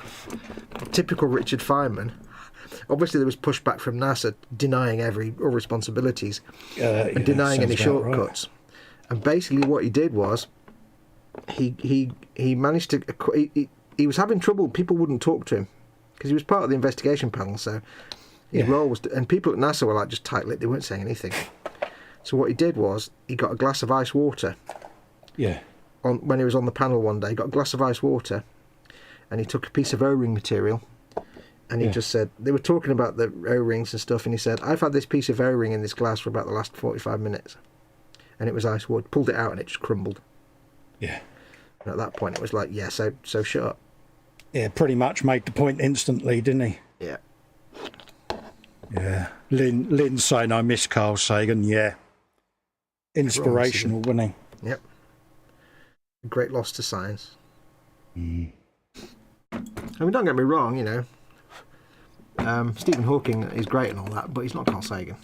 typical Richard Feynman. Obviously, there was pushback from NASA denying all responsibilities and denying any shortcuts. Right. And basically, what he did was he managed to. He was having trouble. People wouldn't talk to him because he was part of the investigation panel. So his role was, and people at NASA were like just tight-lipped. They weren't saying anything. So what he did was he got a glass of ice water. Yeah. When he was on the panel one day, he got a glass of ice water, and he took a piece of O-ring material. And he just said, they were talking about the O-rings and stuff, and he said, I've had this piece of O-ring in this glass for about the last 45 minutes. And it was ice water. Pulled it out and it just crumbled. Yeah. And at that point it was like, yeah, so shut up. Yeah, pretty much made the point instantly, didn't he? Yeah. Yeah. Lynn's saying, I miss Carl Sagan, yeah. Inspirational, wasn't he? Yep. A great loss to science. I mean, don't get me wrong, you know. Stephen Hawking is great and all that, but he's not Carl Sagan.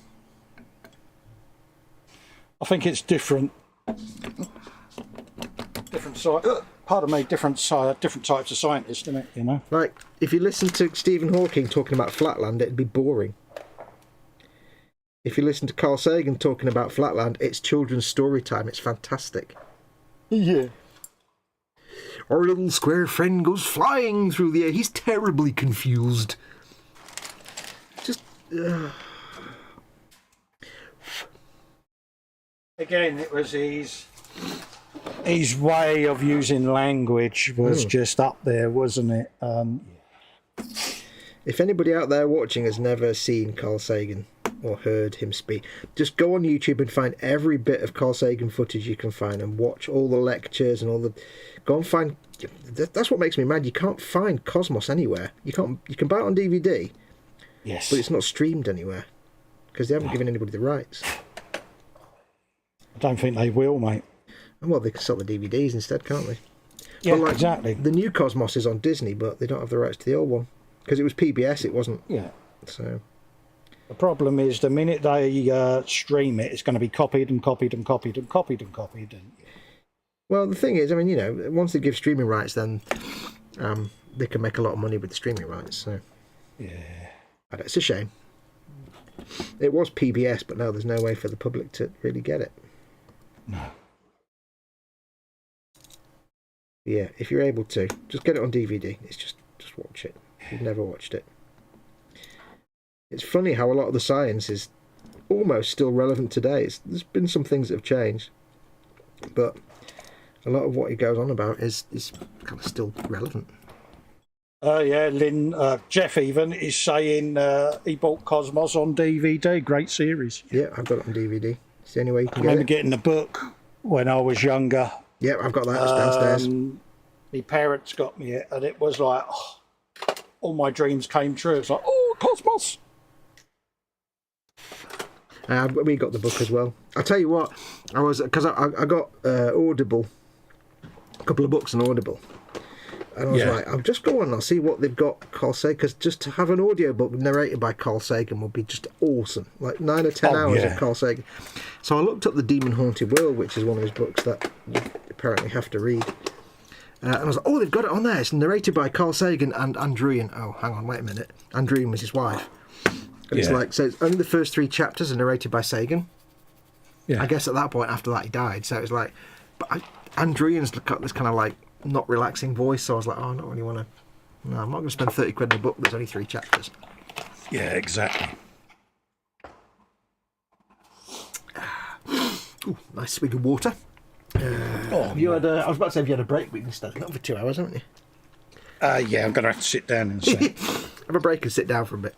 I think it's different different types of scientists, isn't it? You know, like if you listen to Stephen Hawking talking about flatland, it'd be boring. If you listen to Carl Sagan talking about flatland, it's children's story time. It's fantastic. Yeah. Our little square friend goes flying through the air. He's terribly confused. Just. Again, it was his way of using language was just up there, wasn't it? If anybody out there watching has never seen Carl Sagan or heard him speak, just go on YouTube and find every bit of Carl Sagan footage you can find and watch all the lectures and all the. Go and find. That's what makes me mad. You can't find Cosmos anywhere. You can buy it on DVD. Yes. But it's not streamed anywhere because they haven't given anybody the rights. I don't think they will, mate. Well, they can sell the DVDs instead, can't they? Yeah, exactly. The new Cosmos is on Disney, but they don't have the rights to the old one because it was PBS. It wasn't. Yeah. So the problem is the minute they stream it, it's going to be copied and copied and copied and copied and copied. And well, the thing is, I mean, you know, once they give streaming rights, then they can make a lot of money with the streaming rights. So yeah, it's a shame. It was PBS, but now there's no way for the public to really get it. No. Yeah, if you're able to, just get it on DVD. It's just watch it. You've never watched it. It's funny how a lot of the science is almost still relevant today. There's been some things that have changed, but a lot of what he goes on about is kind of still relevant. Yeah, Jeff even is saying he bought Cosmos on DVD. Great series. Yeah, I've got it on DVD. It's the only way you can I get remember it. getting the book when I was younger. Yeah, I've got that. It's downstairs. My parents got me it, and it was like, all my dreams came true. It's like, oh, Cosmos. We got the book as well. I'll tell you what, because I got Audible, a couple of books on Audible, and I was like, I'll just go on and I'll see what they've got Carl Sagan, because just to have an audiobook narrated by Carl Sagan would be just awesome, like 9 or 10 hours of Carl Sagan. So I looked up The Demon Haunted World, which is one of his books that you apparently have to read. And I was like, oh, they've got it on there. It's narrated by Carl Sagan and Andrian. Oh, hang on, wait a minute. Andrian was his wife. And it's like, so it's only the first 3 chapters are narrated by Sagan. Yeah. I guess at that point, after that, he died. So it was like, but Andrian's got this kind of like not relaxing voice. So I was like, oh, I don't really want to. No, I'm not going to spend 30 quid on a book that's only 3 chapters. Yeah, exactly. Ooh, nice swig of water. You had I was about to say, if you had a break, we can stand up for 2 hours, haven't you? Yeah, I'm going to have to sit down and say. Have a break and sit down for a bit.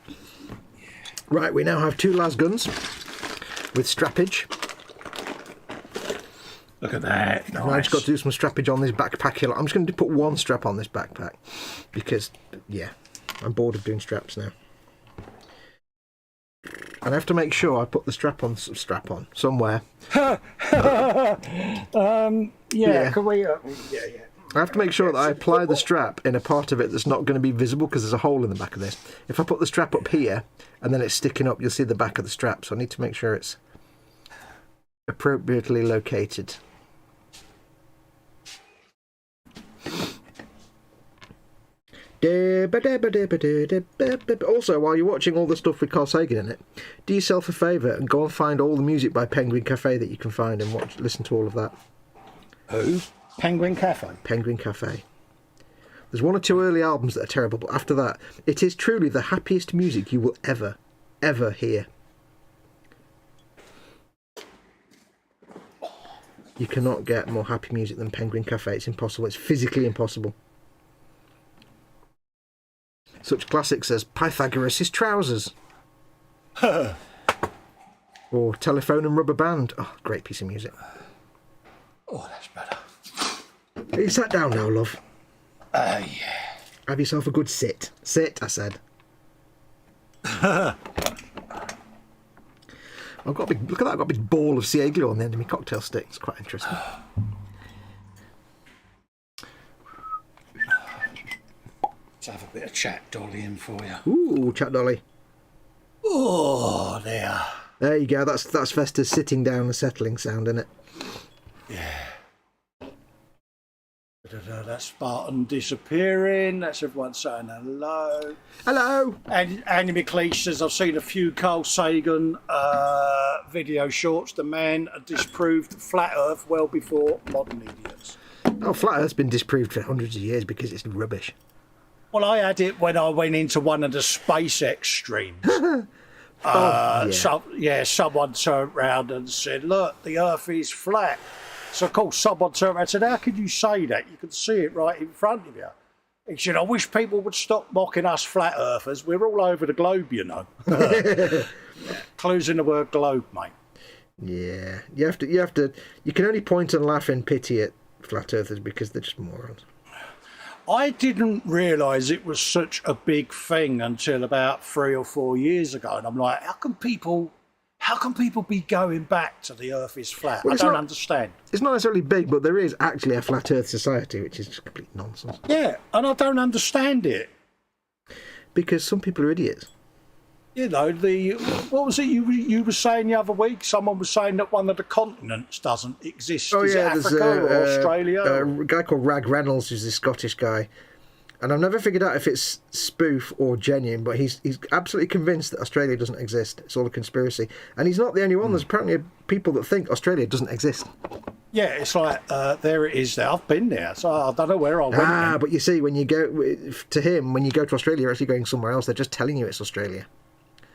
Right, we now have 2 las guns with strappage. Look at that. Nice. I've just got to do some strappage on this backpack here. I'm just going to put 1 strap on this backpack because, yeah, I'm bored of doing straps now. And I have to make sure I put the strap on somewhere. Can we? I have to make sure that I apply the strap in a part of it that's not going to be visible because there's a hole in the back of this. If I put the strap up here and then it's sticking up, you'll see the back of the strap. So I need to make sure it's appropriately located. Also, while you're watching all the stuff with Carl Sagan in it, do yourself a favour and go and find all the music by Penguin Cafe that you can find and listen to all of that. Who? Penguin Cafe. Penguin Cafe. There's 1 or 2 early albums that are terrible, but after that, it is truly the happiest music you will ever hear. You cannot get more happy music than Penguin Cafe. It's impossible. It's physically impossible. Such classics as Pythagoras' Trousers. Or Telephone and Rubber Band. Oh, great piece of music. Oh, that's better. Are you sat down now, love? Yeah. Have yourself a good sit. Sit, I said. I've got a big, look at that, I've got a big ball of CA glue on the end of my cocktail stick. It's quite interesting. Let's have a bit of chat dolly in for you. Ooh, chat dolly. Oh, there. There you go. That's Festa's sitting down and settling sound, isn't it? Yeah. That's Spartan disappearing. That's everyone saying hello. Hello. And Annie McLeish says, I've seen a few Carl Sagan video shorts. The man disproved flat Earth well before modern idiots. Oh, flat Earth's been disproved for hundreds of years because it's rubbish. Well, I had it when I went into one of the SpaceX streams. Someone turned round and said, look, the Earth is flat. So, of course, someone turned around and said, how could you say that? You can see it right in front of you. He said, I wish people would stop mocking us flat earthers. We're all over the globe, you know. Clues in the word globe, mate. Yeah. You can only point and laugh and pity at flat earthers because they're just morons. I didn't realise it was such a big thing until about 3 or 4 years ago. And I'm like, how can people be going back to the Earth is flat? Well, I don't understand. It's not necessarily big, but there is actually a flat Earth society, which is just complete nonsense. Yeah, and I don't understand it. Because some people are idiots. You know, what was it you were saying the other week? Someone was saying that one of the continents doesn't exist. Is it Africa or Australia? A guy called Rag Reynolds, who's a Scottish guy, And I've never figured out if it's spoof or genuine, but he's absolutely convinced that Australia doesn't exist. It's all a conspiracy. And he's not the only one. There's apparently people that think Australia doesn't exist. Yeah, it's like, there it is there. I've been there, so I don't know where I went. But you see, when you go to him, when you go to Australia, you're actually going somewhere else. They're just telling you it's Australia.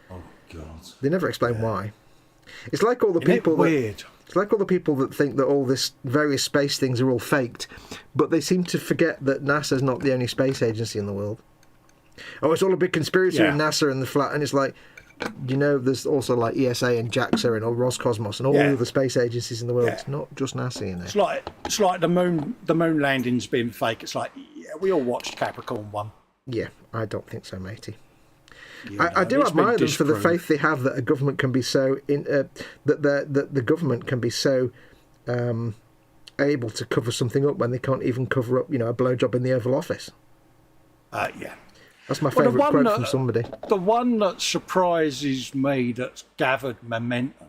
Oh, God. They never explain why. It's like all the Isn't it people weird? It's like all the people that think that all this various space things are all faked, but they seem to forget that NASA's not the only space agency in the world. Oh, it's all a big conspiracy in NASA and the flat, and it's like, you know, there's also like ESA and JAXA and all Roscosmos and all the other space agencies in the world. It's not just NASA in there. It's like the moon landing's been fake. It's like, yeah, we all watched Capricorn 1. Yeah, I don't think so, matey. I do admire them for the faith they have that a government can be so that the government can be so able to cover something up when they can't even cover up, you know, a blowjob in the Oval Office. Yeah. That's my favourite quote from somebody. The one that surprises me that's gathered momentum,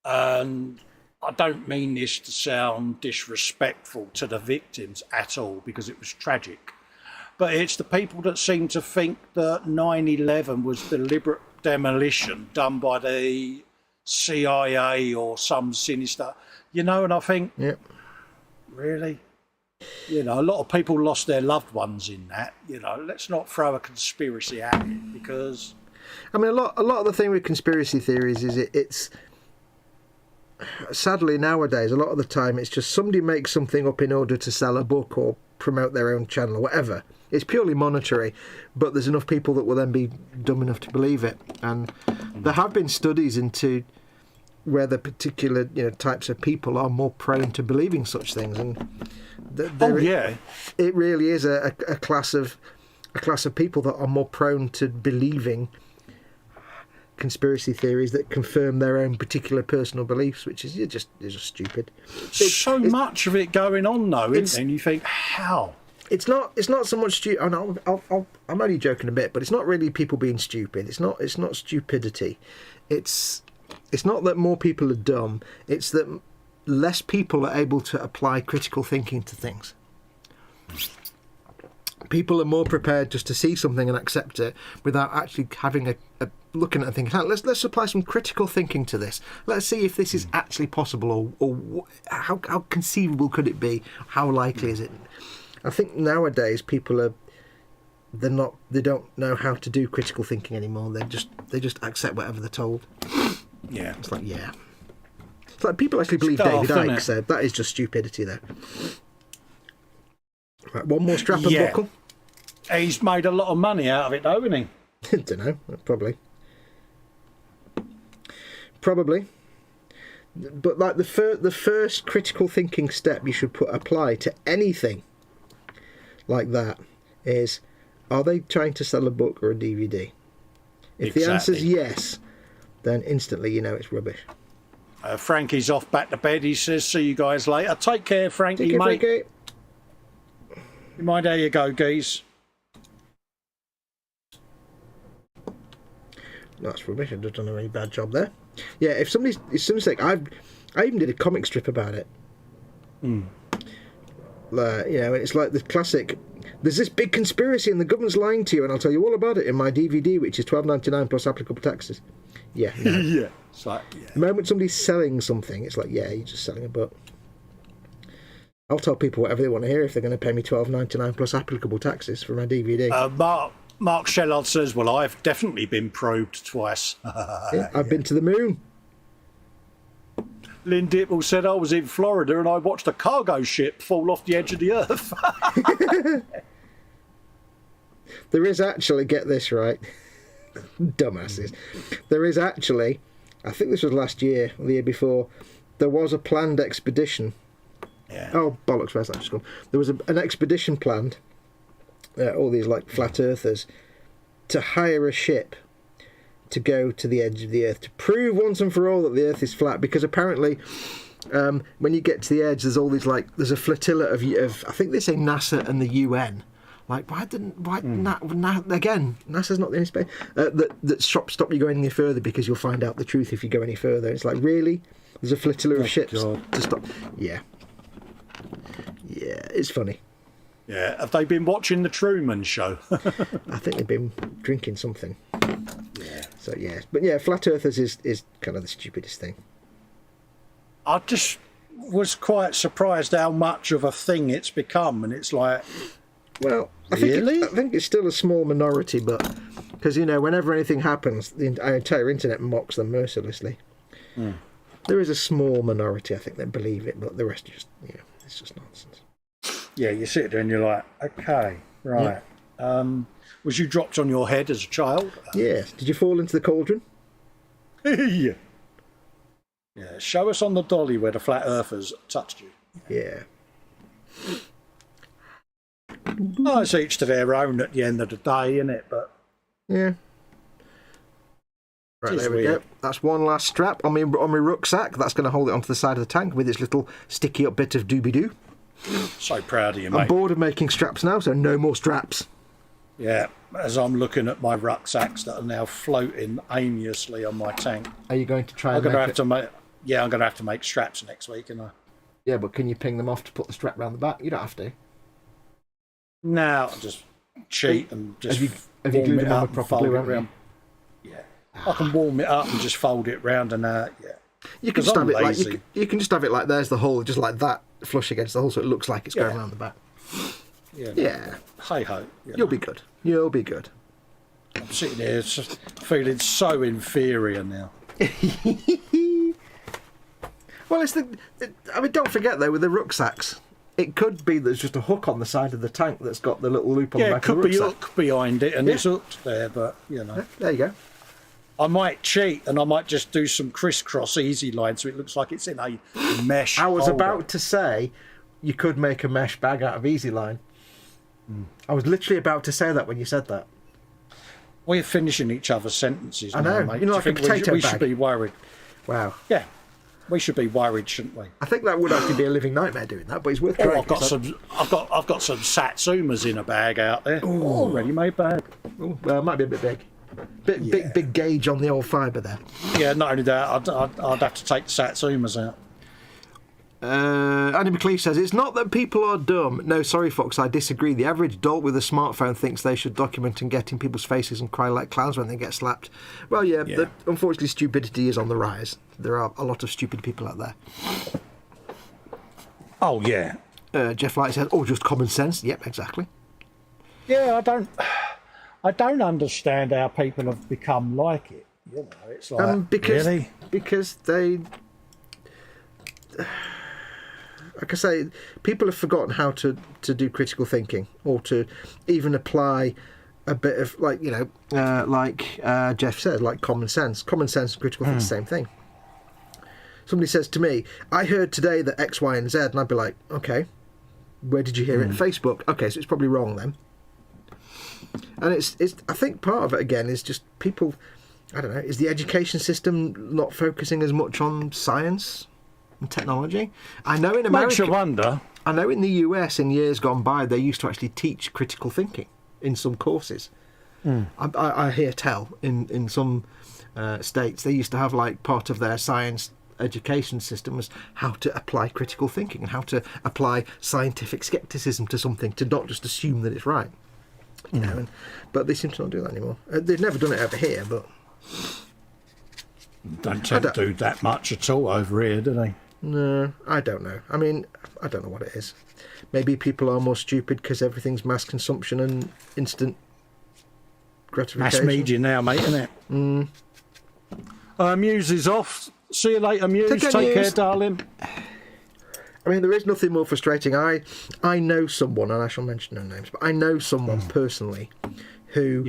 and I don't mean this to sound disrespectful to the victims at all, because it was tragic, but it's the people that seem to think that 9/11 was deliberate demolition done by the CIA or some sinister, you know, and I think, really? You know, a lot of people lost their loved ones in that. You know, let's not throw a conspiracy at it, because I mean, a lot of the thing with conspiracy theories is it's sadly nowadays a lot of the time it's just somebody makes something up in order to sell a book or promote their own channel or whatever. It's purely monetary, but there's enough people that will then be dumb enough to believe it. And there have been studies into whether particular, you know, types of people are more prone to believing such things, and it really is a class of people that are more prone to believing conspiracy theories that confirm their own particular personal beliefs, which is just stupid. So much of it going on though, isn't it? And you think, how? It's not so much stupid. Oh, no, I'm only joking a bit, but it's not really people being stupid. It's not stupidity. It's not that more people are dumb. It's that less people are able to apply critical thinking to things. People are more prepared just to see something and accept it without actually having a looking at it and thinking, let's apply some critical thinking to this. Let's see if this is actually possible, or how conceivable could it be? How likely is it? I think nowadays people they don't know how to do critical thinking anymore. They just accept whatever they're told. Yeah. It's like, it's like people actually believe David Icke said. That is just stupidity there. Right, one more strap and buckle. He's made a lot of money out of it though, hasn't he? Don't know, probably. But like the first critical thinking step you should apply to anything like that is, are they trying to sell a book or a DVD? If the answer's yes, then instantly you know it's rubbish. Frankie's off back to bed. He says, see you guys later. Take care, Frankie, Take care, mate. Frankie. You mind how you go, geese? That's rubbish. I've just done a really bad job there. Yeah, if somebody's like, I even did a comic strip about it. You know, and it's like the classic, there's this big conspiracy and the government's lying to you, and I'll tell you all about it in my DVD, which is $12.99 plus applicable taxes. Yeah. No. Yeah. It's like, The moment somebody's selling something, it's like, yeah, you're just selling a book. I'll tell people whatever they want to hear if they're going to pay me $12.99 plus applicable taxes for my DVD. Mark Shellard says, well, I've definitely been probed twice. I've been to the moon. Lynn Dipple said I was in Florida and I watched a cargo ship fall off the edge of the earth. There is actually, get this right, dumbasses, there is actually, I think this was last year or the year before, there was a planned expedition. Yeah. Oh, bollocks, where's that just gone? There was an expedition planned, all these like flat earthers, to hire a ship to go to the edge of the earth to prove once and for all that the earth is flat, because apparently when you get to the edge there's all these like, there's a flotilla of I think they say NASA and the UN. Like, again, NASA's not the only space that stop you going any further, because you'll find out the truth if you go any further. It's like, really? There's a flotilla of ships to stop. Yeah, it's funny. Yeah, have they been watching the Truman Show? I think they've been drinking something. Yeah. So yeah, but yeah, flat earthers is kind of the stupidest thing. I just was quite surprised how much of a thing it's become, and it's like, Well, Really? I think it's still a small minority, but because whenever anything happens, the entire internet mocks them mercilessly. There is a small minority, I think, that believe it, but the rest are just, it's just nonsense. yeah, you sit there and you're like, okay, right. Was you dropped on your head as a child? Yeah. Did you fall into the cauldron? Yeah. Yeah, show us on the dolly where the flat earthers touched you. Yeah. Oh, it's each to their own at the end of the day, innit? But Yeah. Right, It's there we weird. go. That's one last strap on my rucksack. That's going to hold it onto the side of the tank with its little sticky up bit of doobie-doo. so proud of you, I'm mate. bored of making straps now, so no more straps. Yeah, as I'm looking at my rucksacks that are now floating aimlessly on my tank. Are you going to try I'm and going to make have to make... Yeah, I'm going to have to make straps next week, and I... Yeah, but can you ping them off to put the strap round the back? You don't have to. No, I'll just cheat and just have you warm glued it them on up with and proper fold glue, it haven't you? round. Yeah, I can warm it up and just fold it round and yeah. You can 'Cause just I'm have it like lazy. you can just have it like there's the hole, just like that, flush against the hole, so it looks like it's going Yeah. around the back. Yeah. Yeah, Hey ho. you'll be good. You'll be good. I'm sitting here just feeling so inferior now. Well, I mean, don't forget though, with the rucksacks, it could be there's just a hook on the side of the tank that's got the little loop on the Yeah, it back of could the be rucksack. hooked behind it and Yeah. it's hooked there, but There you go. I might cheat and I might just do some crisscross easy line so it looks like it's in a mesh. I was holder. about to say you could make a mesh bag out of Easy Line. I was literally about to say that when you said that. We're finishing each other's sentences. I know. now, mate. You know, Do like a think potato we bag. should be worried. Wow. Yeah, we should be worried, shouldn't we? I think that would actually be a living nightmare doing that, but it's worth Oh, trying. I've got some Satsumas in a bag out there. Oh, ready-made bag. Ooh, well, it might be a bit big. Big gauge on the old fibre there. Yeah, not only that, I'd have to take the Satsumas out. Andy McLeish says, it's not that people are dumb. No, sorry, Fox, I disagree. The average dolt with a smartphone thinks they should document and get in people's faces and cry like clowns when they get slapped. Well, yeah. Unfortunately, stupidity is on the rise. There are a lot of stupid people out there. Oh, yeah. Jeff Light says, oh, just common sense. Yep, exactly. Yeah, I don't understand how people have become like it. You know, it's like, really? Because they... Like I say, people have forgotten how to do critical thinking or to even apply a bit of, like Jeff said, like common sense. Common sense and critical thinking is the same thing. Somebody says to me, I heard today that X, Y, and Z, and I'd be like, okay, where did you hear it? Facebook. Okay, so it's probably wrong then. And it's I think part of it, again, is just people, I don't know, is the education system not focusing as much on science and technology? I know in America... Makes you wonder. I know in the US, in years gone by, they used to actually teach critical thinking in some courses. I hear tell in some states, they used to have like part of their science education system was how to apply critical thinking and how to apply scientific skepticism to something, to not just assume that it's right. You know, but they seem to not do that anymore. They've never done it over here, but Don't tend to do that much at all over here, do they? no, I don't know. I mean, I don't know what it is. Maybe people are more stupid because everything's mass consumption and instant gratification. Mass media now, mate, isn't it? Muse is off. See you later, Muse. Take care, Take care, Muse. darling. I mean, there is nothing more frustrating. I know someone, and I shall mention no names, but I know someone personally who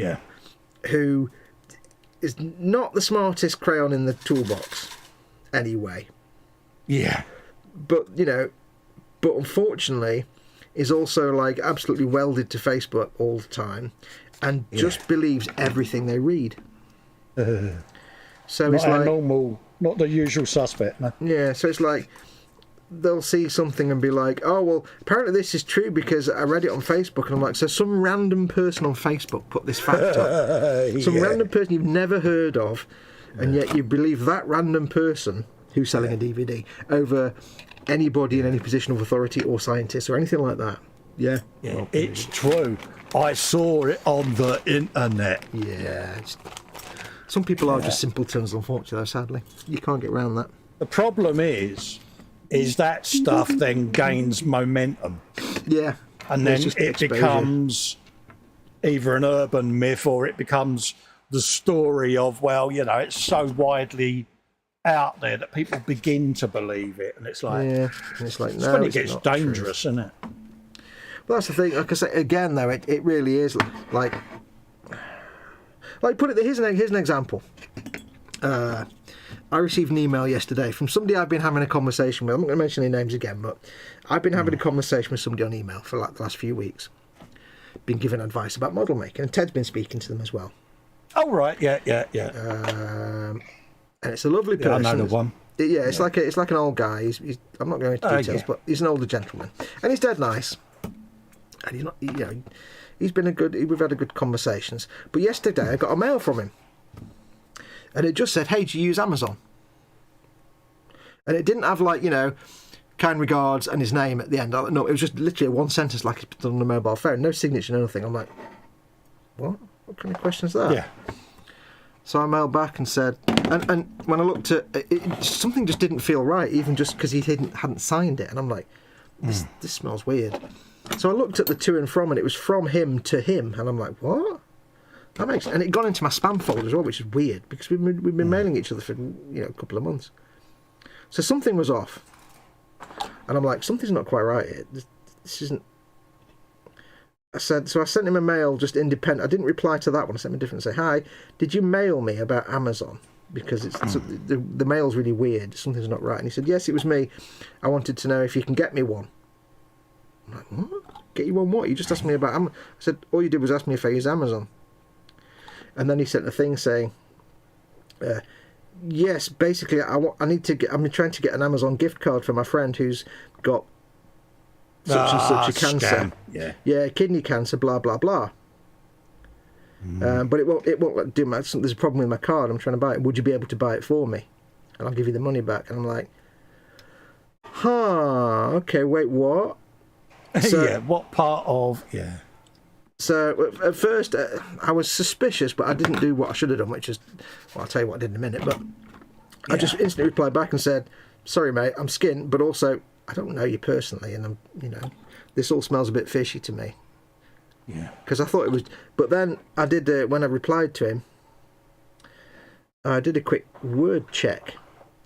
is not the smartest crayon in the toolbox anyway. Yeah. But, but unfortunately is also like absolutely welded to Facebook all the time and just believes everything they read. So it's Not our like... normal, not the usual suspect, no. Yeah, so it's like they'll see something and be like, oh, well, apparently this is true because I read it on Facebook. And I'm like, so some random person on Facebook put this fact up. Some random person you've never heard of, and yet you believe that random person who's selling a DVD over anybody in any position of authority or scientist or anything like that. Yeah. Yeah, it's true. I saw it on the internet. Yeah. Some people are just simpletons, unfortunately, sadly. You can't get around that. The problem is that stuff then gains momentum. Yeah. And then just it exposure. becomes either an urban myth or it becomes the story of, well, you know, it's so widely out there that people begin to believe it. And it's like, Yeah. And it's like, it's no, when it it's gets not dangerous, isn't it? Well, that's the thing. Like I say, again, though, it really is like put it. Here's an example. I received an email yesterday from somebody I've been having a conversation with. I'm not going to mention any names again, but I've been having a conversation with somebody on email for like the last few weeks. Been given advice about model making, and Ted's been speaking to them as well. Oh, right. Yeah. And it's a lovely person. I know the one. It's like an old guy. He's I'm not going into details, but he's an older gentleman, and he's dead nice. And he's not, you know, we've had a good conversations. But yesterday I got a mail from him, and it just said, "Hey, do you use Amazon?" And it didn't have, like, you know, kind regards and his name at the end. No, it was just literally one sentence, like it's done on a mobile phone, no signature, no nothing. I'm like, what kind of question is that? Yeah. So I mailed back and said, and when I looked at it, something just didn't feel right, even just because he hadn't signed it. And I'm like, this smells weird. So I looked at the to and from, and it was from him to him, and I'm like, what? That makes, and it got into my spam folder as well, which is weird because we've been mailing each other for, you know, a couple of months. So something was off, and I'm like, something's not quite right here. This isn't. I sent him a mail just independent. I didn't reply to that one. I sent him a different. Say, hi, did you mail me about Amazon? Because the mail's really weird. Something's not right. And he said, yes, it was me. I wanted to know if you can get me one. I'm like, what? Get you one what? You just asked me about Amazon. I said, all you did was ask me if I use Amazon. And then he sent a thing saying, yes, basically, I'm trying to get an Amazon gift card for my friend who's got such and such a cancer. Scam. Yeah, kidney cancer, blah, blah, blah. But it won't do my, there's a problem with my card. I'm trying to buy it. Would you be able to buy it for me? And I'll give you the money back. And I'm like, okay, wait, what? So, yeah, what part of... Yeah. So at first I was suspicious, but I didn't do what I should have done, which is, well, I'll tell you what I did in a minute, but I just instantly replied back and said, sorry, mate, I'm skint, but also I don't know you personally, and this all smells a bit fishy to me. Yeah. Because I thought it was, but then I did, when I replied to him, I did a quick word check.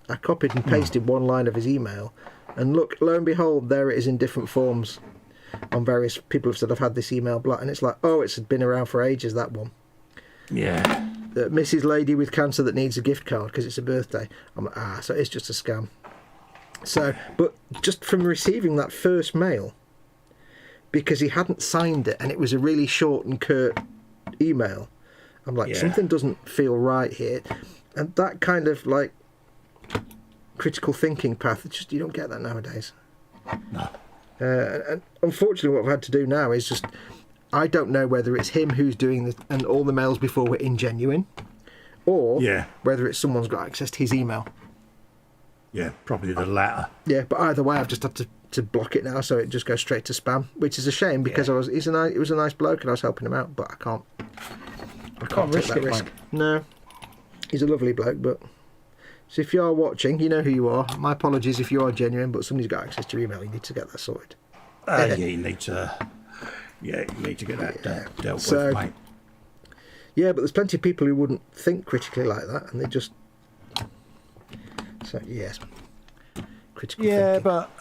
I copied and pasted one line of his email, and look, lo and behold, there it is in different forms. On various people have said, I've had this email blocked, and it's like, oh, it's been around for ages, that one. Yeah. Mrs. Lady with cancer that needs a gift card because it's a birthday. I'm like, so it's just a scam. So, but just from receiving that first mail, because he hadn't signed it and it was a really short and curt email, I'm like, something doesn't feel right here. And that kind of like critical thinking path, you don't get that nowadays. No. And unfortunately, what I've had to do now is just, I don't know whether it's him who's doing this and all the mails before were ingenuine, or whether it's someone's got access to his email. Yeah, probably the latter. Yeah, but either way, I've just had to block it now, so it just goes straight to spam, which is a shame because it was a nice bloke and I was helping him out, but I can't take that risk. Mate. No, he's a lovely bloke, but. So if you are watching, you know who you are. My apologies if you are genuine, but somebody's got access to your email. You need to get that sorted. You need to get that dealt with, mate. Yeah, but there's plenty of people who wouldn't think critically like that, and they just. So yes, critical thinking. But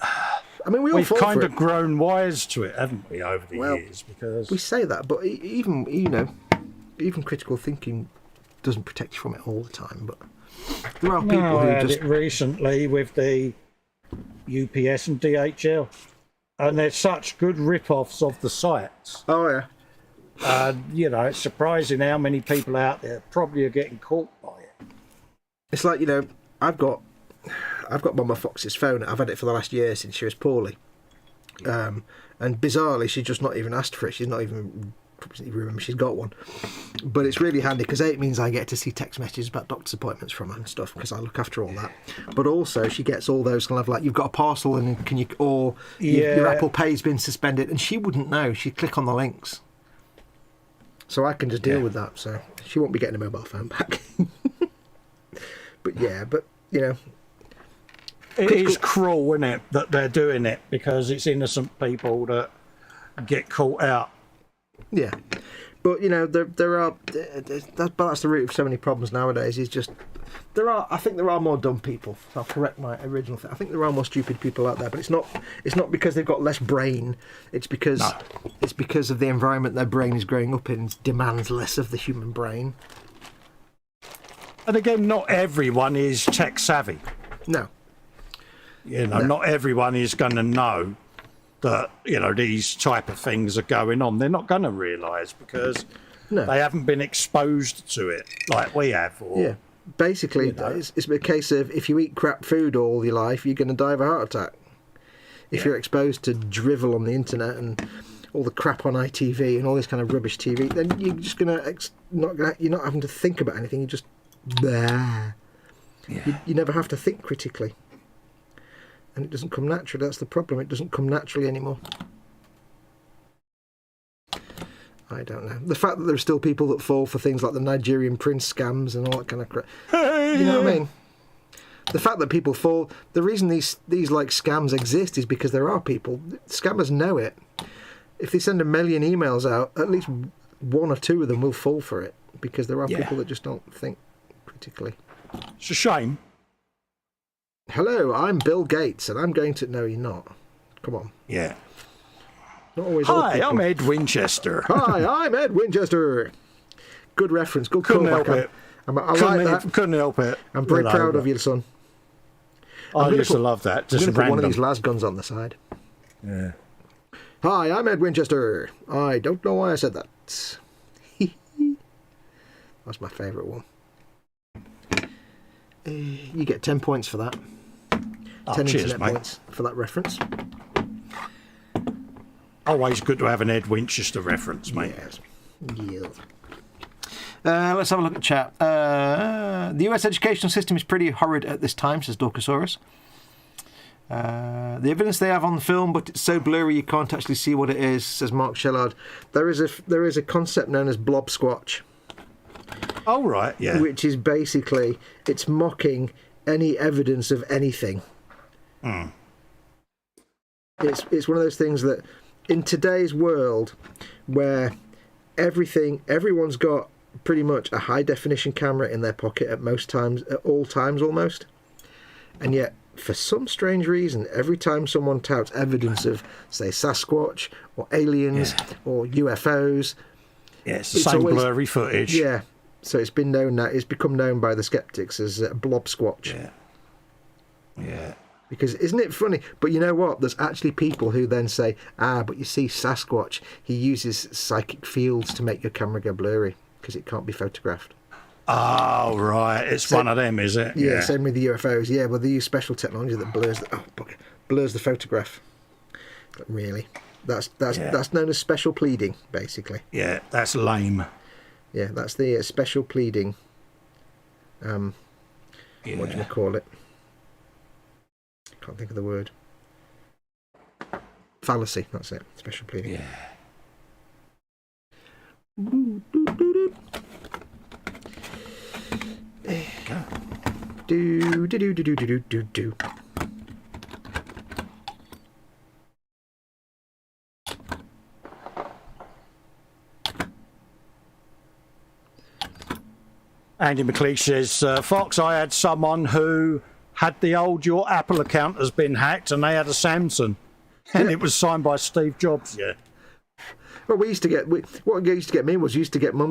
I mean, we've kind of grown wise to it, haven't we, over the years? Because we say that, but even critical thinking doesn't protect you from it all the time, but. There are people who had it recently with the UPS and DHL, and they're such good rip-offs of the sites. Oh yeah. It's surprising how many people out there probably are getting caught by it. It's like, I've got Mama Fox's phone. I've had it for the last year since she was poorly, and bizarrely, she's just not even asked for it. She's not even probably remember she's got one. But it's really handy because it means I get to see text messages about doctor's appointments from her and stuff because I look after all that. But also she gets all those kind of like, you've got a parcel and can you, or your Apple Pay's been suspended, and she wouldn't know. She'd click on the links. So I can just deal with that. So she won't be getting a mobile phone back. But you know. It is cruel, isn't it, that they're doing it, because it's innocent people that get caught out. Yeah. But, you know, there are... that's the root of so many problems nowadays, is just... I think there are more dumb people. So I'll correct my original thing. I think there are more stupid people out there, but it's not because they've got less brain. It's because of the environment their brain is growing up in demands less of the human brain. And again, not everyone is tech savvy. No. You know, not everyone is going to know that, you know, these type of things are going on. They're not going to realise because they haven't been exposed to it like we have. Or, basically, it's a case of if you eat crap food all your life, you're going to die of a heart attack. If you're exposed to drivel on the internet and all the crap on ITV and all this kind of rubbish TV, then you're just you're not having to think about anything. You just you never have to think critically. And it doesn't come naturally. That's the problem. It doesn't come naturally anymore. I don't know. The fact that there are still people that fall for things like the Nigerian prince scams and all that kind of crap. You know what I mean? The fact that people fall... The reason these like scams exist is because there are people. Scammers know it. If they send 1 million emails out, at least 1 or 2 of them will fall for it. Because there are people that just don't think critically. It's a shame. Hello, I'm Bill Gates, and I'm going to... No, you're not. Come on. Yeah. Not always. Hi, I'm Ed Winchester. Hi, I'm Ed Winchester. Good reference. Good Couldn't callback. help it. I like that. Couldn't help it. I'm very proud of you, son. I used to love that. Just I'm going to put one of these las guns on the side. Yeah. Hi, I'm Ed Winchester. I don't know why I said that. That's my favourite one. You get 10 points for that. 10 internet points for that reference. Always good to have an Ed Winchester reference, mate. Yes. Let's have a look at chat. The US educational system is pretty horrid at this time, says Dorcosaurus. The evidence they have on the film, but it's so blurry you can't actually see what it is, says Mark Shellard. There is a concept known as blob squatch. Oh, right, yeah. Which is basically, it's mocking any evidence of anything. It's one of those things that in today's world where everyone's got pretty much a high definition camera in their pocket at all times almost, and yet for some strange reason every time someone touts evidence of, say, Sasquatch or aliens or UFOs, it's the same blurry footage. So it's become known by the skeptics as blob squatch. Yeah. Because isn't it funny? But you know what? There's actually people who then say, but you see, Sasquatch, he uses psychic fields to make your camera go blurry because it can't be photographed. Oh, right. It's one of them, is it? Yeah, same with the UFOs. Yeah, well, they use special technology that blurs the photograph. But really, that's known as special pleading, basically. Yeah, that's lame. Yeah, that's the special pleading. What do you call it? Can't think of the word. Fallacy, that's it. Special pleading. Yeah. Do. Andy McLeish says, Fox, I had someone who had the old your Apple account has been hacked and they had a Samsung. And it was signed by Steve Jobs. Yeah. Well, what used to get me was we used to get the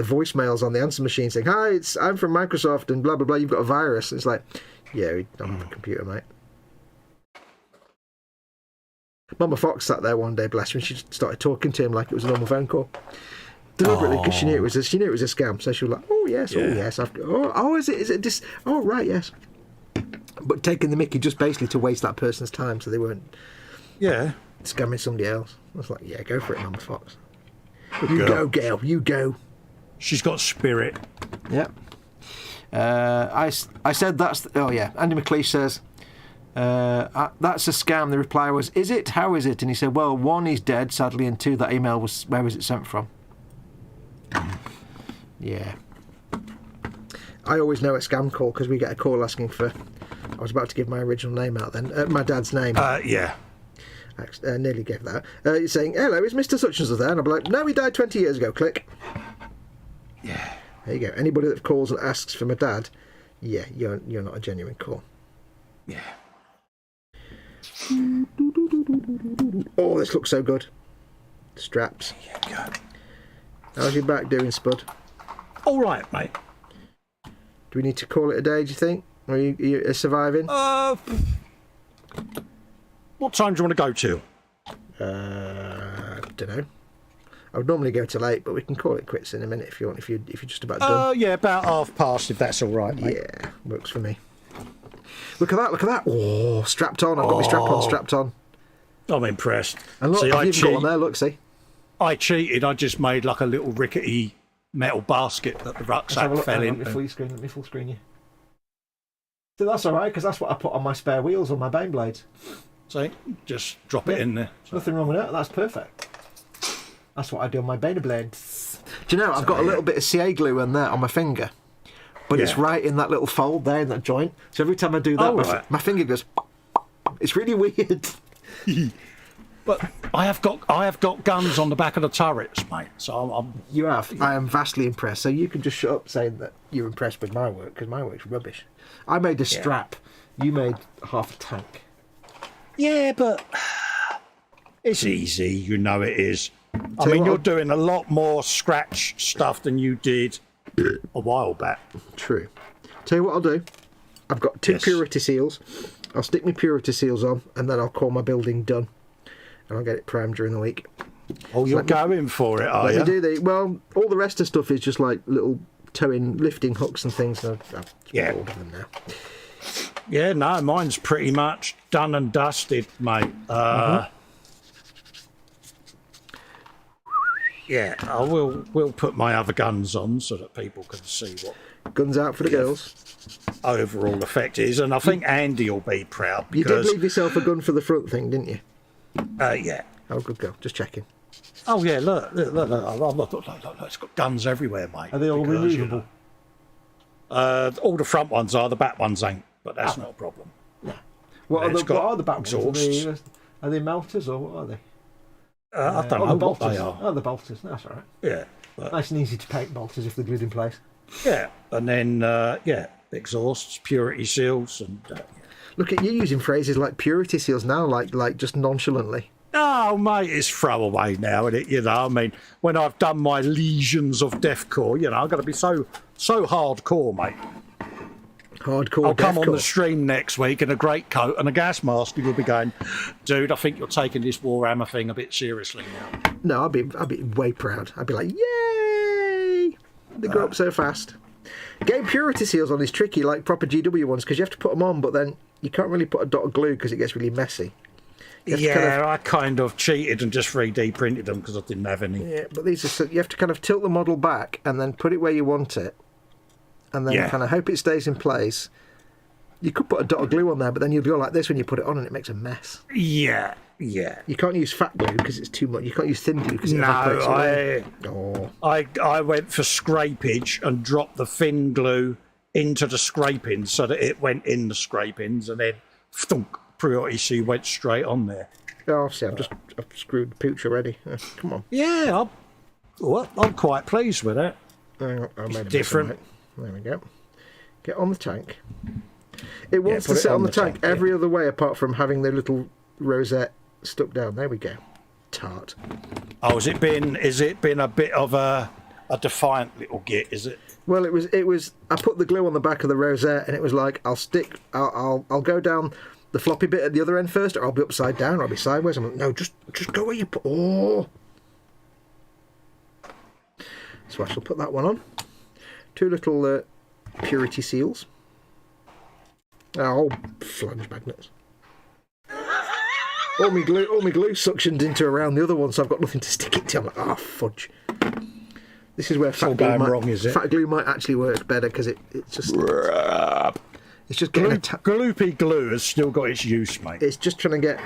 voicemails on the answer machine saying, "Hi, I'm from Microsoft and blah blah blah. You've got a virus." It's like, yeah, we don't have a computer, mate. Mama Fox sat there one day, bless her, and she started talking to him like it was a normal phone call, deliberately, because she knew it was a scam. So she was like, "Oh yes, is it this? Oh right, yes." But taking the mickey just basically to waste that person's time, so they weren't scamming somebody else. I was like, yeah, go for it, Mama Fox. You go, girl. You go. She's got spirit. Yep. I said that's... Oh, yeah. Andy McLeish says, that's a scam. The reply was, is it? How is it? And he said, well, 1, he's dead, sadly, and 2, that email was... Where was it sent from? Yeah. I always know a scam call because we get a call asking for... I was about to give my original name out then. My dad's name. Yeah. I nearly gave that. Saying, hello, is Mr. Such and Such there? And I'll be like, no, he died 20 years ago. Click. Yeah. There you go. Anybody that calls and asks for my dad, yeah, you're not a genuine call. Yeah. Oh, this looks so good. Straps. Yeah, good. How's your back doing, Spud? All right, mate. Do we need to call it a day, do you think? Or are you surviving? What time do you want to go to? Don't know. I would normally go till 8, but we can call it quits in a minute if you want. If you're just about done. Yeah, about 1:30, if that's all right, mate. Yeah, works for me. Look at that! Look at that! Oh, strapped on! I've got my strap on, strapped on. I'm impressed. And look, see, I've even got one there. Look, see. I cheated. I just made like a little rickety metal basket that the rucksack fell in. Let me full screen you. So that's all right because that's what I put on my spare wheels on my Bane blades. See, just drop it in there. Nothing wrong with that. That's perfect. That's what I do on my Bane blades. Do you know, I've got a little bit of CA glue in there on my finger, but it's right in that little fold there in that joint. So every time I do that, my finger goes. It's really weird. But I have got guns on the back of the turrets, mate. So You have. I am vastly impressed. So you can just shut up saying that you're impressed with my work because my work's rubbish. I made a strap. You made half a tank. Yeah, but it's easy. You know it is. I mean, you're doing a lot more scratch stuff than you did a while back. True. Tell you what I'll do. I've got 2 purity seals. I'll stick my purity seals on, and then I'll call my building done, and I'll get it primed during the week. Oh, you're going for it, are you? Well, all the rest of stuff is just like little towing, lifting hooks and things. And I've ordered them now. Yeah, no, mine's pretty much done and dusted, mate. Yeah, we'll put my other guns on so that people can see what guns out for the girls. Overall effect is, and I think Andy will be proud. You did leave yourself a gun for the front thing, didn't you? Yeah. Oh, good girl. Just checking. Oh yeah, look, it's got guns everywhere, mate. Are they all removable? All the front ones are, the back ones ain't, but that's not a problem. Yeah. What are the back ones? Are they melters or what are they? I don't know what they are. Oh, the bolters. That's all right. Yeah. Nice and easy to paint bolters if they're glued in place. Yeah, and then exhausts, purity seals, and look at you using phrases like purity seals now, like just nonchalantly. Oh, mate, it's throwaway now, isn't it? You know, I mean, when I've done my legions of deathcore, you know, I've got to be so hardcore, mate. Hardcore. I'll come on the stream next week in a greatcoat and a gas mask, and you'll be going, dude, I think you're taking this Warhammer thing a bit seriously now. No, I'd be way proud. I'd be like, yay! They grow up so fast. Getting purity seals on is tricky, like proper GW ones, because you have to put them on, but then you can't really put a dot of glue because it gets really messy. Yeah, I kind of cheated and just 3D printed them because I didn't have any. Yeah, but these are you have to kind of tilt the model back and then put it where you want it, and then kind of hope it stays in place. You could put a dot of glue on there, but then you'll go like this when you put it on, and it makes a mess. Yeah. You can't use fat glue because it's too much. You can't use thin glue because it evaporates away. I went for scrapage and dropped the thin glue into the scrapings so that it went in the scrapings, and then thunk, purity seal went straight on there. Oh, see, I've screwed the pooch already. Come on. Yeah, I'm quite pleased with it. I made different. There we go. Get on the tank. It wants to sit on the tank every other way apart from having the little rosette stuck down. There we go. Tart. Oh, is it been a bit of a defiant little git, is it? Well, it was I put the glue on the back of the rosette and it was like I'll go down the floppy bit at the other end first, or I'll be upside down, or I'll be sideways. I'm like, no, just go where you put. So I shall put that one on. 2 little purity seals. Oh, flange magnets. All my glue suctioned into around the other one, so I've got nothing to stick it to. I'm like, fudge. This is where all going wrong, is it? fat glue might actually work better because it's just getting Gloopy glue has still got its use, mate. it's just trying to get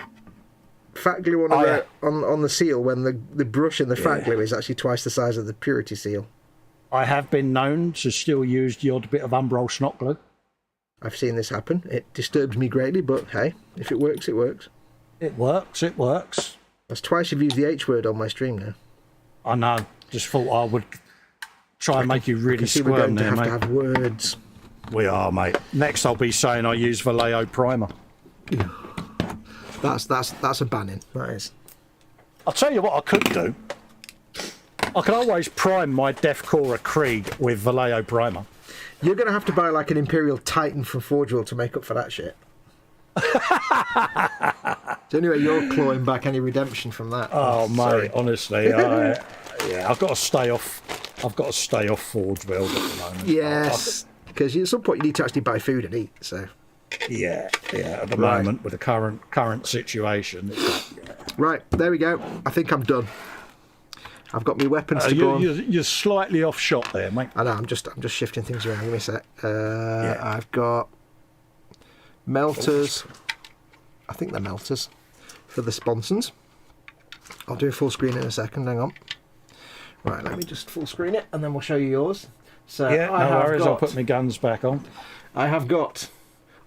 fat glue on the seal when the brush in the fat glue is actually twice the size of the purity seal. I have been known to still use the odd bit of Umbral snot glue. I've seen this happen. It disturbs me greatly, but hey, if it works, it works. It works, it works. That's twice you've used the H word on my stream now. I know. Just thought I would try and make you really See, we're squirm going to there, have mate. to have words. We are, mate. Next I'll be saying I use Vallejo primer. That's a banning. That is. I'll tell you what I could do. I could always prime my Defcora Krieg with Vallejo primer. You're going to have to buy like an Imperial Titan from Forge World to make up for that shit. So anyway, you're clawing back any redemption from that. Oh, mate, sorry. honestly, I've got to stay off. I've got to stay off Forge World at the moment. Yes, because at some point you need to actually buy food and eat. So Yeah. At the moment, with the current situation. right, there we go. I think I'm done. I've got my weapons to go on. You're slightly off shot there, mate. I know. I'm just shifting things around. Give me a sec. I've got melters. I think they're melters for the sponsons. I'll do a full screen in a second. Hang on. Right, let me just full screen it, and then we'll show you yours. So Yeah, no worries. I'll put my guns back on. I have got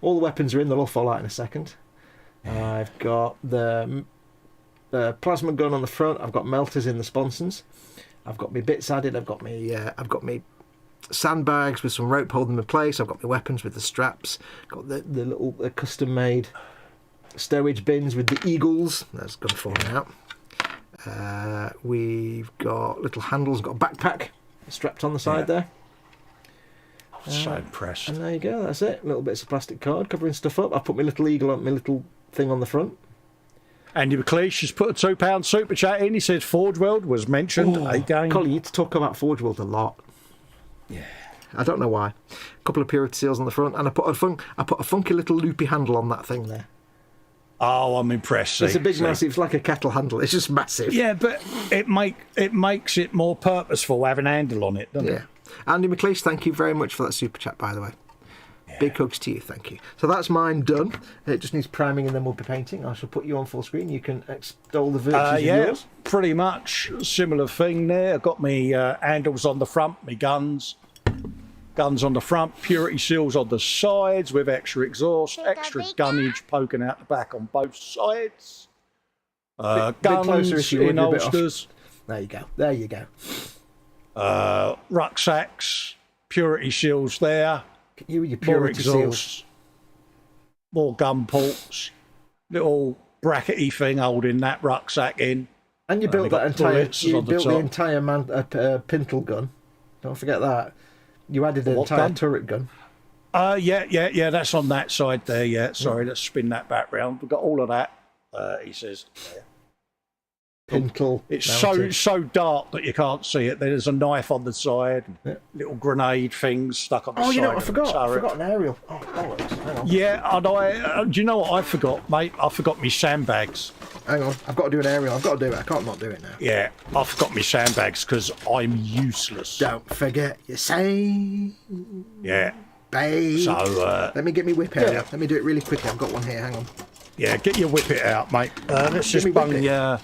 all the weapons are in. They'll all fall out in a second. I've got the plasma gun on the front. I've got melters in the sponsons. I've got my bits added. I've got my sandbags with some rope holding them in place. I've got my weapons with the straps. Got the little custom made stowage bins with the eagles. That's gun falling out. We've got little handles. Got a backpack strapped on the side there. I'm so impressed. And there you go. That's it. Little bits of plastic card covering stuff up. I put my little eagle on my little thing on the front. Andy McLeish has put a £2 super chat in. He said Forge World was mentioned again. Colin, you need to talk about Forge World a lot. Yeah. I don't know why. A couple of purity seals on the front, and I put a funky little loopy handle on that thing there. Oh, I'm impressed. It's a big, massive. It's like a kettle handle. It's just massive. Yeah, but it makes it more purposeful having a handle on it, doesn't it? Yeah. Andy McLeish, thank you very much for that super chat, by the way. Yeah. Big hugs to you, thank you. So that's mine done. It just needs priming and then we'll be painting. I shall put you on full screen. You can extol the virtues of yours. Pretty much similar thing there. I've got my handles on the front, my guns on the front, purity seals on the sides with extra exhaust, extra gunnage poking out the back on both sides. Guns closer if you in holsters. There you go. There you go. Rucksacks, purity seals there. You with your More purity exhaust, seals. more gun ports, little brackety thing holding that rucksack in. And you built that entire. bullets You on the built the top. entire pintle gun. Don't forget that. You added an What entire gun? turret gun. Yeah, that's on that side there, yeah. Sorry, let's spin that back round. We've got all of that, he says. Pintle. It's mounted. so dark that you can't see it. There's a knife on the side, little grenade things stuck on the side. Oh, you know what? I of the forgot. I turret. forgot an aerial. Oh, bollocks. Hang on. Yeah, and do you know what I forgot, mate? I forgot my sandbags. Hang on. I've got to do an aerial. I've got to do it. I can't not do it now. Yeah, I forgot my sandbags because I'm useless. Don't forget your say, Yeah. babe. So, Let me get me whip aerial. Let me do it really quickly. I've got one here. Hang on. yeah, get your whip it out, mate. Let's Give just me whip it.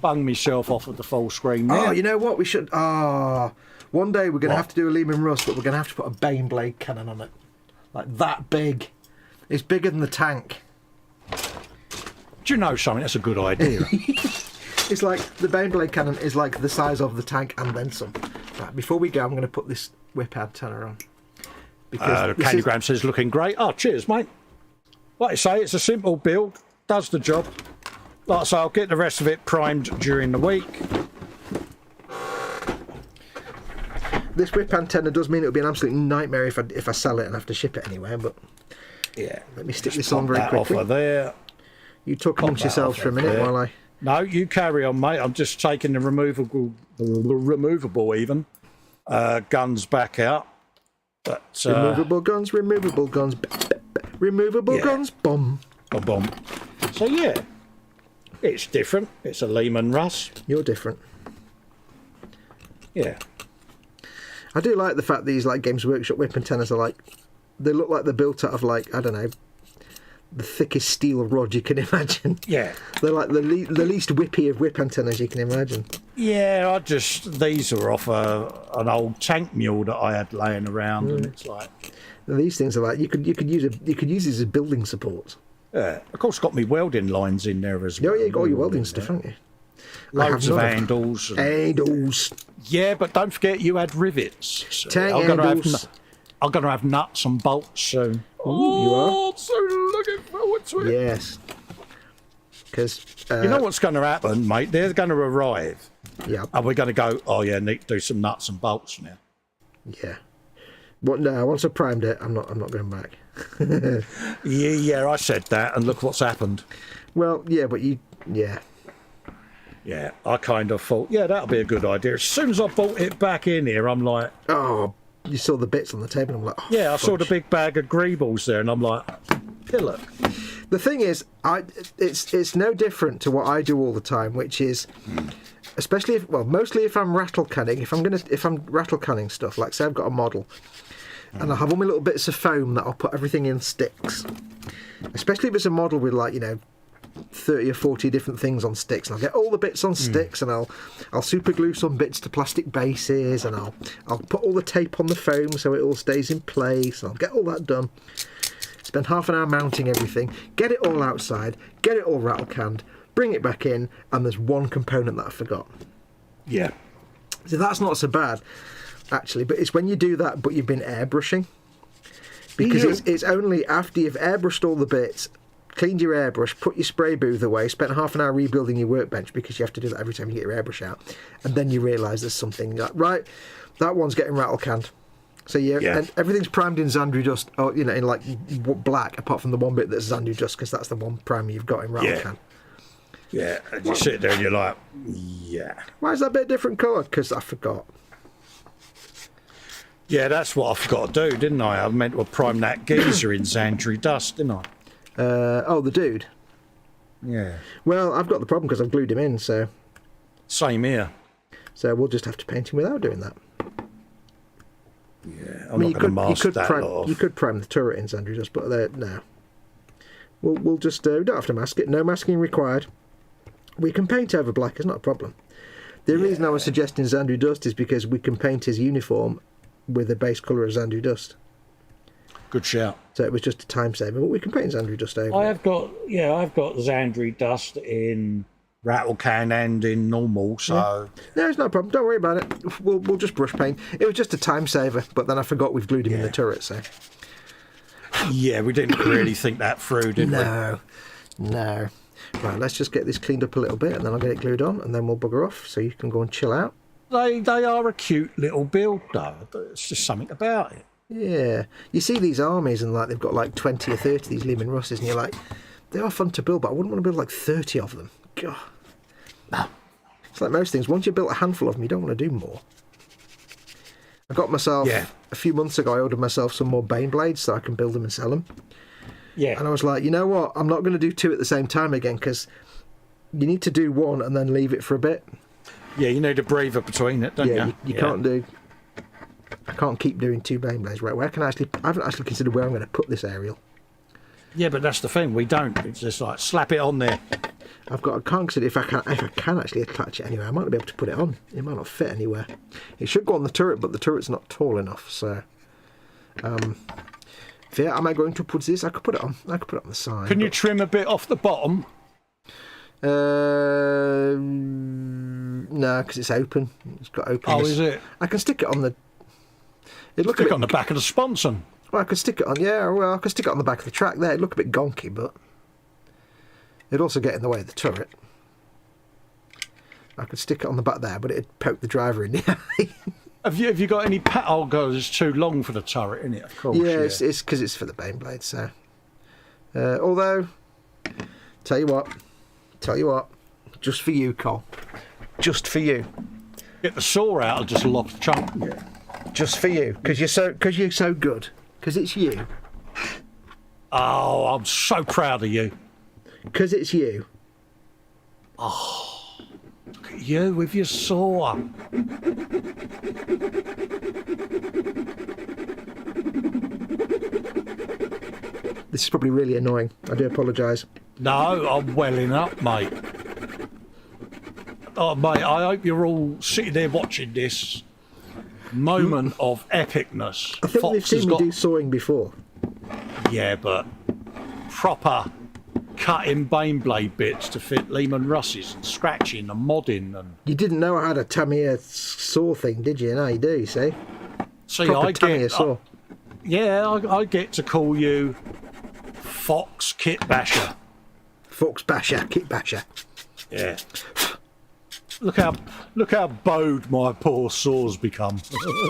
bung myself off of the full screen there. Oh, you know what? We should. One day we're going to have to do a Leman Russ, but we're going to have to put a Bane blade cannon on it. Like that big. It's bigger than the tank. Do you know something? That's a good idea. It's like the Bane blade cannon is like the size of the tank and then some. Right, before we go, I'm going to put this whip antenna on. Because this is- Candygram says looking great. Oh, cheers, mate. Like I say, it's a simple build. Does the job. Like I say, I'll get the rest of it primed during the week. this whip antenna does mean it would be an absolute nightmare if I sell it and have to ship it anywhere. But yeah, let me stick just this on pop very that quickly. off of there. You talk Pop amongst that yourselves off for a of minute there. while I. No, you carry on, mate. I'm just taking the removable guns back out. But Removable guns, removable guns, removable Yeah. guns, bomb. a bomb. So yeah, it's different. It's a Leman Russ. You're different. Yeah. I do like the fact that these like Games Workshop whip antennas are like, they look like they're built out of like, I don't know, the thickest steel rod you can imagine. Yeah. They're like the least whippy of whip antennas you can imagine. Yeah, these are off an old tank mule that I had laying around, and it's like... And these things are like, you could use these as building supports. Yeah. Of course, got me welding lines in there as well. Oh, yeah, you got all your welding stuff, haven't you? Loads of handles. Handles. Yeah, but don't forget you had rivets. So Handles. I'm going to have nuts and bolts soon. Ooh, you are? I'm so looking forward to it. Yes. Because you know what's going to happen, mate? They're going to arrive. Yeah. And we're going to go, oh, yeah, need to do some nuts and bolts now. Yeah. But no, once I primed it, I'm not going back. Yeah, I said that, and look what's happened. Well, yeah, but yeah. Yeah, I kind of thought, yeah, that'll be a good idea. As soon as I brought it back in here, I'm like... Oh, you saw the bits on the table, and I'm like, oh, yeah, I saw the fudge. big bag of greebles there, and I'm like, pillock. The thing is, it's no different to what I do all the time, which is, especially mostly if I'm rattle canning. If I'm rattle canning stuff, like say I've got a model, and I have all my little bits of foam that I'll put everything in sticks. Especially if it's a model with 30 or 40 different things on sticks, and I'll get all the bits on sticks, and I'll super glue some bits to plastic bases, and I'll put all the tape on the foam so it all stays in place, and I'll get all that done. Spend half an hour mounting everything, get it all outside, get it all rattle canned, bring it back in, and there's one component that I forgot. Yeah. So that's not so bad, actually, but it's when you do that but you've been airbrushing, because it's only after you've airbrushed all the bits, cleaned your airbrush, put your spray booth away, spent half an hour rebuilding your workbench, because you have to do that every time you get your airbrush out, and then you realise there's something like, right, that one's getting rattle canned. So and everything's primed in Xandru dust, or in like black, apart from the one bit that's Xandru dust, because that's the one primer you've got in rattle can. Yeah, and you sit there and you're like, yeah. Why is that bit different colour? Because I forgot. Yeah, that's what I forgot to do, didn't I? I meant to prime that geezer in Xandru dust, didn't I? The dude. Yeah. Well, I've got the problem because I've glued him in, so... Same here. So we'll just have to paint him without doing that. Yeah, I'm not going to mask that off. You could prime the turret in Xandru dust, but no. We'll just... we don't have to mask it. No masking required. We can paint over black, it's not a problem. The reason I was suggesting Xandru dust is because we can paint his uniform with the base colour of Xandru dust. Good shout. So it was just a time saver, but we can paint Xandru dust over. I've got Xandru dust in rattle can and in normal, so... No, it's not a problem. Don't worry about it. We'll just brush paint. It was just a time saver, but then I forgot we've glued him in the turret, so... Yeah, we didn't really think that through, did we? No. Right, let's just get this cleaned up a little bit, and then I'll get it glued on, and then we'll bugger off, so you can go and chill out. They are a cute little build, though. It's just something about it. Yeah. You see these armies, and they've got 20 or 30 these Leman Russes, and you're like, they are fun to build, but I wouldn't want to build 30 of them. God. No. It's like most things. Once you've built a handful of them, you don't want to do more. I got myself, a few months ago, I ordered myself some more Bane blades so I can build them and sell them. Yeah. And I was like, you know what? I'm not going to do two at the same time again, because you need to do one and then leave it for a bit. Yeah, you need a breather between it, don't you? You can't do... I can't keep doing two Bane blades. Right, I haven't actually considered where I'm going to put this aerial. Yeah, but that's the thing. We don't. It's just like, slap it on there. I can't consider if I can actually attach it anywhere. I might not be able to put it on. It might not fit anywhere. It should go on the turret, but the turret's not tall enough. So, where am I going to put this? I could put it on. I could put it on the side. Can you trim a bit off the bottom? No, because it's open. It's got openness. Oh, is it? I can stick it on the. Stick it on the back of the sponson. Well, I could stick it on. Yeah, well, I could stick it on the back of the track there. It'd look a bit gonky, but it'd also get in the way of the turret. I could stick it on the back there, but it'd poke the driver in the eye. Have you got any Oh, God, it's too long for the turret, isn't it? Of course. Yeah, it's because it's for the Bane blade. So, although, tell you what, just for you, Cole, just for you. Get the saw out and just lop the chunk. Yeah. Just for you, because you're so good. Because it's you. Oh, I'm so proud of you. Because it's you. Oh, look at at you with your saw. This is probably really annoying. I do apologise. No, I'm welling up, mate. Oh, mate, I hope you're all sitting there watching this moment of epicness. I think Fox they've seen has me got, do sawing before. yeah, but proper cutting bane blade bits to fit Leman Russes and scratching and modding and. You didn't know I had a Tamiya saw thing, did you? Now you do, see? See, Proper I Tamiya get, saw. I get to call you Fox Kit Basher. Fox basher, kit basher. Yeah. Look how bowed my poor saw's become.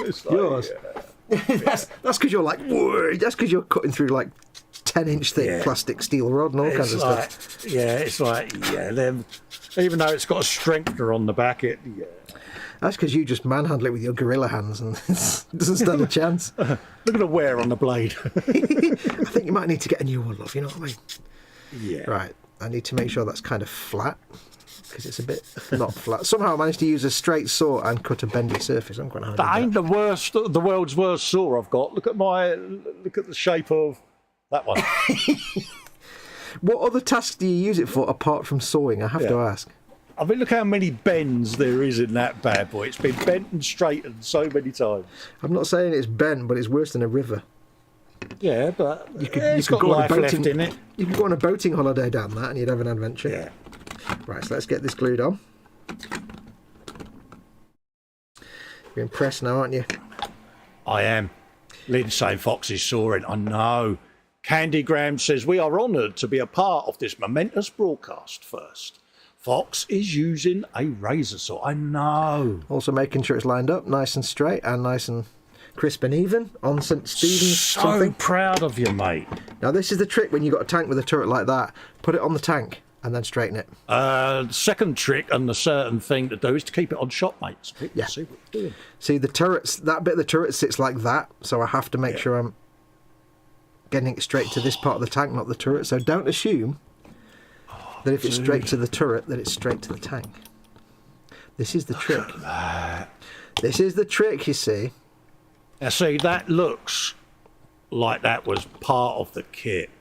It's like, Yours. That's because you're like, whoa, that's because you're cutting through like 10-inch thick plastic steel rod and all kinds of stuff. It's like, them, even though it's got a strengthener on the back, That's because you just manhandle it with your gorilla hands and it doesn't stand a chance. look at the wear on the blade. I think you might need to get a new one, love, you know what I mean? Yeah. Right, I need to make sure that's kind of flat because it's a bit not flat. Somehow I managed to use a straight saw and cut a bendy surface. I'm quite happy. That ain't the world's worst saw I've got. Look at the shape of that one. What other tasks do you use it for apart from sawing? I have to ask. I mean, look how many bends there is in that bad boy. It's been bent and straightened so many times. I'm not saying it's bent, but it's worse than a river. Yeah, but you it's could got go on a life left boating- in it. You can go on a boating holiday down that and you'd have an adventure. Yeah. Right, so let's get this glued on. You're impressed now, aren't you? I am. Lindsay and Fox is soaring. I know. Candy Graham says, we are honoured to be a part of this momentous broadcast first. Fox is using a razor saw. I know. Also making sure it's lined up nice and straight and nice and crisp and even on St. Stephen's So something. proud of you, mate. Now this is the trick when you've got a tank with a turret like that. Put it on the tank and then straighten it. The second trick and the certain thing to do is to keep it on shot, mate. So people Yeah. see what you're doing. See, the turrets, that bit of the turret sits like that, so I have to make sure I'm getting it straight to this part of the tank, not the turret. So don't assume that if it's straight to the turret, that it's straight to the tank. This is the trick. This is the trick, you see. Now, see, that looks like that was part of the kit.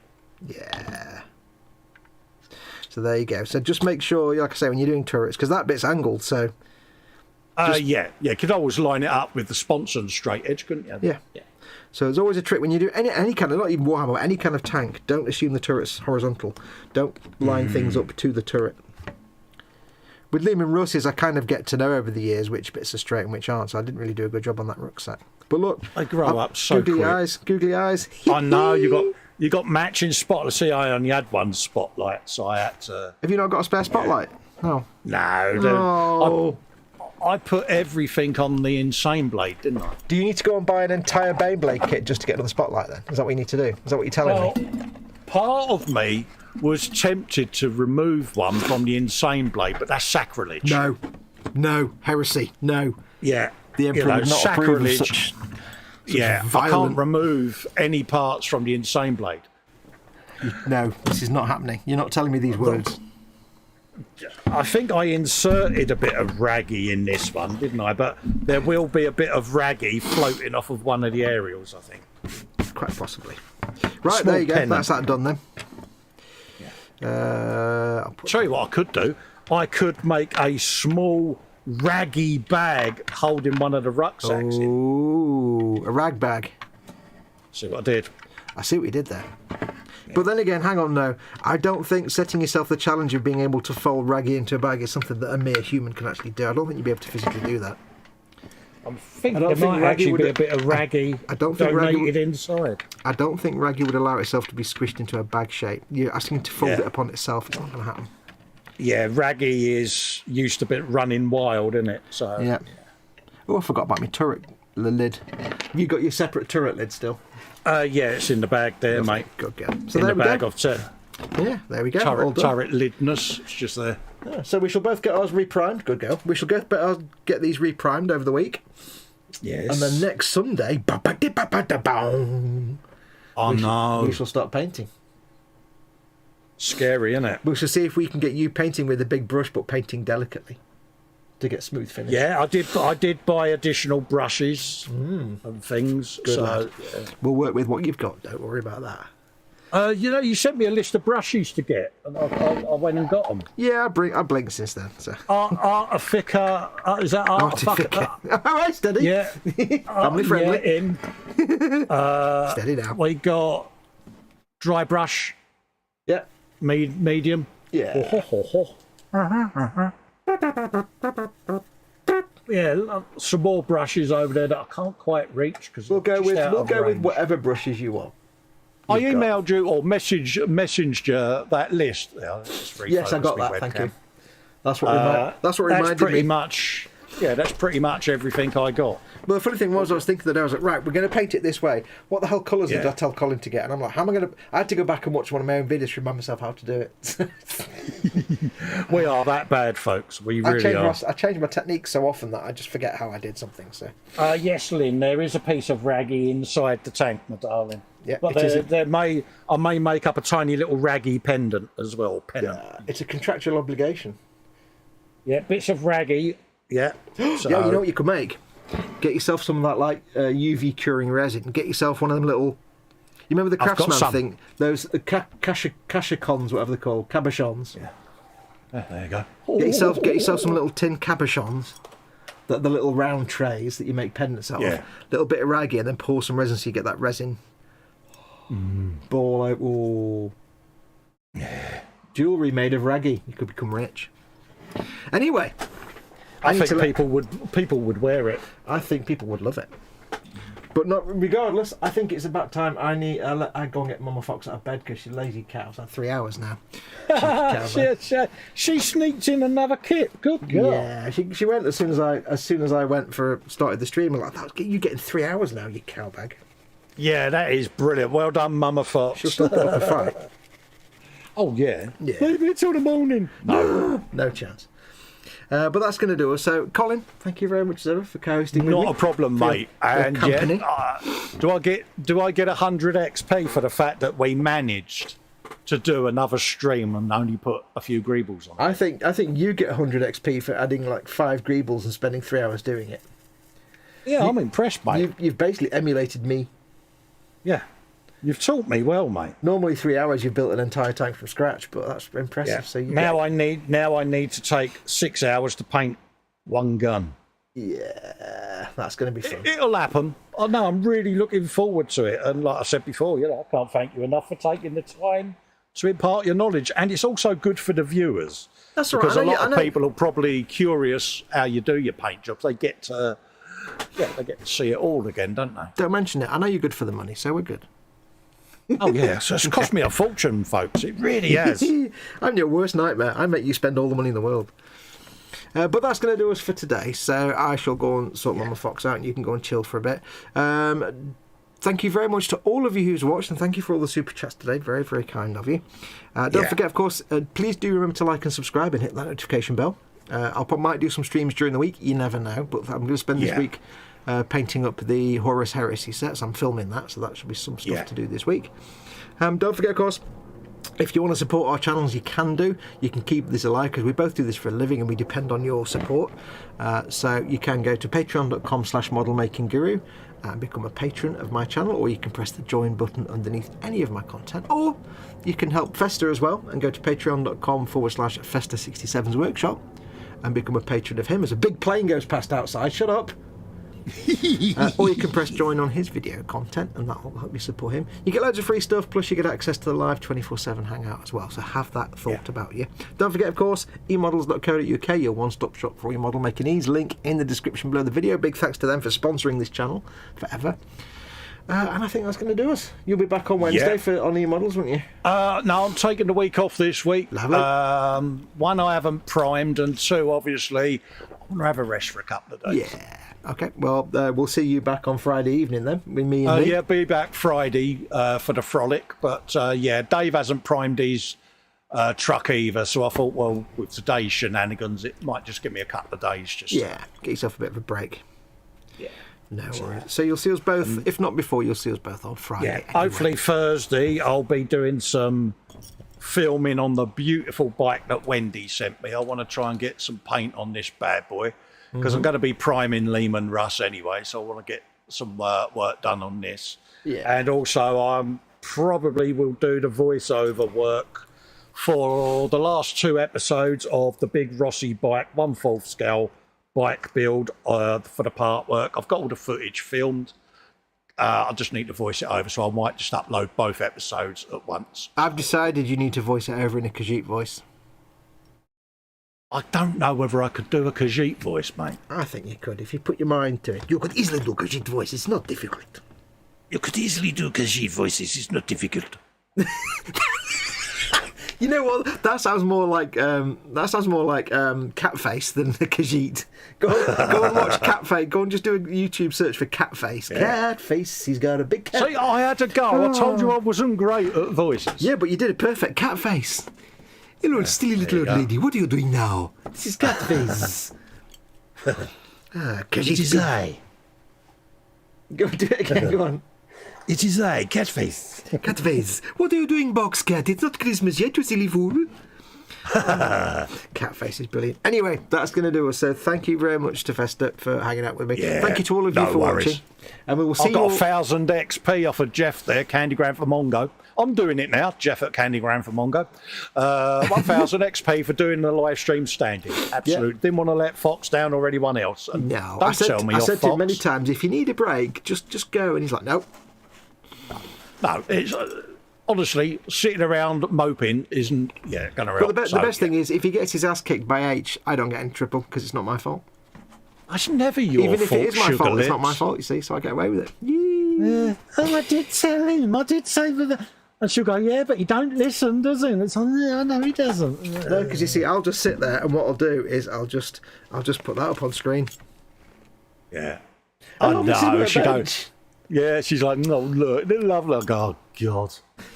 Yeah. So there you go. So just make sure, like I say, when you're doing turrets, because that bit's angled, so Yeah. Could always line it up with the sponson straight edge, couldn't you? yeah. So there's always a trick when you do any kind of, not even Warhammer, any kind of tank. Don't assume the turret's horizontal. Don't line things up to the turret. With Leman Russes, I kind of get to know over the years which bits are straight and which aren't. So I didn't really do a good job on that rucksack. But look, They grow up so googly quick. eyes, googly eyes. I know you got matching spotlights. See, I only had one spotlight, so I had to. Have you not got a spare spotlight? No. No, I put everything on the insane blade, didn't I? Do you need to go and buy an entire Beyblade kit just to get another spotlight then? Is that what you need to do? Is that what you're telling me? Part of me was tempted to remove one from the insane blade, but that's sacrilege. No. Heresy. No. Yeah. The Emperor would not approve of such Yeah, I violent- can't remove any parts from the insane blade. No, this is not happening. You're not telling me these words. I think I inserted a bit of raggy in this one, didn't I? But there will be a bit of raggy floating off of one of the aerials, I think. Quite possibly. Right, Small there you go. pennant. That's that done then. I'll put Tell you what I could do. I could make a small raggy bag holding one of the rucksacks in. Ooh, a rag bag. See what I did? I see what you did there. But then again, hang on now. I don't think setting yourself the challenge of being able to fold raggy into a bag is something that a mere human can actually do. I don't think you'd be able to physically do that. I'm thinking I don't there think might raggy actually would- be a bit of raggy I don't think raggy donated would- inside. I don't think raggy would allow itself to be squished into a bag shape. You're asking to fold Yeah. it upon itself. It's not going to happen. Yeah, raggy is used to be running wild, isn't it? So Yeah. Oh, I forgot about my turret lid. Have you got your separate turret lid still? yeah, it's in the bag there, mate. Good girl. So In there the we bag go. of Yeah, there we go. All turret, done. turret lidness. It's just there. Yeah, so we shall both get ours reprimed. Good girl. We shall get these reprimed over the week. Yes. And then next Sunday, Oh no, we shall start painting. scary, isn't it? We shall see if we can get you painting with a big brush, but painting delicately. to get smooth finish. Yeah, I did buy additional brushes and things. Good so lad. We'll work with what you've got. Don't worry about that. you sent me a list of brushes to get, and I went and got them. Yeah, I blinked since then. So. Artifica, is that Artifica? All right, steady. Yeah, Family friendly. Yeah, Steady now. we got dry brush, Yeah. medium. Yeah. Yeah, some more brushes over there that I can't quite reach because We'll go with whatever brushes you want. I emailed you or messaged you that list. Yes, I got that. Thank you. That's what reminded pretty me. Much. Yeah, that's pretty much everything I got. Well, the funny thing was, I was thinking that I was like, right, we're going to paint it this way. What the hell colours did I tell Colin to get? And I'm like, how am I going to? I had to go back and watch one of my own videos to remind myself how to do it. We are that bad, folks. We really are. I change my technique so often that I just forget how I did something. So. Yes, Lynn, there is a piece of raggy inside the tank, my darling. Yeah, but I may make up a tiny little raggy pendant as well. It's a contractual obligation. Yeah, bits of raggy. Yeah. So, yeah, you know what you could make? Get yourself some of that UV curing resin. Get yourself one of them little. You remember the Craftsman thing? Those cachicons, whatever they're called, cabochons. Yeah. There you go. Get yourself some little tin cabochons. The little round trays that you make pendants out of. Little bit of raggy, and then pour some resin so you get that resin ball out. Ooh. Yeah. Jewellery made of raggy. You could become rich. Anyway. I think people would wear it. I think people would love it. But not regardless, I think it's about time I go and get Mama Fox out of bed because she's a lazy cat. It's had 3 hours now. She sneaked in another kit. Good girl. Yeah, she went as soon as I started the stream. I'm like, you getting 3 hours now, you cowbag. Yeah, that is brilliant. Well done, Mama Fox. She'll still put up a fight. Oh yeah. Maybe it's till the morning. No chance. But that's going to do us. So, Colin, thank you very much, Zara, for co-hosting with me. Not a problem, mate. And company. Do I get 100 XP for the fact that we managed to do another stream and only put a few greebles on? I think you get 100 XP for adding like 5 greebles and spending 3 hours doing it. Yeah, I'm impressed, mate. You've basically emulated me. Yeah. You've taught me well, mate. Normally 3 hours you've built an entire tank from scratch, but that's impressive. Yeah. So I need to take 6 hours to paint one gun. Yeah, that's going to be fun. It'll happen. I know. I'm really looking forward to it. And like I said before, I can't thank you enough for taking the time to impart your knowledge. And it's also good for the viewers. That's right. Because a lot of people are probably curious how you do your paint jobs. They get to see it all again, don't they? Don't mention it. I know you're good for the money, so we're good. Oh yeah, so it's cost me a fortune, folks. It really has. I'm your worst nightmare. I make you spend all the money in the world. But that's going to do us for today. So I shall go and sort Mama Fox out, and you can go and chill for a bit. Thank you very much to all of you who's watched, and thank you for all the super chats today. Very, very kind of you. Don't forget, of course, please do remember to like and subscribe and hit that notification bell. Might do some streams during the week. You never know. But I'm going to spend this week painting up the Horus Heresy sets. I'm filming that, so that should be some stuff to do this week. Don't forget, of course, if you want to support our channels, you can do. You can keep this alive because we both do this for a living and we depend on your support. So you can go to patreon.com/modelmakingguru and become a patron of my channel, or you can press the join button underneath any of my content, or you can help Festa as well and go to patreon.com/Festa67's workshop and become a patron of him as a big plane goes past outside. Shut up. Or you can press join on his video content and that will help you support him. You get loads of free stuff, plus you get access to the live 24/7 hangout as well, so have that thought about you. Don't forget, of course, emodels.co.uk, your one-stop shop for all your model making needs. Link in the description below the video. Big thanks to them for sponsoring this channel forever. And I think that's going to do us. You'll be back on Wednesday on e-models, won't you? No, I'm taking the week off this week. Lovely. One, I haven't primed, and two, obviously, I want to have a rest for a couple of days. Yeah. Okay, well, we'll see you back on Friday evening then, with me and Lee. Yeah, be back Friday for the frolic. But, Dave hasn't primed his truck either, so I thought, well, with today's shenanigans, it might just give me a couple of days. Get yourself a bit of a break. Yeah. No worries. So you'll see us both, if not before, you'll see us both on Friday. Yeah, anyway. Hopefully Thursday I'll be doing some filming on the beautiful bike that Wendy sent me. I want to try and get some paint on this bad boy because I'm going to be priming Leman Russ anyway, so I want to get some work done on this. Yeah. And also I'm probably will do the voiceover work for the last 2 episodes of the big Rossi bike 1/4 scale bike build for the part work. I've got all the footage filmed. I just need to voice it over, so I might just upload both episodes at once. I've decided you need to voice it over in a Khajiit voice. I don't know whether I could do a Khajiit voice, mate. I think you could, if you put your mind to it. You could easily do Khajiit voice, it's not difficult. You could easily do Khajiit voices, it's not difficult. You know what? That sounds more like Catface than the Khajiit. Go and watch Catface. Go and just do a YouTube search for Catface. Yeah. Catface. He's got a big cat. See, I had to go. I told you I wasn't great at voices. Yeah, but you did a perfect Catface. Hello, silly little old lady. What are you doing now? This is Catface. It is I. Go do it again. Go on. It is I, Catface. Catface. What are you doing, box cat? It's not Christmas yet, you silly fool. Catface is brilliant. Anyway, that's going to do us. So thank you very much to Festa for hanging out with me. Yeah, thank you to all of you no for worries. watching. And we will see I've got you all... 1,000 XP off of Jeff there, Candygram for Mongo. I'm doing it now, Jeff at Candygram for Mongo. 1,000 XP for doing the live stream standing. Absolutely. Yeah. Didn't want to let Foxx down or anyone else. And No, don't tell me I you're said to him Foxx. many times, if you need a break, just go. And he's like, nope. No, it's honestly sitting around moping isn't going to help. But the best thing is, if he gets his ass kicked by H, I don't get in trouble because it's not my fault. It's never your Even fault. if it is my Sugar fault, it's lips. not my fault. You see, so I get away with it. Yeah. Oh, I did tell him. I did say that. And she'll go, yeah, but he don't listen, does he? And it's like, yeah, I know he doesn't. No, because you see, I'll just sit there, and what I'll do is I'll just put that up on screen. Yeah. And I obviously know. we're She a goes. bench. Yeah, she's like, no, look, they love, look. Oh God.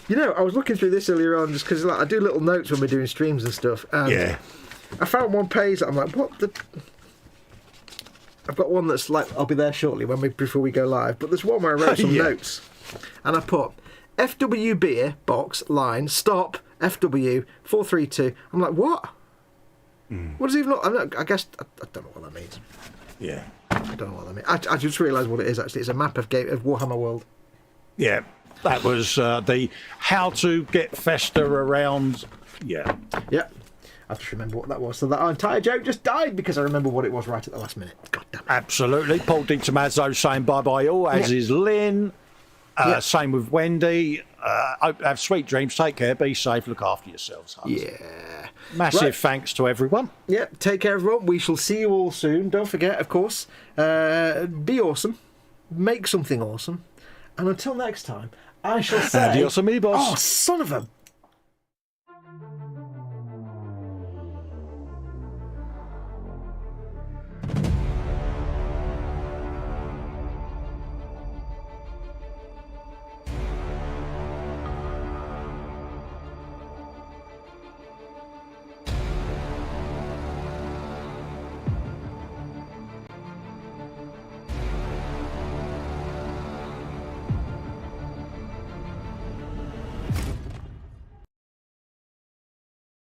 You know, I was looking through this earlier on just because I do little notes when we're doing streams and stuff. And Yeah. I found one page that I'm like, what the... I've got one that's like, I'll be there shortly before we go live, but there's one where I wrote some Yeah. notes. And I put, FW beer, box, line, stop, FW, 432. I'm like, what? What does he even... I guess... I don't know what that means. Yeah. I don't know what that means. I just realised what it is, actually. It's a map of Warhammer World. Yeah. That was the how to get Festa around. Yeah. Yep. I just remember what that was. So that entire joke just died because I remember what it was right at the last minute. God damn it. Absolutely. Paul Di Tommaso saying bye-bye all, as is Lynn. Same with Wendy. Have sweet dreams. Take care. Be safe. Look after yourselves. Hunt. Yeah. Massive Right. thanks to everyone. Yep. Take care, everyone. We shall see you all soon. Don't forget, of course, be awesome. Make something awesome. And until next time, I shall say... Adios, amigos. Oh, son of a